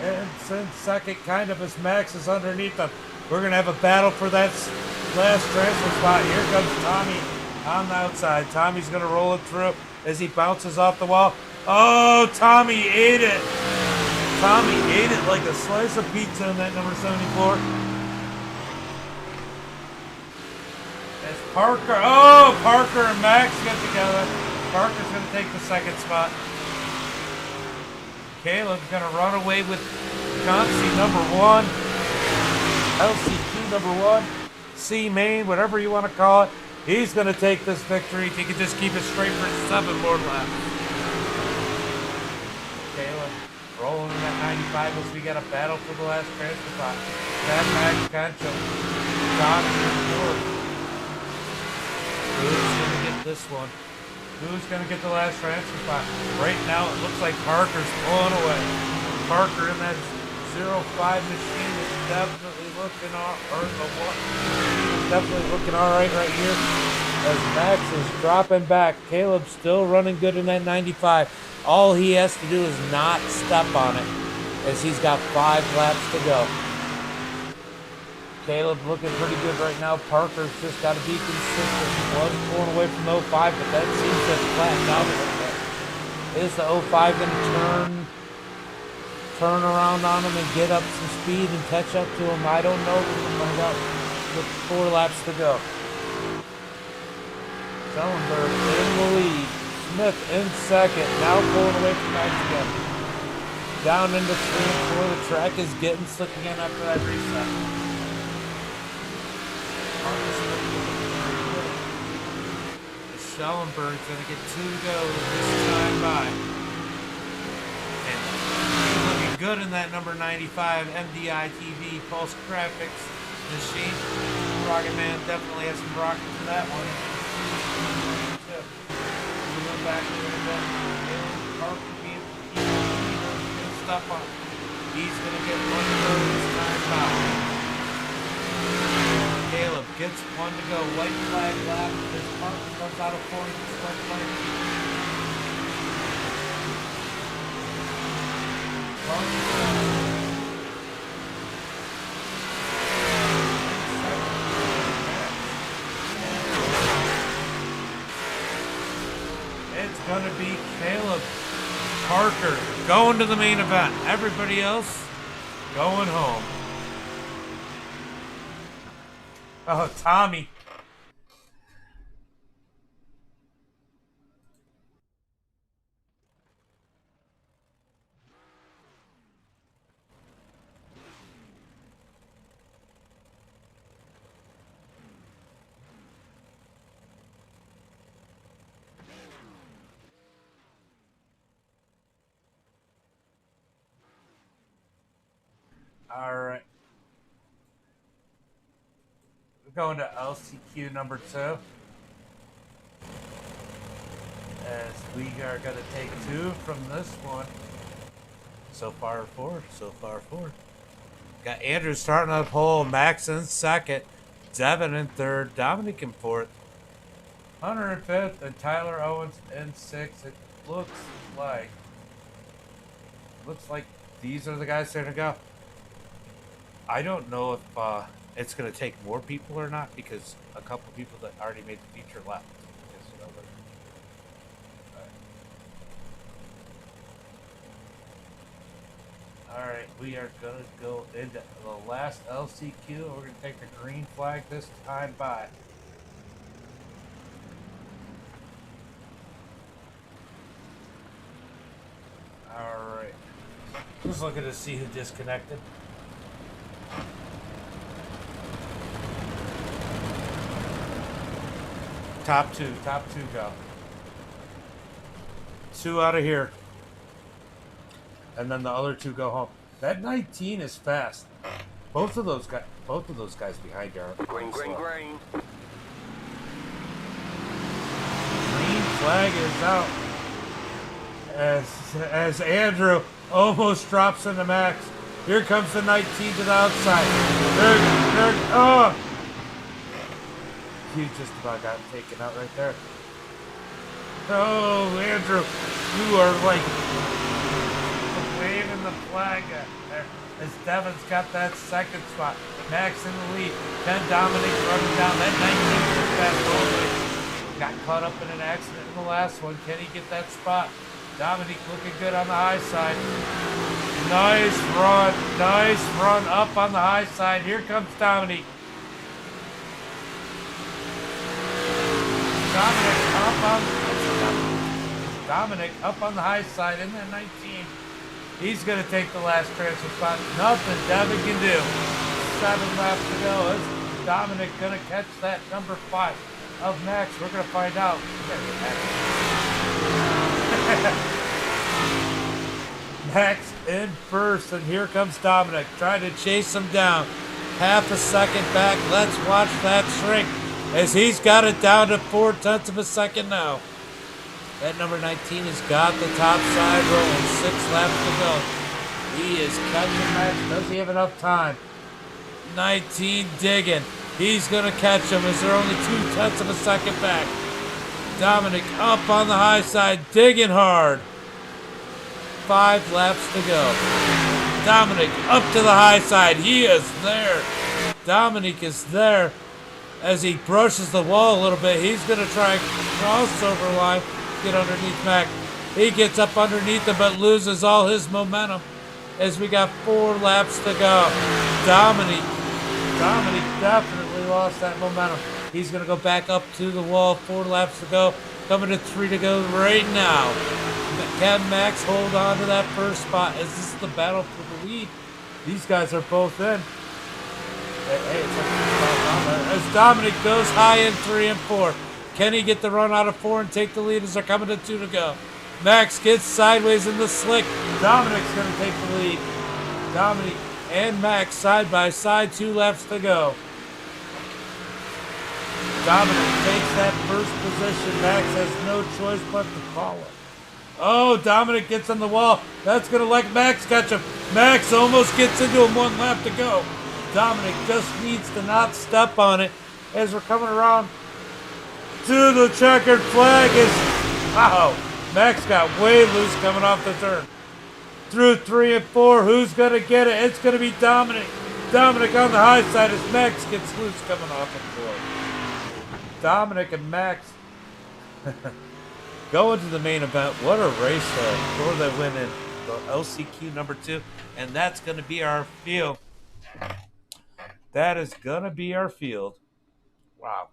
ends in second, kind of as Max is underneath him. We're going to have a battle for that last transfer spot. Here comes Tommy on the outside. Tommy's going to roll it through as he bounces off the wall. Oh, Tommy ate it. Tommy ate it like a slice of pizza in that number 74. As Parker and Max get together. Parker's going to take the second spot. Caleb's going to run away with Concy number 1. LCQ number 1. C main, whatever you want to call it. He's going to take this victory if he can just keep it straight for 7 more laps. Caleb rolling in at 95 as we got a battle for the last transfer spot. That Max Concho. Who's going to get this one? Who's going to get the last transfer spot? Right now, it looks like Parker's pulling away. Parker in that 05 machine is definitely looking all right right here. As Max is dropping back, Caleb's still running good in that 95. All he has to do is not step on it, as he's got 5 laps to go. Caleb looking pretty good right now. Parker's just got to be consistent. He was pulling away from the 05, but that seems to have flattened out a little bit. Is the 05 going to turn around on him and get up some speed and catch up to him? I don't know. We're going to find out with 4 laps to go. Schellenberg in the lead. Smith in second. Now pulling away from Max again. Down into 3 and 4. The track is getting slick again after that reset. Schellenberg's going to get 2 to go this time by. And he's looking good in that number 95 MDiTV Pulse Graphix machine. Rocket Man definitely has some rockets in that one. Moving back a little bit. Parker being stuff on. He's going to get 1 to go this time by. Caleb gets 1 to go. White flag lap. This Parker comes out of 40. It's going to be Caleb Parker going to the main event. Everybody else going home. Oh, Tommy. All right. Going to LCQ number 2. As we are going to take 2 from this one. So far 4. Got Andrew starting on pole, Max in second, Devin in third, Dominic in fourth, Hunter in fifth, and Tyler Owens in sixth. It looks like these are the guys that are going to go. I don't know if it's going to take more people or not, because a couple people that already made the feature left. Alright, we are going to go into the last LCQ. We're going to take the green flag this time by. Alright. Just looking to see who disconnected. Top two go. 2 out of here. And then the other 2 go home. That 19 is fast. Both of those guys behind you are Green. Green flag is out. As Andrew almost drops into Max. Here comes the 19 to the outside. Oh! You just about got taken out right there. Oh, Andrew, you are like waving the flag there as Devin's got that second spot. Max in the lead. Then Dominic running down. That 19 just fast all got caught up in an accident in the last one. Can he get that spot? Dominic looking good on the high side. Nice run up on the high side. Here comes Dominic. Dominic up on the high side in that 19. He's going to take the last transfer spot. Nothing Devin can do. 7 laps to go. Is Dominic going to catch that number 5 of Max? We're going to find out. Max in first, and here comes Dominic trying to chase him down. Half a second back. Let's watch that shrink as he's got it down to 0.4 of a second now. That number 19 has got the top side rolling. 6 laps to go. He is catching Max. Does he have enough time? 19 digging. He's going to catch him as they're only 0.2 of a second back. Dominic up on the high side, digging hard. 5 laps to go. Dominic up to the high side. He is there. Dominic is there as he brushes the wall a little bit. He's going to try crossover line, get underneath Mac. He gets up underneath him but loses all his momentum as we got 4 laps to go. Dominic definitely lost that momentum. He's going to go back up to the wall. 4 laps to go. Coming to 3 to go right now. Can Max hold on to that first spot as this is the battle for the lead? These guys are both in. Hey, as Dominic goes high in 3 and 4. Can he get the run out of 4 and take the lead as they're coming to 2 to go? Max gets sideways in the slick. Dominic's going to take the lead. Dominic and Max side by side. 2 laps to go. Dominic takes that first position. Max has no choice but to follow. Oh, Dominic gets on the wall. That's going to let Max catch him. Max almost gets into him. 1 lap to go. Dominic just needs to not step on it as we're coming around to the checkered flag. Wow, Max got way loose coming off the turn. Through 3 and 4, who's going to get it? It's going to be Dominic. Dominic on the high side as Max gets loose coming off the floor. Dominic and Max going to the main event. What a race for the win in the LCQ number 2. And that's going to be our field. That is going to be our field. Wow.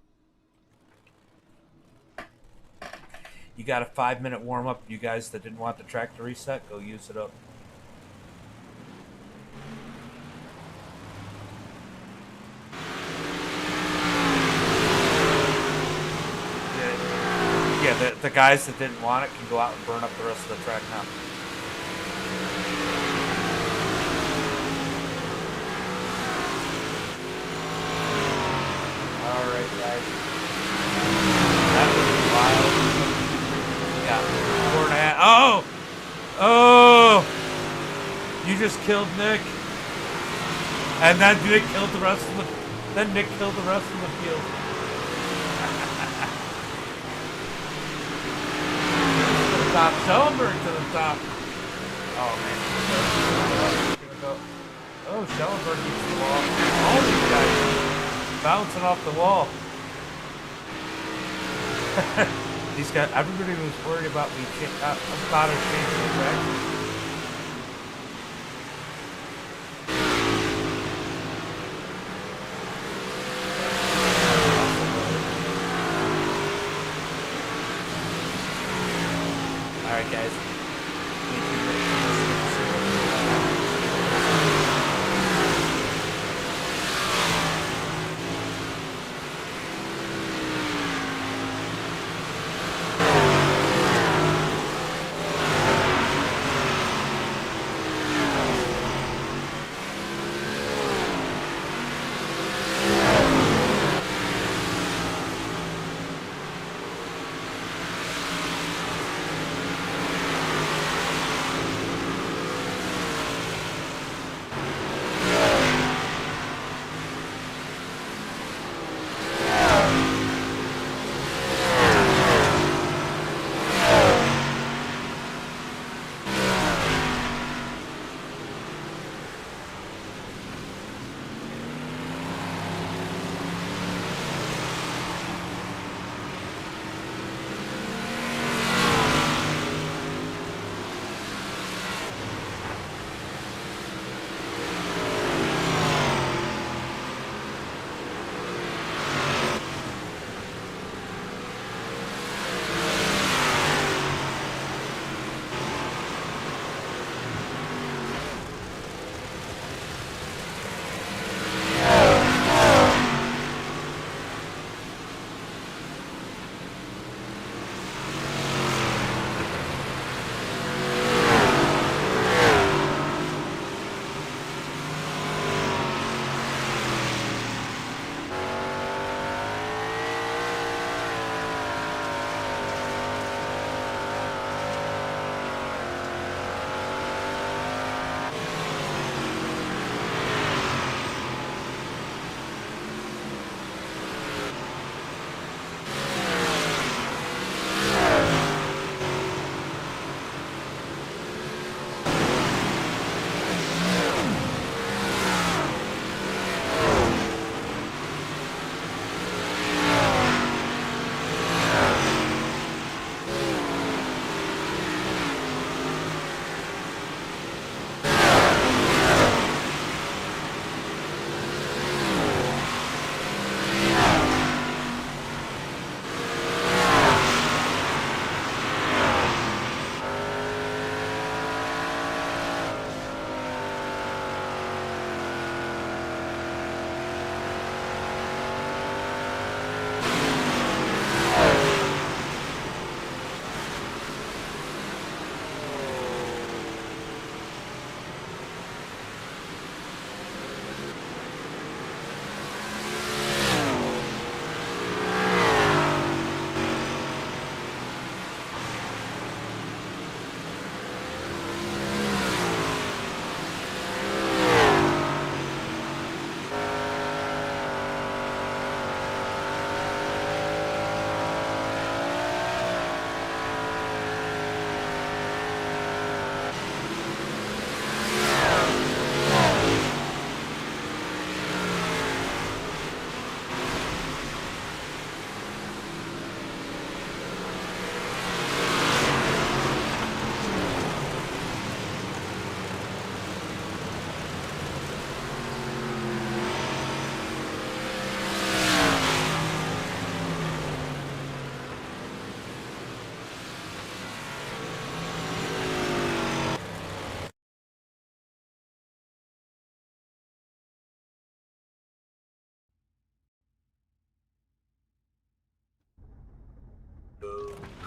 You got a 5-minute warm-up. You guys that didn't want the track to reset, go use it up. Yeah, the guys that didn't want it can go out and burn up the rest of the track now. All right, guys. That was wild. We got 4.5. Oh! Oh! You just killed Nick. And then Nick killed the rest of the field. Top. Schellenberg to the top. Oh man. Oh, Schellenberg gets the wall. All these guys bouncing off the wall. These guys, everybody was worried about me about us changing the track. Alright guys.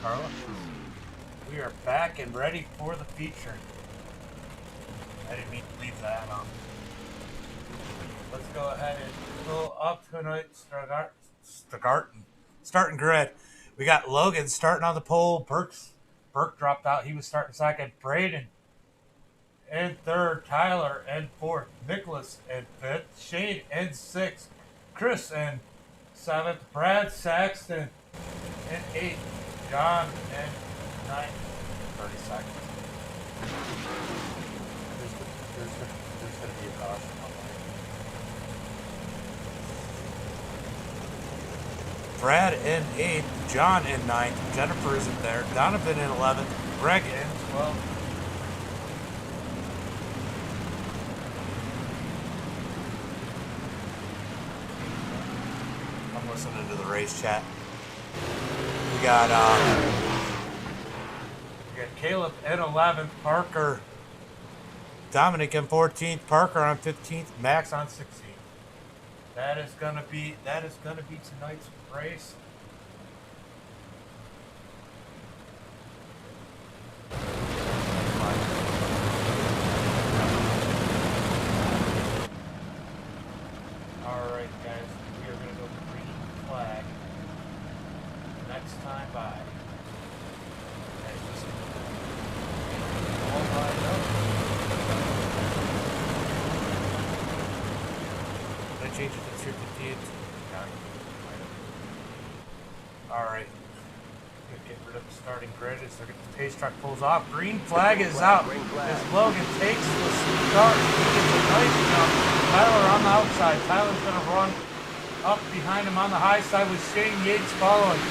Carla. We are back and ready for the feature. I didn't mean to leave that on. Let's go ahead and go up tonight's starting grid. We got Logan starting on the pole. Burke dropped out. He was starting second. Braden in third. Tyler in fourth. Nicholas in fifth. Shane in sixth. Chris in seventh. Brad Saxton in eighth. John in ninth. 30 seconds. There's going to be a caution on there. Brad in 8th, John in 9th, Jennifer isn't there, Donovan in 11th, Greg in 12th. I'm listening to the race chat. We got Caleb in 11th, Parker, Dominic in 14th, Parker on 15th, Max on 16th. That is gonna be tonight's race. Alright guys, we are gonna go green flag. Next time by. All lined up. Change it to 215. Alright. Get rid of the starting grid as the pace truck pulls off. Green flag is out. As Logan takes the start, he gets a nice jump. Tyler on the outside. Tyler's going to run up behind him on the high side with Shane Yates following.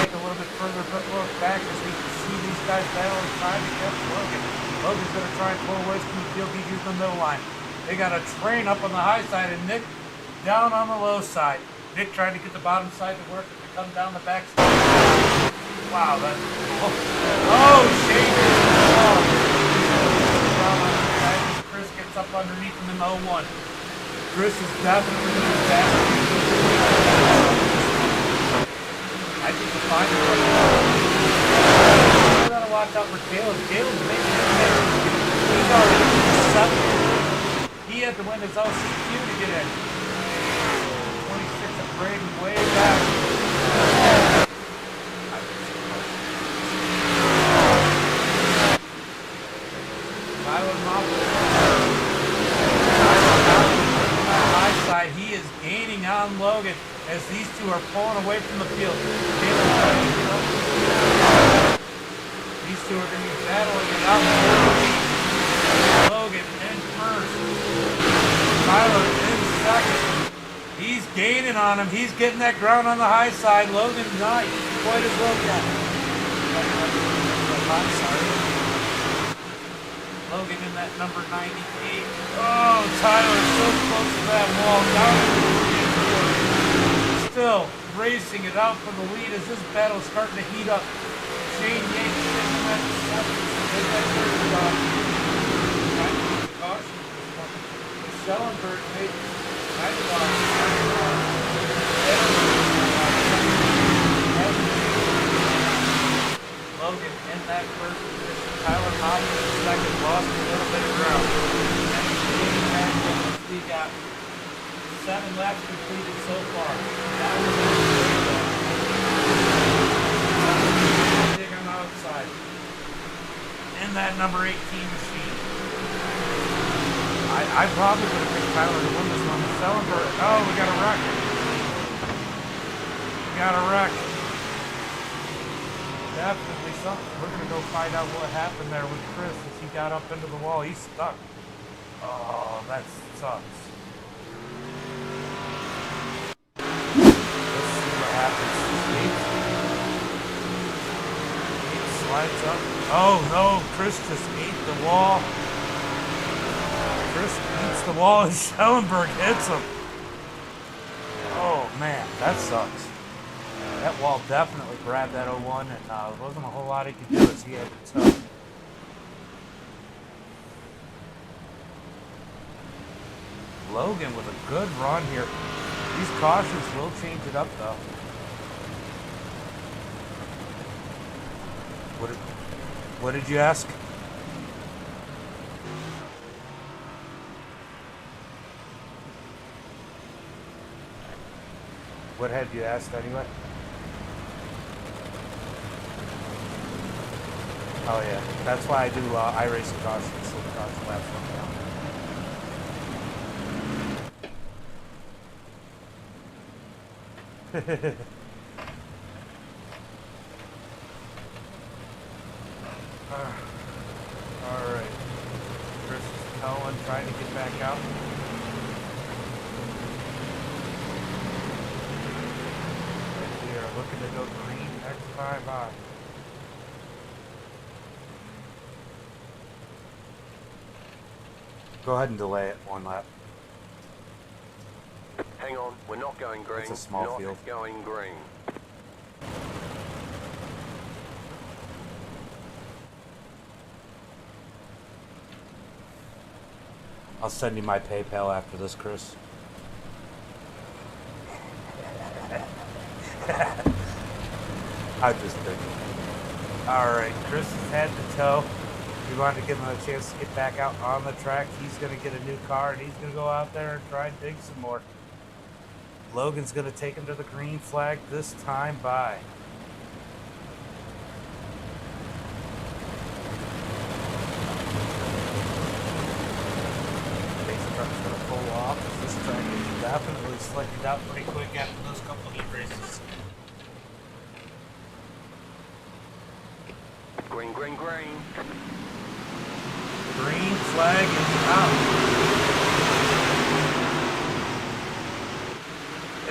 Take a little bit further, but look back as we see these guys battling, trying to catch Logan. Logan's going to try and pull away from the field. He's using the middle line. They got a train up on the high side and Nick down on the low side. Nick trying to get the bottom side to work to come down the back side. Wow, that's cool. Oh, Shane is Chris gets up underneath him in the 01. Chris is definitely going to be fast. I think the final one. We got to watch out for Caleb. Caleb's making it. He's already 7. He had to win his LCQ to get in. 26 of Braden way back. Tyler Moffett. High side. He is gaining on Logan as these two are pulling away from the field. These two are going to be battling it out. Logan in first. Tyler in second. He's gaining on him. He's getting that ground on the high side. Logan's not quite as low yet. Logan in that number 98. Oh, Tyler so close to that wall. Down still racing it out for the lead as this battle is starting to heat up. Shane Yates sitting in that caution. Schellenberg made Logan in that first position. Tyler Moffett in second, lost a little bit of ground. We got 7 laps completed so far. That was big on the outside. In that number 18 machine. I probably would have picked Tyler to win this one. Schellenberg. Oh, we got a wreck. We got a wreck. Definitely something. We're going to go find out what happened there with Chris as he got up into the wall. He's stuck. Oh, that sucks. Let's see what happens. Yates slides up. Oh, no. Chris just ate the wall. Chris eats the wall and Schellenberg hits him. Oh, man. That sucks. That wall definitely grabbed that 01, and there wasn't a whole lot he could do as he had it tough. Logan with a good run here. These cautions will change it up, though. What did you ask? What had you asked anyway? Oh yeah, that's why I do iRacing cautions, so the caution laps one down. All right, Chris is Helen trying to get back out. We are looking to go green next time on. Go ahead and delay it one lap. Hang on, we're not going green. It's a small not field. Going green. I'll send you my PayPal after this, Chris. I'm just thinking. Alright, Chris is head to toe. We wanted to give him a chance to get back out on the track. He's going to get a new car, and he's going to go out there and try and dig some more. Logan's going to take him to the green flag this time by. Base truck's going to pull off. This track is definitely slicking out pretty quick after those couple heat races. Green, green, green. Green flag is out.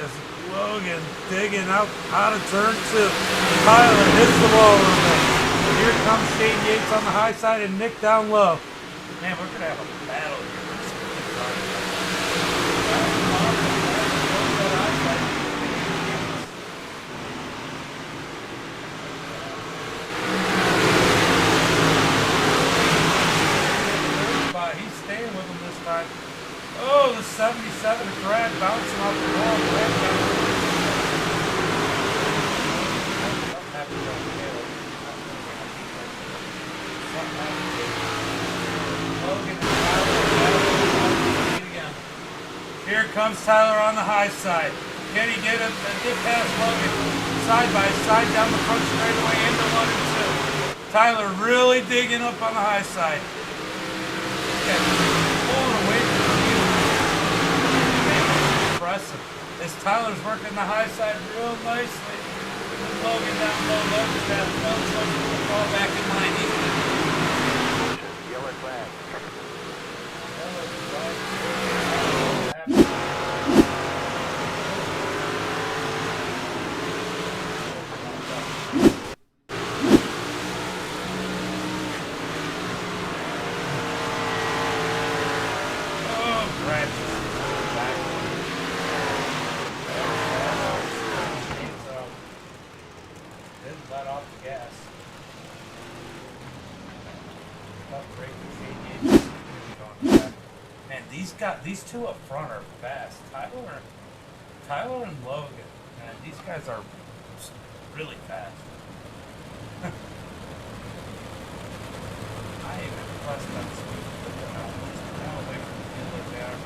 As Logan digging out of turn 2. Tyler hits the wall a little bit. Here comes Shane Yates on the high side and Nick down low. Man, we're going to have a battle here. He's staying with him this time. Oh, the 77 of Brad bouncing off the wall. Brad Here comes Tyler on the high side. Can he get past Logan? Side by side down the front straightaway into 1 and 2. Tyler really digging up on the high side. Pulling away from the field. Impressive. As Tyler's working the high side real nicely. With Logan down low. Logan's got no trouble to fall back in line easily. Yellow flag. These two up front are fast. Tyler and Logan, man, these guys are really fast. I am impressed by this speed. Now away from the field like they are.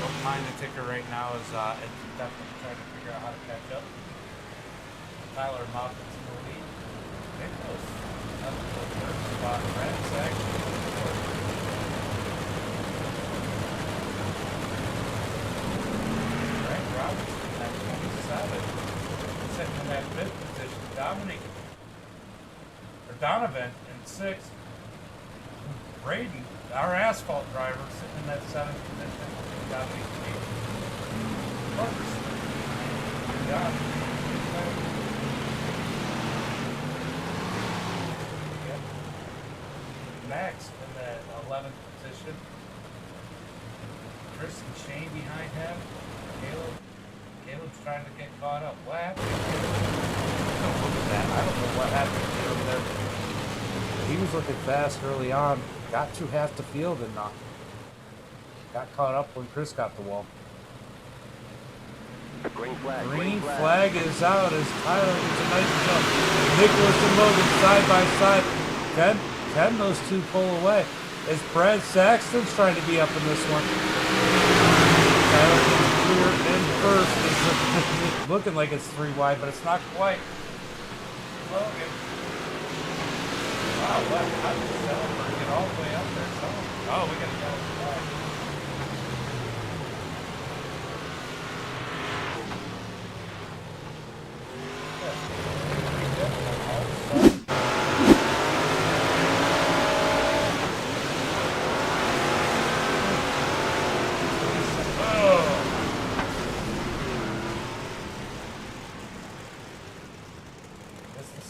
Don't mind the ticker right now is it's definitely trying to figure out how to catch up. Tyler Moffitt's in the lead. Nicholas up to the third spot. Graphix actually fourth. Greg Robertson at 27. Sitting in that 5th position. Donovan in 6th. Braden, our asphalt driver, sitting in that 7th position. Dominic in 8th. Ferguson. Good job. Max in the 11th position. Chris and Shane behind him. Caleb's trying to get caught up. What happened? Don't look at that. I don't know what happened to Caleb there. He was looking fast early on. Got to half the field and got caught up when Chris got the wall. Green flag. Green flag is out as Tyler gets a nice jump. Nicholas and Logan side by side. Can those two pull away? As Brad Saxton's trying to be up in this one. Tyler gets clear in first. It's looking like it's 3 wide, but it's not quite. Logan. Wow, what? How did Sellenberg get all the way up there? Oh, we got a yellow flag.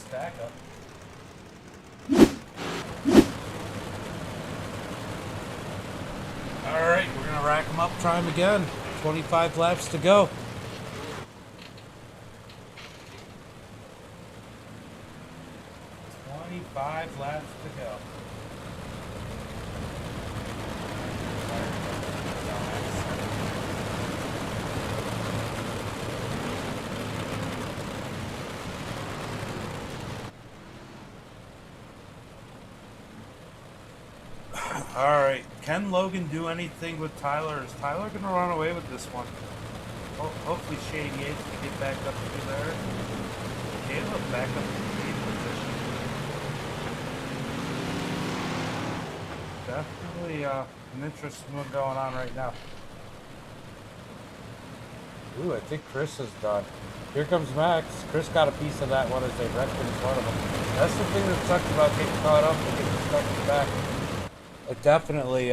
Stack up. All right, we're gonna rack them up, try them again. 25 laps to go. Five laps to go. All right, can Logan do anything with Tyler? Is Tyler going to run away with this one? Hopefully Shane Yates can get back up to there. Caleb back up to the lead position. Definitely an interesting one going on right now. Ooh, I think Chris is done. Here comes Max. Chris got a piece of that one as they wrecked in front of him. That's the thing that sucks about getting caught up and getting stuck in the back. It definitely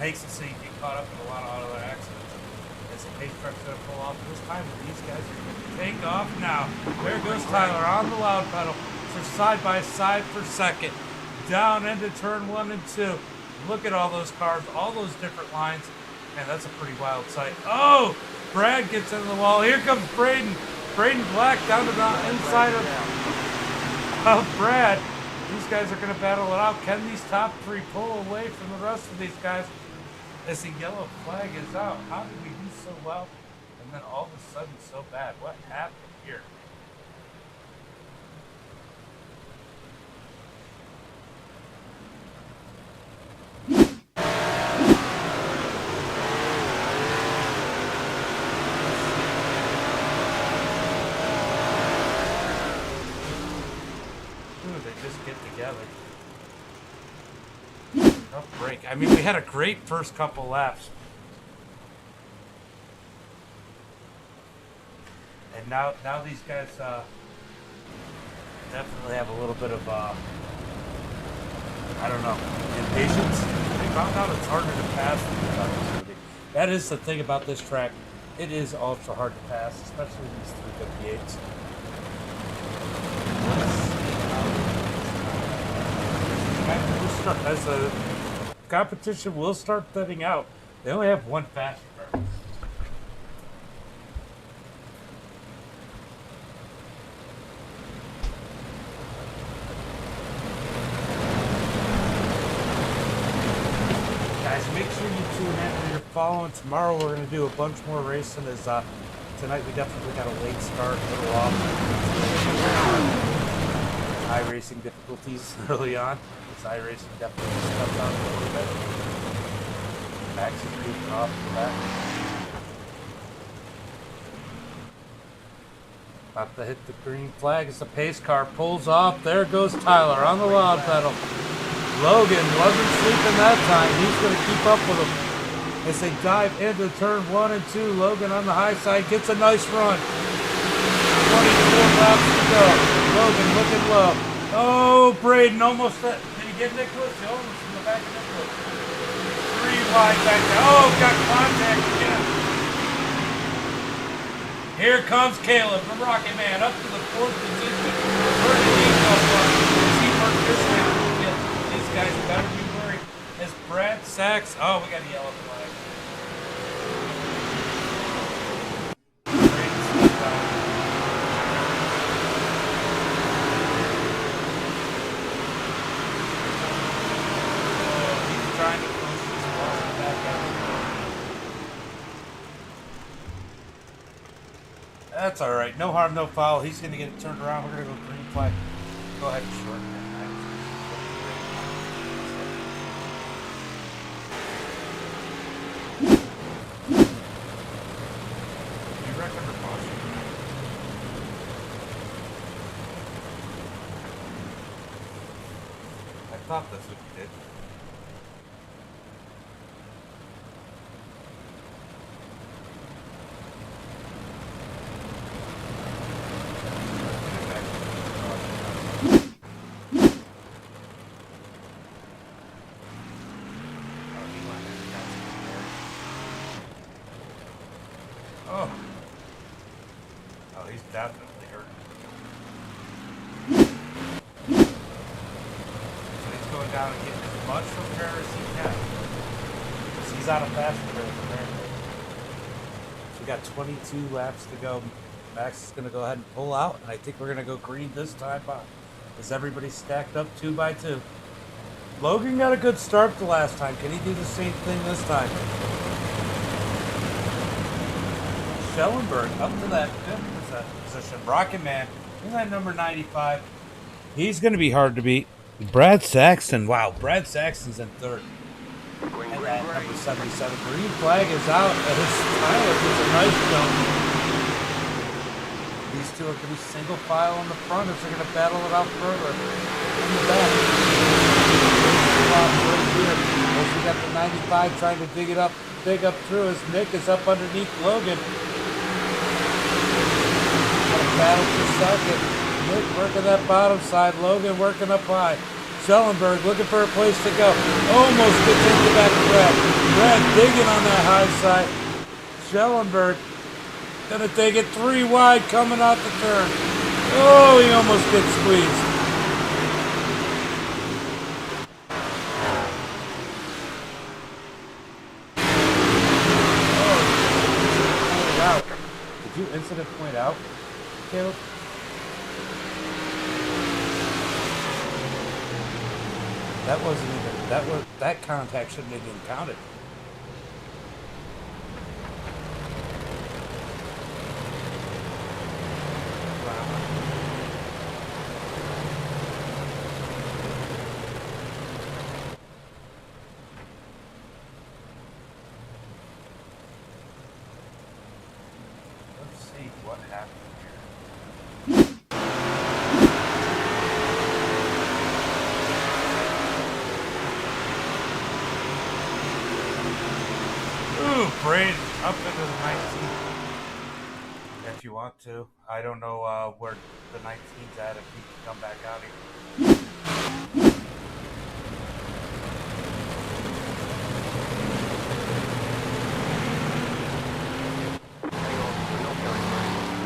makes it so you get caught up in a lot of auto accidents. As the pace truck's going to pull off this time, these guys are going to take off now. There goes Tyler on the loud pedal for side by side for second. Down into turn 1 and 2. Look at all those cars, all those different lines. Man, that's a pretty wild sight. Oh, Brad gets into the wall. Here comes Braden. Braden Black down to the inside of Brad. These guys are going to battle it out. Can these top 3 pull away from the rest of these guys as the yellow flag is out? How did we do so well and then all of a sudden so bad? What happened here? Get together. Tough break. I mean, we had a great first couple laps. And now these guys definitely have a little bit of, I don't know, impatience. They found out it's harder to pass than they thought it was going to be. That is the thing about this track. It is ultra hard to pass, especially these 358s. As the competition will start thinning out, they only have one fast car. Guys, make sure you tune in when you're following. Tomorrow we're going to do a bunch more racing. As tonight we definitely got a late start, a little off. High racing difficulties early on. iRacing definitely stepped on a little bit. Max is creeping off the back. About to hit the green flag as the pace car pulls off. There goes Tyler on the loud pedal. Logan wasn't sleeping that time. He's going to keep up with him as they dive into turn 1 and 2. Logan on the high side gets a nice run. 24 laps to go. Logan looking low. Oh, Braden almost get Nicholas Jones from the back of Nicholas. 3 wide back there. Oh, got contact again. Here comes Caleb from Rocket Man up to the 4th position. Where did he go from? Does he work this way? These guys better be worried. As Brad Sachs. Oh, we got a yellow flag. That's all right. No harm, no foul. He's going to get it turned around. We're going to go green flag. Go ahead and shorten it. You reckon or caution? I thought that's what you did. Oh. Oh, he's definitely hurt. So he's going down and getting as much repair as he can. Because he's out of fast repair apparently. So we got 22 laps to go. Max is going to go ahead and pull out. And I think we're going to go green this time. Because everybody's stacked up 2 by 2. Logan got a good start the last time. Can he do the same thing this time? Schellenberg up to that 5th position. Rocket Man in that number 95. He's going to be hard to beat. Brad Saxton. Wow, Brad Saxton's in 3rd. Green, And green, that green. number 77. Green flag is out. His Tyler gets a nice jump. These two are going to be single file on the front as they're going to battle it out further in the back. Right here. As we got the 95 trying to dig up through as Nick is up underneath Logan. Battle for second. Nick working that bottom side. Logan working up high. Schellenberg looking for a place to go. Almost gets into the back of Brad. Brad digging on that high side. Schellenberg gonna take it 3 wide coming out the turn. Oh, he almost gets squeezed. Oh, did you incident point out, Caleb? That wasn't even, that contact shouldn't have even counted. Let's see what happened here. Ooh, Braden up into the 19th. If you want to. I don't know where the 19's at if he can come back out here.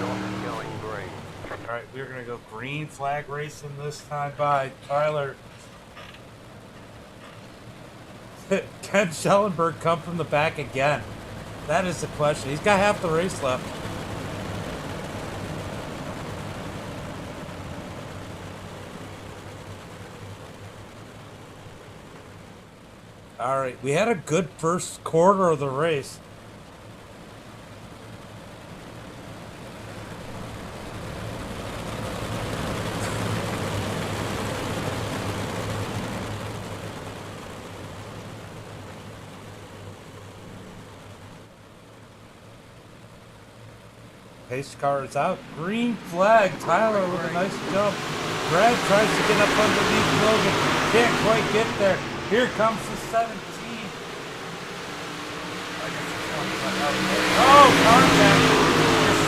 Not going green. Alright, we're going to go green flag racing this time by Tyler. Can Schellenberg come from the back again? That is the question. He's got half the race left. Alright, we had a good first quarter of the race. Pace car is out. Green flag. Tyler with a nice jump. Brad tries to get up underneath Logan. Can't quite get there. Here comes the 17. Oh, contact.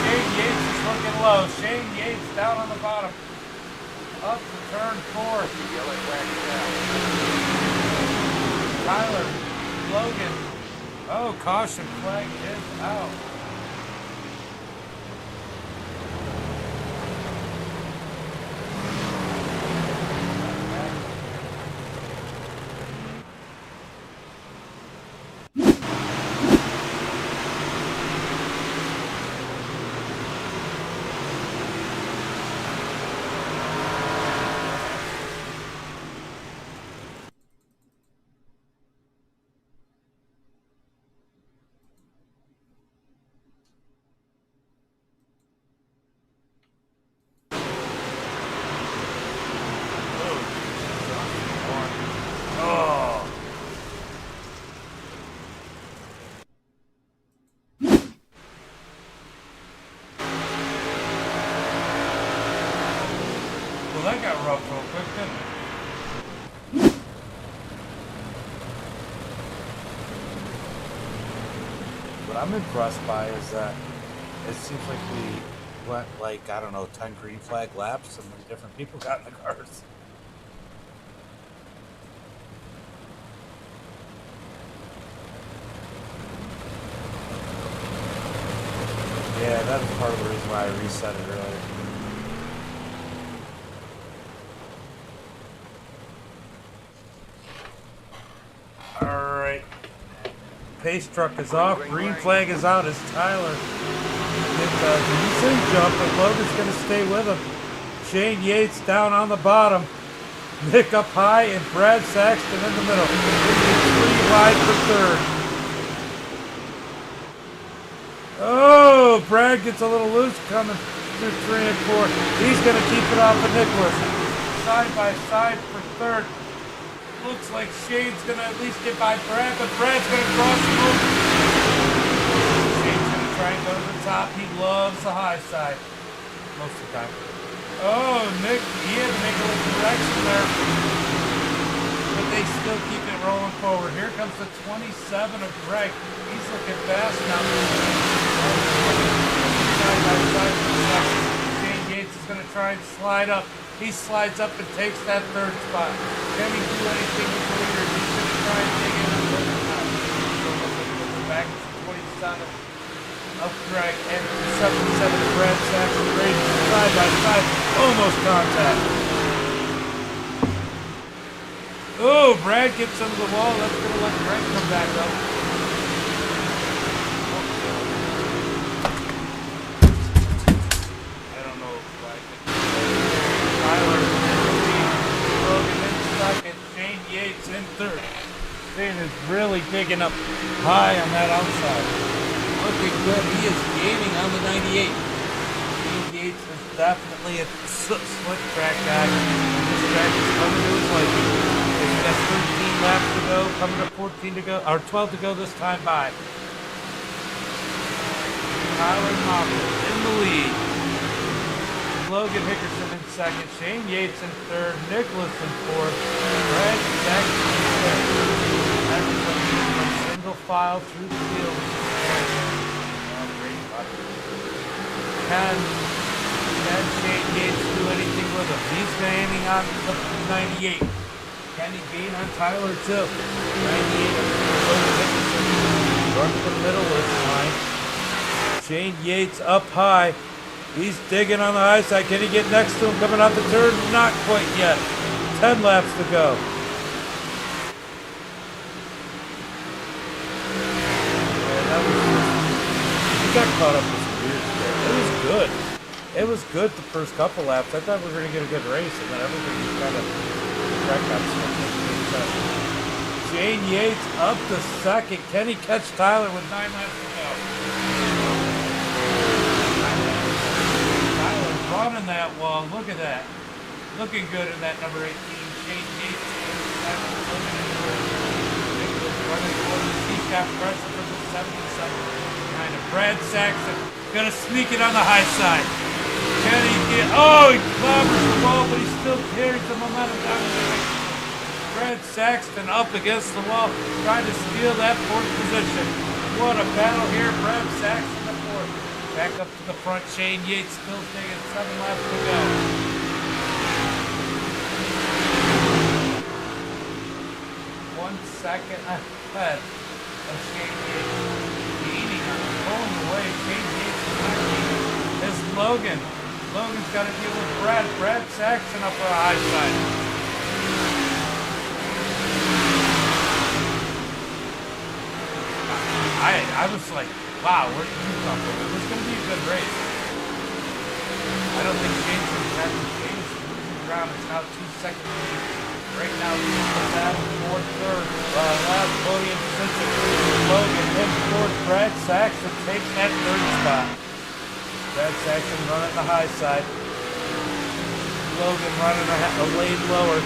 Shane Yates is looking low. Shane Yates down on the bottom. Up to turn 4. Yellow flag is out. Tyler, Logan. Oh, caution flag is out. I'm impressed by is that it seems like we went like, I don't know, 10 green flag laps and then different people got in the cars. Yeah, that was part of the reason why I reset it earlier. Alright. Pace truck is off. Green flag is out as Tyler gets a decent jump, but Logan's going to stay with him. Shane Yates down on the bottom. Nick up high and Brad Saxton in the middle. 3 wide for third. Oh, Brad gets a little loose coming through 3 and 4. He's going to keep it off of Nicholas. Side by side for third. Looks like Shane's going to at least get by Brad, but Brad's going to cross him over. Shane's going to try and go to the top. He loves the high side most of the time. Oh, Nick, he had to make a little correction there. But they still keep it rolling forward. Here comes the 27 of Greg. He's looking fast now. Side by side for the second. Shane Yates is going to try and slide up. He slides up and takes that third spot. Can he do anything with the leader? He's going to try and dig in on the time. So back to 27 of Greg and 77 of Brad Saxon. Racing side by side. Almost contact. Oh, Brad gets under the wall. That's going to let Greg come back up. I don't know if I can. Tyler in the lead. Logan in second. Shane Yates in third. Shane is really digging up high on that outside. Looking good. He is gaining on the 98. Shane Yates is definitely a slick track guy. This track is coming to his liking. He's got 13 laps to go, coming to 14 to go, or 12 to go this time by. Tyler Moffett in the lead. Logan Hickerson in second. Shane Yates in third. Nicholas in fourth. Brad Saxton in fifth. Everybody in single file through the field. Can Shane Yates do anything with him? He's standing on the 98. Can he gain on Tyler too? 98 of Logan Hickerson. Run to the middle this time. Shane Yates up high. He's digging on the high side. Can he get next to him coming out the turn? Not quite yet. 10 laps to go. Yeah, that was just, he got caught up with some weird shit. It was good. It was good the first couple laps. I thought we were going to get a good race, and then everybody just kind of track got stuck. Shane Yates up to second. Can he catch Tyler with 9 laps to go? Running that wall, look at that. Looking good in that number 18. Shane Yates running towards the he's got pressure from the 77 behind him. Brad Saxton gonna sneak it on the high side. Can he get, oh, he clobbers the wall, but he still carries the momentum down to the right. Brad Saxton up against the wall, trying to steal that fourth position. What a battle here, Brad Saxton the fourth. Back up to the front, Shane Yates still taking 7 laps to go. 1 second ahead of Shane Yates. Beating him, pulling away. Shane Yates is not beating. It's Logan. Logan's got to deal with Brad. Brad Saxton up on the high side. I was like, wow, where did you come from? It was going to be a good race. I don't think Shane's going to have to change the losing ground. It's now 2 seconds lead. Right now, he's in the battle for third. Last podium position. Logan in fourth. Brad Saxton takes that third spot. Brad Saxton running the high side. Logan running a lane lower.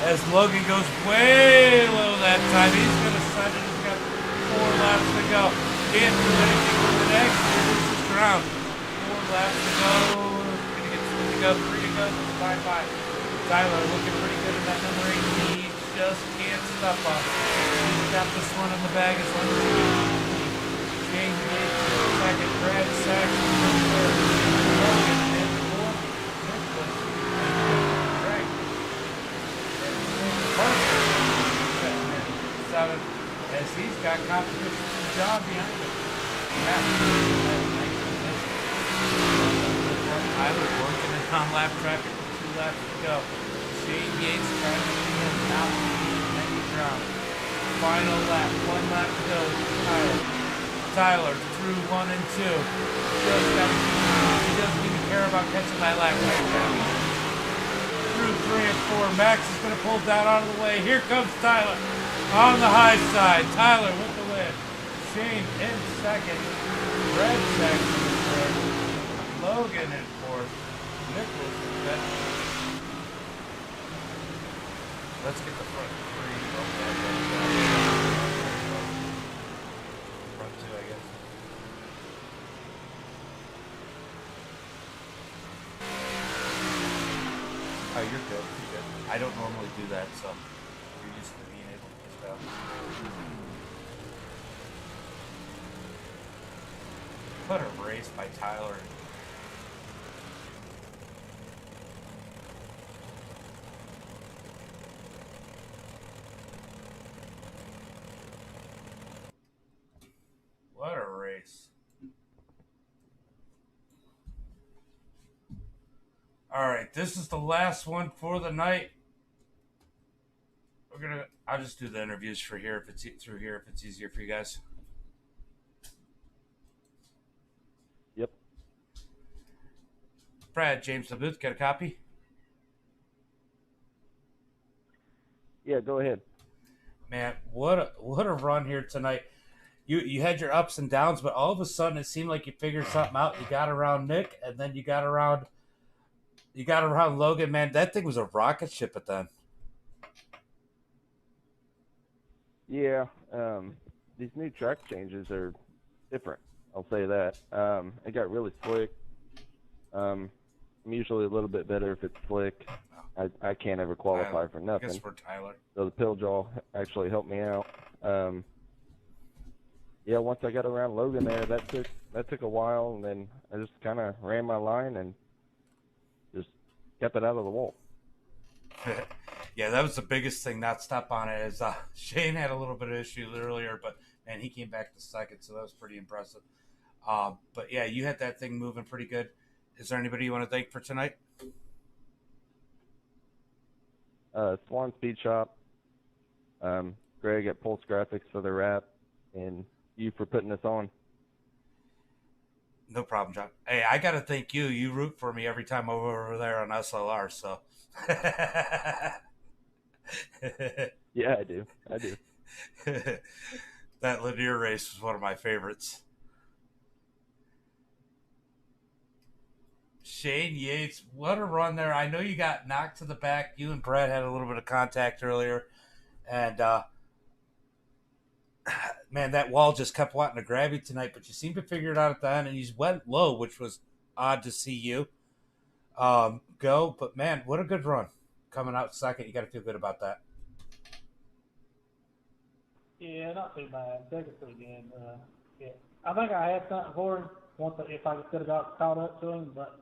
As Logan goes way low that time, he's going to send it. He's got 4 laps to go. Can't do anything with the next. Loses ground. 4 laps to go. Gonna get 2 to go. 3 to go. Bye bye. Tyler looking pretty good in that number 18. He just can't stop on. He's got this one in the bag as long as he can. Shane Yates in second. Brad Saxon in third. Logan in fourth. Nicholas in Greg. Seventh, as he's got competition from John behind him. Tyler working it on lap traffic with 2 laps to go. Shane Yates trying to be in out the many ground. Final lap, 1 lap to go. Tyler through 1 and 2. He doesn't even care about catching that lap right now. Through 3 and 4. Max is going to pull that out of the way. Here comes Tyler on the high side. Tyler with the win. Shane in second. Red Saxon in third. Logan in fourth. Nicholas in fifth. Let's get the front 3. Front 2, I guess. Oh, you're good. You're good. I don't normally do that, so you're used to being able to push down. What a race by Tyler. What a race. All right, this is the last one for the night. I'll just do the interviews for here if it's through here if it's easier for you guys. Yep. Brad, James the booth, get a copy? Yeah, go ahead. Man, what a run here tonight. You had your ups and downs, but all of a sudden it seemed like you figured something out. You got around Nick, and then you got around Logan. Man, that thing was a rocket ship at then. Yeah, these new track changes are different. I'll say that. It got really slick. I'm usually a little bit better if it's slick. I can't ever qualify for nothing. I guess for Tyler. So the pill jaw actually helped me out. Yeah, once I got around Logan there, that took a while, and then I just kind of ran my line and just kept it out of the wall. Yeah, that was the biggest thing. Not stop on it. Is Shane had a little bit of issue earlier, but man, he came back to second, so that was pretty impressive. But yeah, you had that thing moving pretty good. Is there anybody you want to thank for tonight? Swan Speed Shop, Greg at Pulse Graphics for the wrap, and you for putting this on. No problem, John. Hey, I got to thank you. You root for me every time I'm over there on SLR, so. Yeah, I do. That Lanier race was one of my favorites. Shane Yates, what a run there. I know you got knocked to the back. You and Brad had a little bit of contact earlier. And, man, that wall just kept wanting to grab you tonight, but you seemed to figure it out at the end, and you went low, which was odd to see you go. But, man, what a good run. Coming out second, you got to feel good about that. Yeah, not too bad. Second's pretty good. Yeah. I think I had something for him once if I could have got caught up to him, but,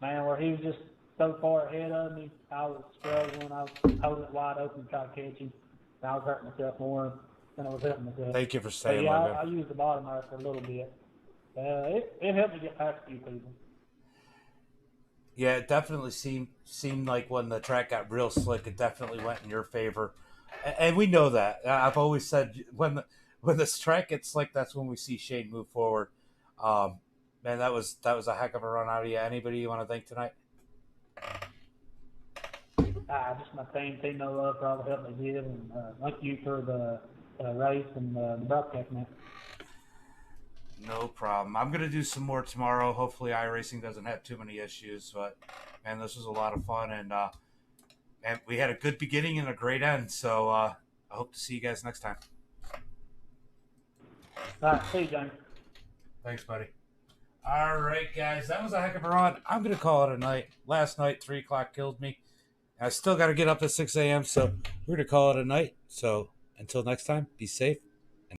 man, where he was just so far ahead of me, I was struggling. I was holding it wide open to try to catch him. And I was hurting myself more than I was helping myself. Thank you for saying that. Yeah, I used the bottom there for a little bit. It helped me get past a few people. Yeah, it definitely seemed like when the track got real slick, it definitely went in your favor, and we know that. I've always said when this track gets slick, that's when we see Shane move forward. Man, that was a heck of a run out of you. Anybody you want to thank tonight? Just my team No Love for all the help they did, and thank you for the race and the broadcast, man. No problem. I'm going to do some more tomorrow. Hopefully iRacing doesn't have too many issues, but man, this was a lot of fun, and we had a good beginning and a great end, so I hope to see you guys next time. All right, see you, James. Thanks, buddy. All right, guys, that was a heck of a run. I'm going to call it a night. Last night, 3 o'clock killed me. I still got to get up at 6 a.m., so we're going to call it a night. So until next time, be safe.